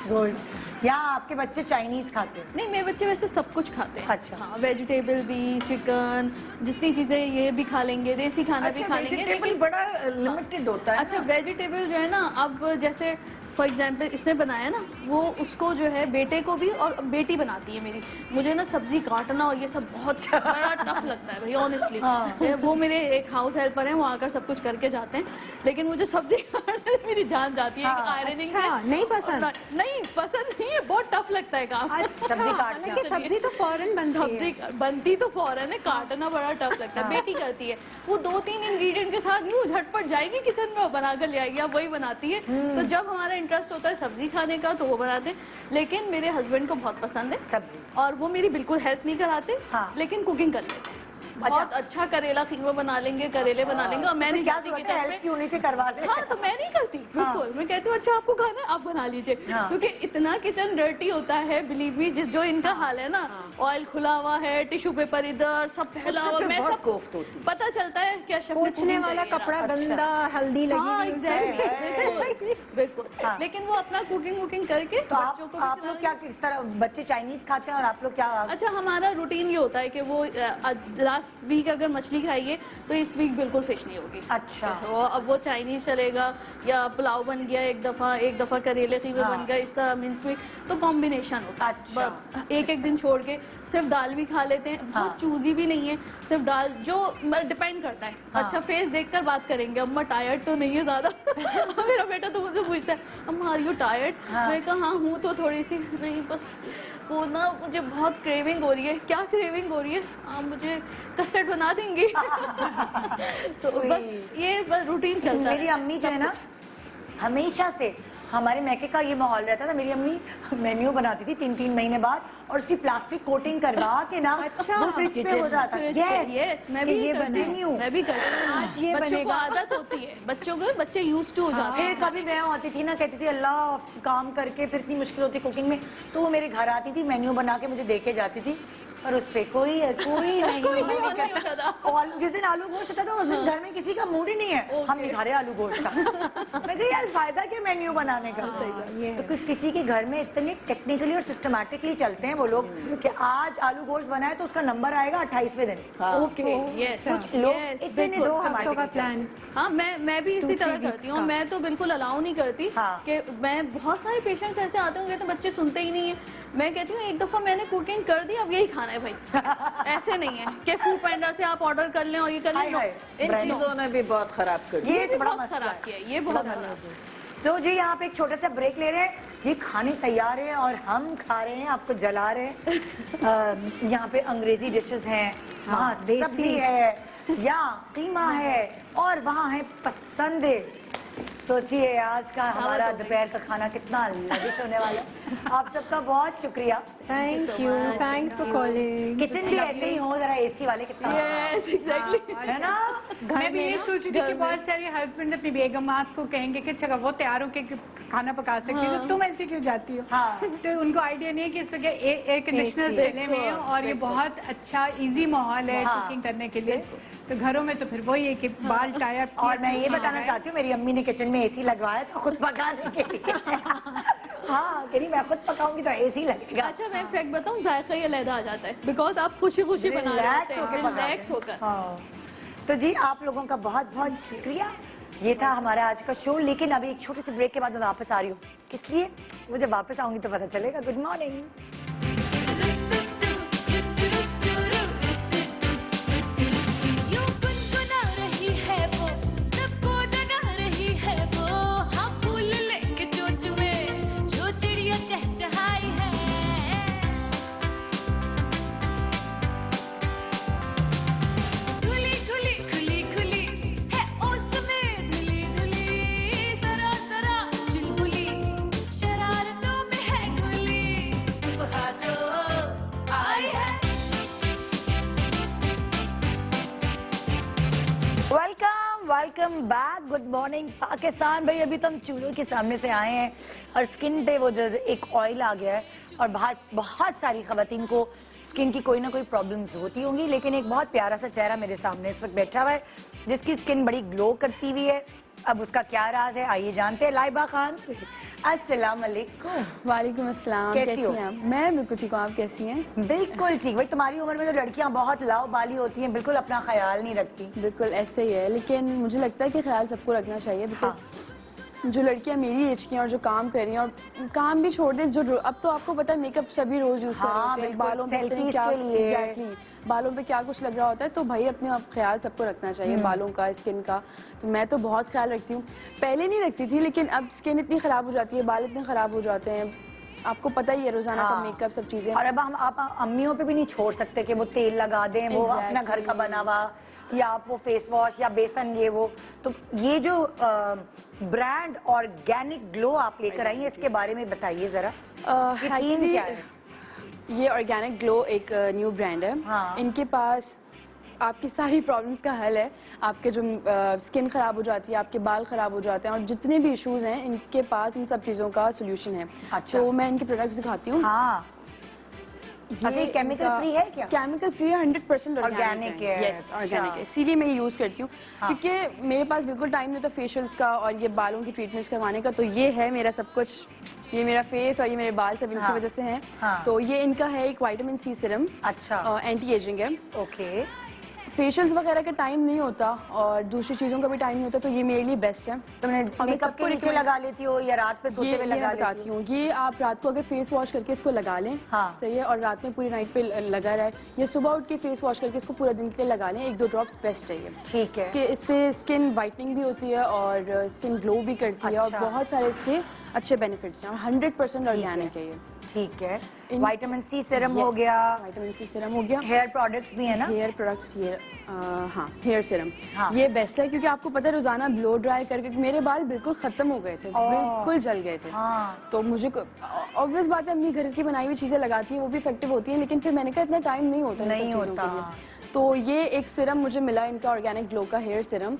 गोश्त। या आपके बच्चे चाइनीज खाते हैं? नहीं, मेरे बच्चे वैसे सब कुछ खाते हैं। अच्छा। हाँ, वेजिटेबल भी, चिकन, जितनी चीजें ये भी खा लेंगे, देसी खाना भी खा लेंगे, वेजिटेबल लेकिन बड़ा लिमिटेड होता है। अच्छा, वेजिटेबल जो है ना, अब जैसे फॉर एग्जाम्पल इसने बनाया ना, वो उसको जो है बेटे को भी, और बेटी बनाती है मेरी, मुझे ना सब्जी काटना और ये सब बहुत बड़ा टफ लगता है भाई ऑनेस्टली। वो मेरे एक हाउस हेल्पर हैं, वो आकर सब कुछ करके जाते हैं, लेकिन मुझे सब्जी काटने में मेरी जान जाती है आयरनिंग अच्छा, से। नहीं पसंद? नहीं पसंद नहीं है, बहुत टफ लगता है काम। सब्जी काटना। हालांकि सब्जी तो फौरन बनती है। सब्जी बनती तो फौरन है, काटना बड़ा टफ लगता है। बेटी करती है, वो 2-3 इंग्रेडिएंट के साथ यूं झटपट जाएगी किचन में, बना कर ले आएगी, अब वही बनाती है। तो जब हमारा इंटरेस्ट होता है सब्जी खाने का तो वो बनाते हैं, लेकिन मेरे हस्बैंड को बहुत पसंद है सब्जी। और वो मेरी बिल्कुल हेल्प नहीं कराते, हाँ। लेकिन कुकिंग कर लेते हैं। बहुत अच्छा करेला कीमा बना लेंगे, करेले बना लेंगे, और मैं नहीं क्या जाती जरूरत है किचन हेल्प में। क्यों नहीं से करवा ले? हाँ, तो मैं नहीं करती बिल्कुल। मैं कहती हूँ अच्छा आपको खाना है आप बना लीजिए, क्योंकि इतना किचन डर्टी होता है, बिलीव मी, जो इनका हाल है ना, ऑयल खुला हुआ है, टिश्यू पेपर इधर सब फैला हुआ, मैं सब कोफ्त होती है। पता चलता है क्या शेफ ने पोंछने cooking वाला करी है कपड़ा रात। गंदा, हल्दी लगी हाँ, हुई, एग्जैक्टली, बिल्कुल। लेकिन वो अपना कुकिंग करके तो बच्चों को भी आप लोग क्या किस तरह बच्चे चाइनीज खाते हैं और आप लोग क्या? अच्छा, हमारा रूटीन ये होता है कि वो लास्ट वीक अगर मछली खाइए तो इस वीक बिल्कुल फिश नहीं होगी। अच्छा। तो अब वो चाइनीज चलेगा, या पुलाव बन गया एक दफा करेले कीमे बन गया, इस तरह मीन्स में तो कॉम्बिनेशन होता है। अच्छा। एक दिन छोड़ के सिर्फ दाल भी खा लेते हैं, बहुत चूजी भी नहीं है, सिर्फ दाल, जो डिपेंड करता है। अच्छा, फेस देखकर बात करेंगे, अम्मा टायर्ड तो नहीं है ज्यादा? मेरा बेटा तो मुझसे पूछता है अम्मा आर यू टायर्ड? मैं कहा हाँ हूँ तो थोड़ी सी, नहीं बस वो ना मुझे बहुत क्रेविंग हो रही है। क्या क्रेविंग हो रही है? आप मुझे कस्टर्ड बना देंगी? तो बस ये बस रूटीन चलता है। मेरी अम्मी जो है ना, हमेशा से हमारे मैके का ये माहौल रहता था। मेरी अम्मी मेन्यू बनाती थी 3-3 महीने बाद, और उसकी प्लास्टिक कोटिंग करवा के ना अच्छा, वो फ्रिज पे हो जाता था। यस, मैं भी ये करती बनाए। हूँ, मैं भी करती हूँ। आज ये बच्चों को बनेगा। आदत होती है, बच्चे यूज टू हो जाते फिर हैं। कभी मैं होती थी ना, कहती थी अल्लाह काम करके फिर इतनी मुश्किल होती कुकिंग में, तो वो मेरे घर आती थी, मेन्यू बना के मुझे दे के जाती थी, और उस पे कोई नहीं होता था। और जिस दिन आलू गोश्त होता था उस दिन घर में किसी का मूड ही नहीं है, हम नहीं खा रहे आलू गोश्त का। मैं कही यार फायदा क्या मेन्यू बनाने का? तो कुछ किसी के घर में इतने टेक्निकली और सिस्टमेटिकली चलते हैं वो लोग कि आज आलू गोश्त बनाए तो उसका नंबर आएगा 28वें दिन। ओके, यस, कुछ लोग इतने 2 हफ्तों का प्लान। हाँ, मैं भी इसी तरह करती हूँ। मैं तो बिल्कुल अलाउ नहीं करती कि मैं, बहुत सारे पेशेंट्स ऐसे आते होंगे तो बच्चे सुनते ही नहीं है। मैं कहती हूँ एक दफा मैंने कुकिंग कर दी, अब यही खाना है भाई। ऐसे नहीं है कि फूड पांडा से आप ऑर्डर कर लें और ये कर लें। इन चीजों ने भी बहुत खराब कर दिया। ये बहुत खराब किया, ये बहुत खराब। तो जी यहाँ पे एक छोटा सा ब्रेक ले रहे हैं, ये खाने तैयार है और हम खा रहे हैं, आपको जला रहे हैं। यहाँ पे अंग्रेजी डिशेस हैं, वहाँ सब्जी है या कीमा है, और वहाँ है पसंद। सोचिए आज का हमारा दोपहर का खाना कितना लविश होने वाला है। आप सबका बहुत शुक्रिया, thank you, thanks for calling. Kitchen भी ऐसे ही हो जरा एसी वाले, कितना यस, एग्जैक्टली। है ना? मैं भी ये सोच रही थी कि बहुत सारे हस्बैंड अपनी बेगमात को कहेंगे कि अच्छा वो तैयार होके खाना पका सकती है, तो तुम ऐसे क्यों जाती हो? तो उनको आइडिया नहीं है कि इस वक्त एयर कंडीशनर चले हुए हैं और ये बहुत अच्छा इजी माहौल है कुकिंग करने के लिए। तो घरों में तो फिर वही है कि बाल टायर। और मैं ये बताना चाहती हूँ, मेरी अम्मी ने किचन में एसी लगवाया था खुद पकाने के लिए। हाँ, कह रही मैं खुद पकाऊंगी तो एसी लगेगा। अच्छा, मैं फैक्ट बताऊं, जायका ही अलग आ जाता है, बिकॉज आप खुशी खुशी बना रहे होते हैं, रिलैक्स होकर। हाँ। तो जी आप लोगों का बहुत बहुत शुक्रिया। ये था हमारा आज का शो, लेकिन अभी एक छोटे से ब्रेक के बाद मैं वापस आ रही हूँ। इसलिए वो जब वापस आऊंगी तो पता चलेगा। Good morning. यूं गुनगुना रही है वो, सबको जगा रही है वो। हाँ, फूल लेके चोंच में जो चिड़िया चहचहाई है। खुली खुली खुली खुली है उसमें धुली धुली, जरा जरा चुलबुली शरारतों में है खुली। सुबह जो आई है। Welcome back. Good morning Pakistan. भाई अभी तो हम चूल्हों के सामने से आए हैं और स्किन पे वो जो एक ऑयल आ गया है, और बहुत सारी खवातीन को स्किन की कोई ना कोई प्रॉब्लम्स होती होंगी, लेकिन एक बहुत प्यारा सा चेहरा मेरे सामने इस वक्त बैठा हुआ है जिसकी स्किन बड़ी ग्लो करती हुई है। अब उसका क्या राज है आइए जानते हैं लाइबा खान से। अस्सलाम वालेकुम। वालेकुम अस्सलाम। कैसी हैं आप? मैं बिल्कुल ठीक हूँ, आप कैसी हैं? बिल्कुल ठीक। भाई तुम्हारी उम्र में तो लड़कियां बहुत लाव बाली होती हैं, बिल्कुल अपना ख्याल नहीं रखती। बिल्कुल ऐसे ही है, लेकिन मुझे लगता है कि ख्याल सबको रखना चाहिए, बिकॉज जो लड़कियां मेरी एज की हैं और जो काम कर रही हैं और काम भी छोड़ दें, जो अब तो आपको पता है मेकअप सभी रोज यूज कर रहे हाँ, होते हैं, बिल्कुल, बालों पे पता नहीं selfies क्या के लिए। एग्जैक्टली बालों पे क्या कुछ लग रहा होता है, तो भाई अपने आप ख्याल सबको रखना चाहिए बालों का, स्किन का। तो मैं तो बहुत ख्याल रखती हूँ, पहले नहीं रखती थी, लेकिन अब स्किन इतनी खराब हो जाती है, बाल इतने खराब हो जाते हैं, आपको पता ही है रोजाना का मेकअप सब चीजें। और अब हम आप अम्मियों पे भी नहीं छोड़ सकते कि वो तेल लगा दें, वो अपना घर का बना हुआ, या आप वो फेस वॉश या बेसन ये वो। तो ये जो ब्रांड ऑर्गेनिक ग्लो आप लेकर आई हैं, इसके बारे में बताइए जरा। इसकी थीम एक्चुअली क्या है? ये ऑर्गेनिक ग्लो एक न्यू ब्रांड है। हाँ। इनके पास आपकी सारी प्रॉब्लम्स का हल है। आपके जो स्किन खराब हो जाती है, आपके बाल खराब हो जाते हैं, और जितने भी इश्यूज हैं इनके पास इन सब चीज़ों का सोल्यूशन है। अच्छा। तो मैं इनके प्रोडक्ट्स दिखाती हूँ। हाँ, अच्छा, ये केमिकल फ्री है क्या? केमिकल फ्री है, 100% Organic ऑर्गेनिक है। है। यस, ऑर्गेनिक अच्छा। है, इसीलिए मैं ये यूज करती हूँ। क्योंकि मेरे पास बिल्कुल टाइम नहीं होता फेशियल्स का और ये बालों की ट्रीटमेंट्स करवाने का, तो ये है मेरा सब कुछ। ये मेरा फेस और ये मेरे बाल सब इनकी वजह से हैं। तो ये इनका है एक विटामिन सी सीरम। अच्छा, एंटी एजिंग है। ओके। फेशियल्स वगैरह का टाइम नहीं होता और दूसरी चीज़ों का भी टाइम नहीं होता, तो ये मेरे लिए बेस्ट है। तो मैंने मेकअप के नीचे लगा लेती हो या रात पे सोते हुए ये लगा मैं लेती बताती हो? हूँ, ये आप रात को अगर फेस वॉश करके इसको लगा लें, हाँ। सही है, और रात में पूरी नाइट पे लगा रहे, या सुबह उठ के फेस वॉश करके इसको पूरा दिन के लिए लगा लें, 1-2 ड्रॉप्स बेस्ट है ये। ठीक है। इससे स्किन वाइटनिंग भी होती है और स्किन ग्लो भी करती है, और अच्छा। बहुत सारे इसके अच्छे बेनिफिट्स हैं, और 100% ऑर्गेनिक है ये। ठीक है। विटामिन सी सीरम हो गया, विटामिन सी सीरम हो गया, हेयर प्रोडक्ट्स भी है ना? हेयर प्रोडक्ट्स, ये हाँ हेयर सीरम, हाँ। ये बेस्ट है, क्योंकि आपको पता है रोजाना ब्लो ड्राई करके मेरे बाल बिल्कुल खत्म हो गए थे, बिल्कुल जल गए थे। हाँ। तो मुझे ऑब्वियस बात है, अपनी घर की बनाई हुई चीजें लगाती हैं, वो भी इफेक्टिव होती हैं, लेकिन फिर मैंने कहा इतना टाइम नहीं होता इन सब नहीं चीजों के होता। लिए। तो ये एक सीरम मुझे मिला इनका, ऑर्गेनिक ग्लो का हेयर सीरम।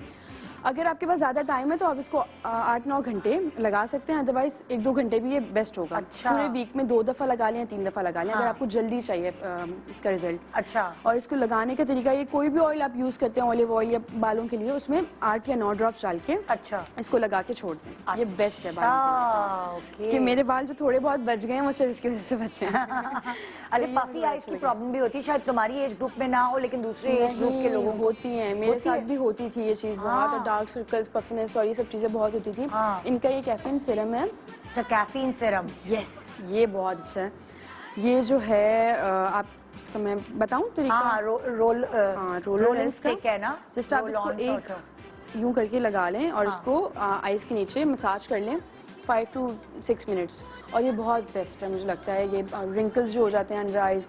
अगर आपके पास ज़्यादा टाइम है तो आप इसको 8-9 घंटे लगा सकते हैं, अदरवाइज 1-2 घंटे भी ये बेस्ट होगा। अच्छा। पूरे वीक में 2 दफ़ा लगा लें या 3 दफ़ा लगा लें, अगर आपको जल्दी चाहिए इसका रिजल्ट। अच्छा। और इसको लगाने का तरीका, ये कोई भी ऑयल आप यूज़ करते हैं, ऑलिव ऑयल या बालों के लिए, उसमें 8 या 9 ड्रॉप्स डाल के अच्छा, इसको लगा के छोड़ दें। ये बेस्ट है बालों के लिए। ओके। कि मेरे बाल जो थोड़े बहुत बच गए हैं, वो सिर्फ इसकी वजह से बचे हैं। अरे पफी आइज की प्रॉब्लम भी होती है, शायद तुम्हारी एज ग्रुप में ना हो, लेकिन दूसरे एज ग्रुप के लोगों को होती हैं, मेरे होती साथ है? भी होती थी ये चीज़ बहुत, और डार्क सर्कल्स, पफनेस और ये सब चीज़ें बहुत होती थी। हाँ। इनका ये कैफीन सीरम है। अच्छा, कैफीन सीरम। यस, ये बहुत अच्छा है। ये जो है आप इसका मैं बताऊं तरीका? हाँ, रोल स्टिक है ना? जस्ट आप इसको एक यूं करके लगा लें और इसको आइस के नीचे मसाज कर लें 5 to 6 मिनट्स, और ये बहुत बेस्ट है मुझे लगता है। ये रिंकल्स जो हो जाते हैं अंडर आइज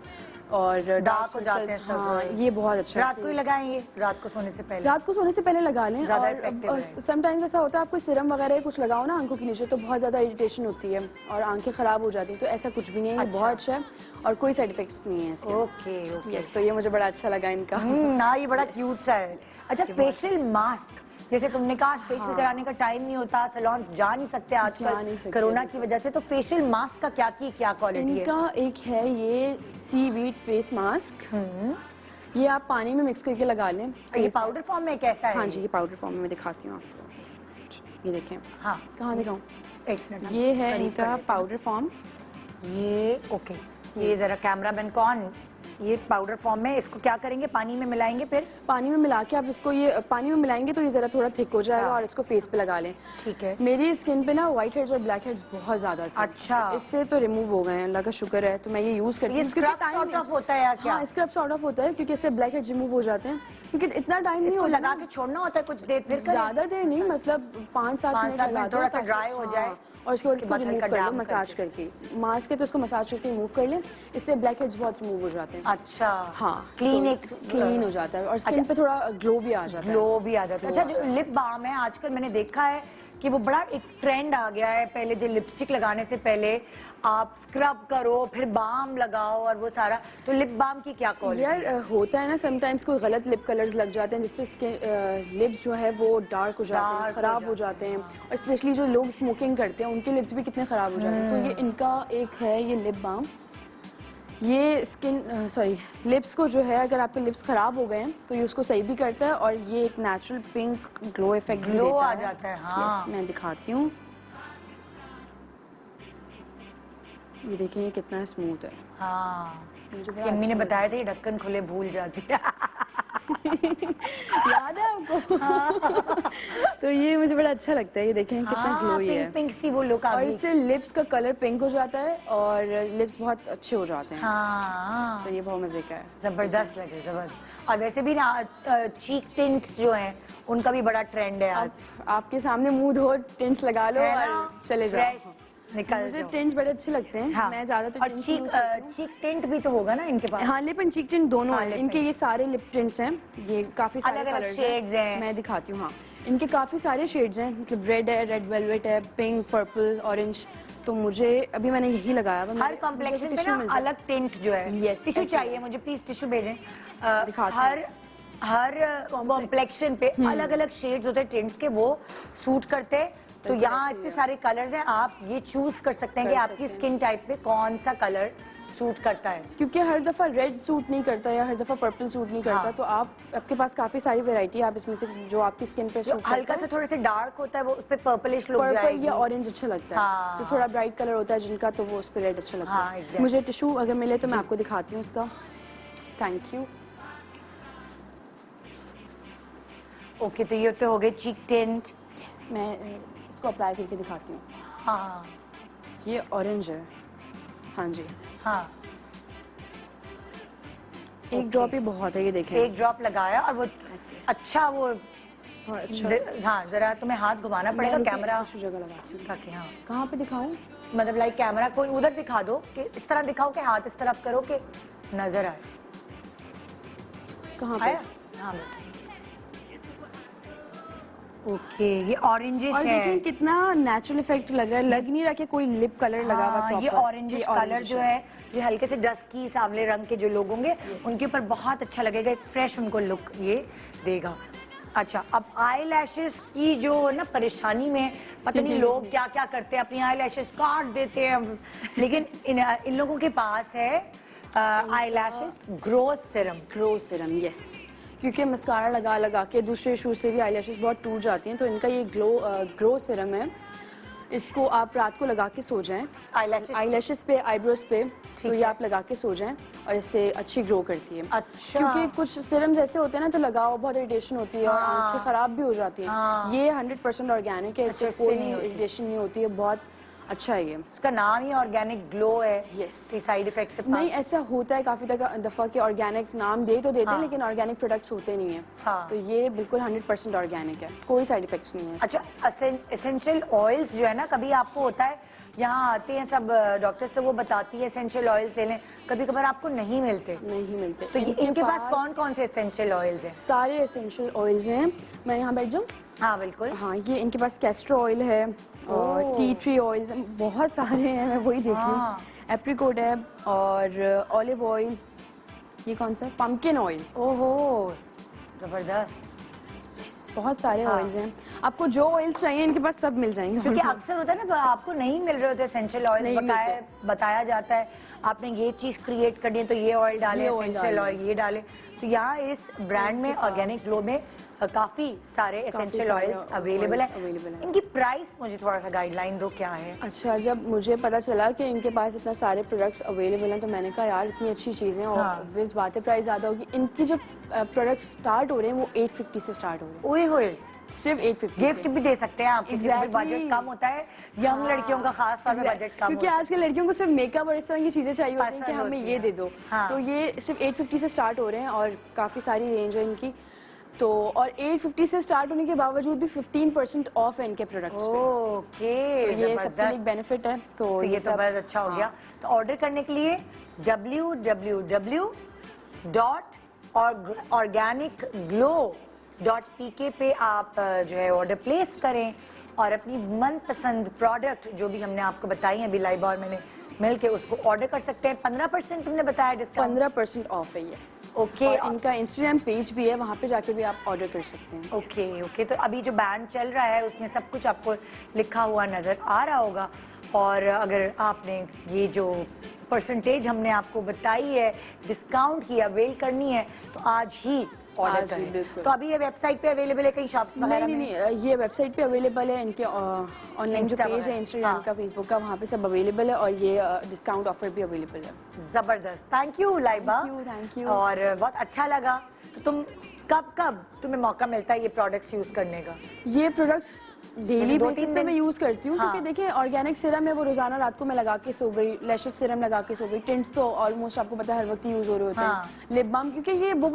और डार्क हो जाते हैं सब। हाँ, ये बहुत अच्छा है। रात को ही लगाएं ये, रात को सोने से पहले? रात को सोने से पहले लगा लें। ज़्यादा और effective है। समटाइम्स ऐसा होता है, आप कोई सीरम वगैरह कुछ लगाओ ना आंखों के नीचे, तो बहुत ज़्यादा इरिटेशन होती है और आंखें ख़राब हो जाती हैं, तो ऐसा कुछ भी नहीं है। ये बहुत अच्छा है और कोई साइड इफेक्ट्स नहीं है इसके। Okay okay. यस, तो ये मुझे बड़ा अच्छा लगा इनका। ना, ये बड़ा क्यूट सा है। अच्छा, फेशियल मास्क, जैसे तुमने कहा फेशियल कराने का टाइम नहीं होता, सैलून जा नहीं सकते जा नहीं आजकल सकते, कोरोना की वजह से, तो फेशियल मास्क का क्या क्वालिटी है? इनका एक है ये सीवीड फेस मास्क, ये आप पानी में मिक्स करके लगा लें। ये पाउडर फॉर्म में कैसा है? हाँ जी, ये पाउडर फॉर्म में मैं दिखाती हूँ आपको। ये देखें। हाँ, कहाँ दिखाऊँ? एक मिनट। ये है करीब इनका कर लेते पाउडर फॉर्म। हैं। ये ओके, ये जरा कैमरा मैन कौन, ये पाउडर फॉर्म में, इसको क्या करेंगे? पानी में मिलाएंगे, फिर पानी में मिला के आप इसको, ये पानी में मिलाएंगे तो ये जरा थोड़ा थिक हो जाएगा, हाँ। और इसको फेस पे लगा लें। ठीक है। मेरी स्किन पे ना व्हाइट हेड्स और ब्लैक हेड्स बहुत ज्यादा थे। अच्छा। तो इससे तो रिमूव हो गए हैं, अल्लाह का शुक्र है। तो मैं ये यूज करती ये हूँ। क्योंकि स्क्रब time सॉर्ट नहीं- ऑफ होता है या क्या? हाँ, स्क्रब सॉर्ट ऑफ होता है, क्योंकि इससे ब्लैक हेड्स रिमूव हो जाते हैं, क्योंकि इतना टाइम नहीं इसको होता लगा ना। के छोड़ना होता है कुछ देर, फिर करें? ज्यादा देर नहीं, मतलब 5-7 मिनट 5-7 लगा मिनट, दो थोड़ा सा ताकि- dry हो जाए। हाँ, और उसके बाद उसके इसको बाद रिमूव हल्का कर लो dab मसाज करके। मास्क है तो उसको मसाज करके रिमूव कर लें, इससे ब्लैक हेड्स बहुत रिमूव हो जाते हैं। अच्छा, हाँ, क्लीन, तो एक क्लीन हो जाता है और स्किन पे थोड़ा ग्लो भी आ जाता है। ग्लो भी आ जाता है। अच्छा, जो लिप बाम है आजकल मैंने देखा है कि वो बड़ा एक ट्रेंड आ गया है। पहले जो लिपस्टिक लगाने से पहले आप स्क्रब करो, फिर बाम लगाओ और वो सारा, तो लिप बाम की क्या क्वालिटी? यार होता है ना, समटाइम्स कोई गलत लिप कलर्स लग जाते हैं, जिससे स्किन लिप्स जो है वो डार्क हो जाते हैं, खराब हो जाते हैं। और स्पेशली जो लोग स्मोकिंग करते हैं उनके लिप्स भी कितने खराब हो जाते हैं। तो ये इनका एक है ये लिप बाम, ये स्किन लिप्स को जो है, अगर आपके लिप्स खराब हो गए हैं तो ये उसको सही भी करता है, और ये एक natural pink glow effect glow आ जाता है। हाँ। Yes, मैं दिखाती हूँ। ये देखें ये कितना स्मूथ है। हाँ, मुझे उसकी बड़ा अम्मी ने अच्छा बताया था ये ढक्कन खुले भूल जाती है। याद है आपको? तो ये मुझे बड़ा अच्छा लगता है, ये देखें कितना ग्लोई है। पिंक सी वो लुक आ और गई। इससे लिप्स का कलर पिंक हो जाता है और लिप्स बहुत अच्छे हो जाते हैं। हाँ तो ये बहुत मजे का है। जबरदस्त लगे, जबरदस्त। और वैसे भी ना चीक टिंट्स जो हैं उनका भी बड़ा ट्रेंड है आज। आपके सामने मुंह धो टिंट्स लगा लो है ना? और चले जाओ। Fresh निकल मुझे जाओ। टिंट्स बड़े अच्छे लगते हैं। हाँ। मैं ज्यादातर और टिंट्स चीक यूज करती हूँ। चीक टिंट भी तो होगा ना इनके पास। हाँ, लिप एंड चीक टिंट दोनों हाँ, हैं। lip इनके tint। ये सारे लिप टिंट्स हैं, ये काफी सारे अलग-अलग कलर्स shades हैं। मैं दिखाती हूँ। हाँ, इनके काफी सारे शेड्स हैं, मतलब रेड है, रेड वेलवेट है, पिंक, पर्पल, ऑरेंज। तो मुझे अभी मैंने यही लगाया हुआ। हर कॉम्प्लेक्शन पे ना अलग टिंट जो है। Yes, टिश्यू ऐसे चाहिए मुझे, प्लीज टिश्यू भेजें। दिखाती हर कॉम्प्लेक्शन पे अलग अलग शेड्स होते हैं टिंट्स के, वो सूट करते हैं। तो बिल्कुल यहाँ ऐसे ही इतने है। सारे कलर्स हैं, आप ये चूज कर सकते हैं कि कर आपकी सकते हैं। स्किन टाइप पे कौन सा कलर सूट करता है। क्योंकि हर दफा रेड सूट नहीं करता या हर दफा पर्पल सूट नहीं करता। हाँ। तो आपके पास काफी सारी वैरायटी है, आप इसमें से जो आपकी स्किन पे जो सूट हल्का सा थोड़े से डार्क होता है वो उस पे पर्पलिश लुक पर्पल जाएगी। या ऑरेंज अच्छा लगता है। हाँ। जो थोड़ा ब्राइट कलर होता है जिनका, तो वो उस पर रेड अच्छा लगता हाँ, है। exactly। मुझे टिश्यू अगर मिले तो मैं आपको दिखाती हूँ उसका। Thank you. ओके, तो ये तो हो गए चीक टिंट। यस, मैं इसको अप्लाई करके दिखाती हूँ। हाँ ये ऑरेंज है। हाँ जी, हाँ, एक ड्रॉप ही बहुत है, ये देखें। एक ड्रॉप लगाया और वो That's it। अच्छा वो बहुत अच्छा। हाँ, जरा तुम्हें हाथ घुमाना पड़ेगा कैमरा टिश्यू जगह लगाती हूँ। ताकि हाँ, कहाँ पे दिखाऊँ? मतलब लाइक कैमरा कोई उधर दिखा दो कि इस तरह दिखाओ कि हाथ इस तरफ करो कि नजर आए। कहाँ पे? आया? हाँ बस। ओके, ये ऑरेंजिश और है। देखें कितना नेचुरल इफेक्ट लग रहा है, लग नहीं रहा कि कोई लिप कलर लगा हुआ हाँ, है ये proper। ऑरेंजिश ये कलर orange जो है ये हल्के से डस्की सांवले रंग के जो लोग होंगे उनके ऊपर बहुत अच्छा लगेगा, एक फ्रेश उनको लुक ये देगा। अच्छा, अब आई लैशेस की जो ना परेशानी में पता नहीं लोग क्या क्या करते हैं, अपनी आई लैशेस काट देते हैं, लेकिन इन लोगों के पास है eyelashes grow serum. Grow serum, yes. क्योंकि मस्कारा लगा लगा के दूसरे शूज से भी आईलैशेस बहुत टूट जाती हैं, तो इनका ये ग्रो सिरम है। इसको आप रात को लगा के सो जाएं आईलैशेस पे, आईब्रोज पे, तो ये आप लगा के सो जाएं और इससे अच्छी ग्रो करती है। अच्छा। क्योंकि कुछ सिरम्स ऐसे होते हैं ना, तो लगाओ बहुत इरिटेशन होती है और आंखें खराब भी हो जाती हैं। ये 100% ऑर्गेनिक है, इससे इससे कोई नहीं होती। इरिटेशन नहीं होती है, बहुत अच्छा है ये। उसका नाम ही ऑर्गेनिक ग्लो है। Yes। कि साइड इफेक्ट से नहीं, ऐसा होता है काफी दफा कि ऑर्गेनिक नाम दे तो देते हैं, हाँ। लेकिन ऑर्गेनिक प्रोडक्ट्स होते नहीं है। हाँ। तो ये बिल्कुल 100% ऑर्गेनिक है, कोई साइड इफेक्ट्स नहीं है। अच्छा, एसेंशियल ऑयल्स जो है ना, कभी आपको होता है यहाँ आते हैं सब डॉक्टर्स, तो वो बताती है एसेंशियल ऑयल्स ले लें, कभी कभार आपको नहीं मिलते, नहीं मिलते। तो इनके पास कौन कौन से एसेंशियल ऑयल्स हैं? सारे एसेंशियल ऑयल्स हैं। मैं यहाँ बैठ जाऊँ? हाँ बिल्कुल। हाँ, ये इनके पास कैस्टर ऑयल है और टी ट्री ऑयल्स, बहुत सारे हैं, मैं वही देख रही हाँ। हूँ। एप्रिकॉट है और ऑलिव ऑयल, ये कौन सा, पम्पकिन ऑयल। ओहो, जबरदस्त। बहुत सारे हाँ। ऑयल्स हैं, आपको जो ऑयल्स चाहिए इनके पास सब मिल जाएंगे। क्योंकि अक्सर होता है ना, तो आपको नहीं मिल रहे होते एसेंशियल ऑयल, नहीं बताया जाता है आपने ये चीज क्रिएट करनी है तो ये ऑयल डालें, ये oil एसेंशियल डालें। ऑयल ये डालें। तो यहाँ इस ब्रांड में, ऑर्गेनिक ग्लो में काफी सारे एसेंशियल सारे ऑयल्स अवेलेबल oils available है। हैं। इनकी प्राइस मुझे थोड़ा सा गाइडलाइन दो, क्या है? अच्छा, जब मुझे पता चला कि इनके पास इतना सारे प्रोडक्ट्स अवेलेबल हैं, तो मैंने कहा यार इतनी अच्छी चीज़ें, और हाँ। ऑब्वियस बात है प्राइस ज़्यादा होगी। इनकी जो प्रोडक्ट्स स्टार्ट हो रहे हैं वो 850 से स्टार्ट हो रहे हैं, ओए होए, सिर्फ 850 गिफ्ट भी दे सकते हैं आप, किसी को Exactly। बजट कम होता है, यंग लड़कियों का खास तौर पे बजट कम क्योंकि होता है। आज के लड़कियों को सिर्फ मेकअप और इस तरह की चीज़ें चाहिए होती हैं कि पसंद हमें होती ये हैं। दे दो। हाँ। तो ये सिर्फ 850 से स्टार्ट हो रहे हैं और काफ़ी सारी रेंज है इनकी। तो और 850 से स्टार्ट होने के बावजूद भी 15% ऑफ है इनके प्रोडक्ट्स पे। ओके, तो ये सबके लिए बेनिफिट है। तो ये तो सब- बहुत अच्छा हो गया। तो ऑर्डर करने के लिए www.organicglow.pk पे आप जो है ऑर्डर प्लेस करें और अपनी मनपसंद प्रोडक्ट जो भी हमने आपको बताई है, अभी लाइबा और मैंने मिलके उसको ऑर्डर कर सकते हैं। 15% तुमने बताया डिस्काउंट? 15% ऑफ है, यस। ओके। और इनका इंस्टाग्राम पेज भी है, वहाँ पे जाके भी आप ऑर्डर कर सकते हैं। ओके ओके, तो अभी जो बैंड चल रहा है उसमें सब कुछ आपको लिखा हुआ नजर आ रहा होगा, और अगर आपने ये जो परसेंटेज हमने आपको बताई है डिस्काउंट की अवेल करनी है, तो आज ही ऑर्डर हाँ जी, करें। बिल्कुल। तो अभी ये वेबसाइट पे अवेलेबल है कहीं शॉप्स वगैरह नहीं में? नहीं नहीं, ये वेबसाइट पे अवेलेबल है, इनके ऑनलाइन जो Insta पेज वगैरह। है इंस्टाग्राम हाँ। का, फेसबुक का, वहाँ पे सब अवेलेबल है, और ये डिस्काउंट ऑफर भी अवेलेबल है। जबरदस्त, thank you Laiba. Thank you. और बहुत अच्छा लगा। तो तुम कब तुम्हें मौका मिलता है ये प्रोडक्ट्स यूज करने का? ये प्रोडक्ट्स डेली 2-3 बेसिस पे दिन? मैं यूज करती हूँ, हाँ। क्योंकि देखिए ऑर्गेनिक सीरम है, वो रोजाना रात को मैं लगा के सो गई, लैशेस सीरम लगा के सो गई, टिंट्स तो ऑलमोस्ट आपको पता है हर वक्त यूज हो रहे होते हाँ। हैं, लिप बाम, क्योंकि ये वो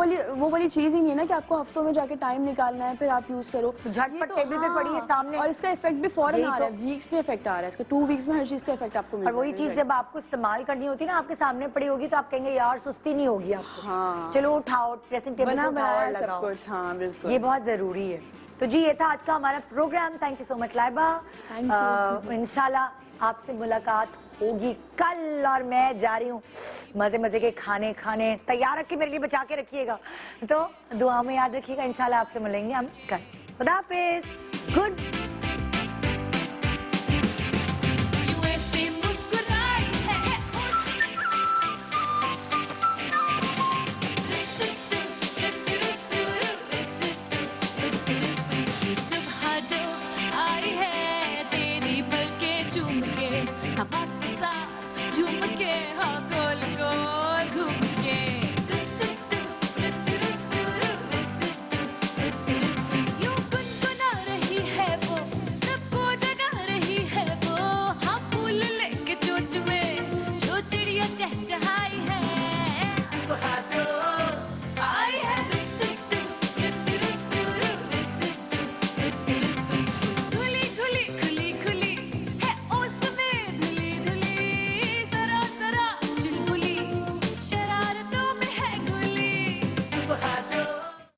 वाली चीज ही नहीं है ना कि आपको हफ्तों में जाके टाइम निकालना है फिर आप यूज करो, झटपट टेबल पे पड़ी है सामने। और इसका इफेक्ट भी फौरन यही आ रहा है, तो। वीक्स में इफेक्ट आ रहा है इसका, 2 वीक्स में हर चीज का इफेक्ट आपको मिल और वही जाता है। चीज जब आपको इस्तेमाल करनी होती है ना, आपके सामने पड़ी होगी तो आप कहेंगे यार सुस्ती नहीं होगी आपको। हाँ। चलो उठाओ, ड्रेसिंग टेबल से बना उठाओ और बनाया सब लगाओ। कुछ, हाँ बिल्कुल। ये बहुत जरूरी है। तो जी ये था आज का हमारा programme. Thank you so much Laiba. Thank you. इंशाल्लाह आपसे मुलाकात होगी कल, और मैं जा रही हूँ मजे मजे के खाने तैयार रख के मेरे लिए बचा के रखिएगा, तो दुआ में याद रखिएगा। इंशाल्लाह आपसे मिलेंगे हम कल। खुदा हाफिज, गुड। यूं ऐसे मुस्कुराई है ये सुबह जो आई है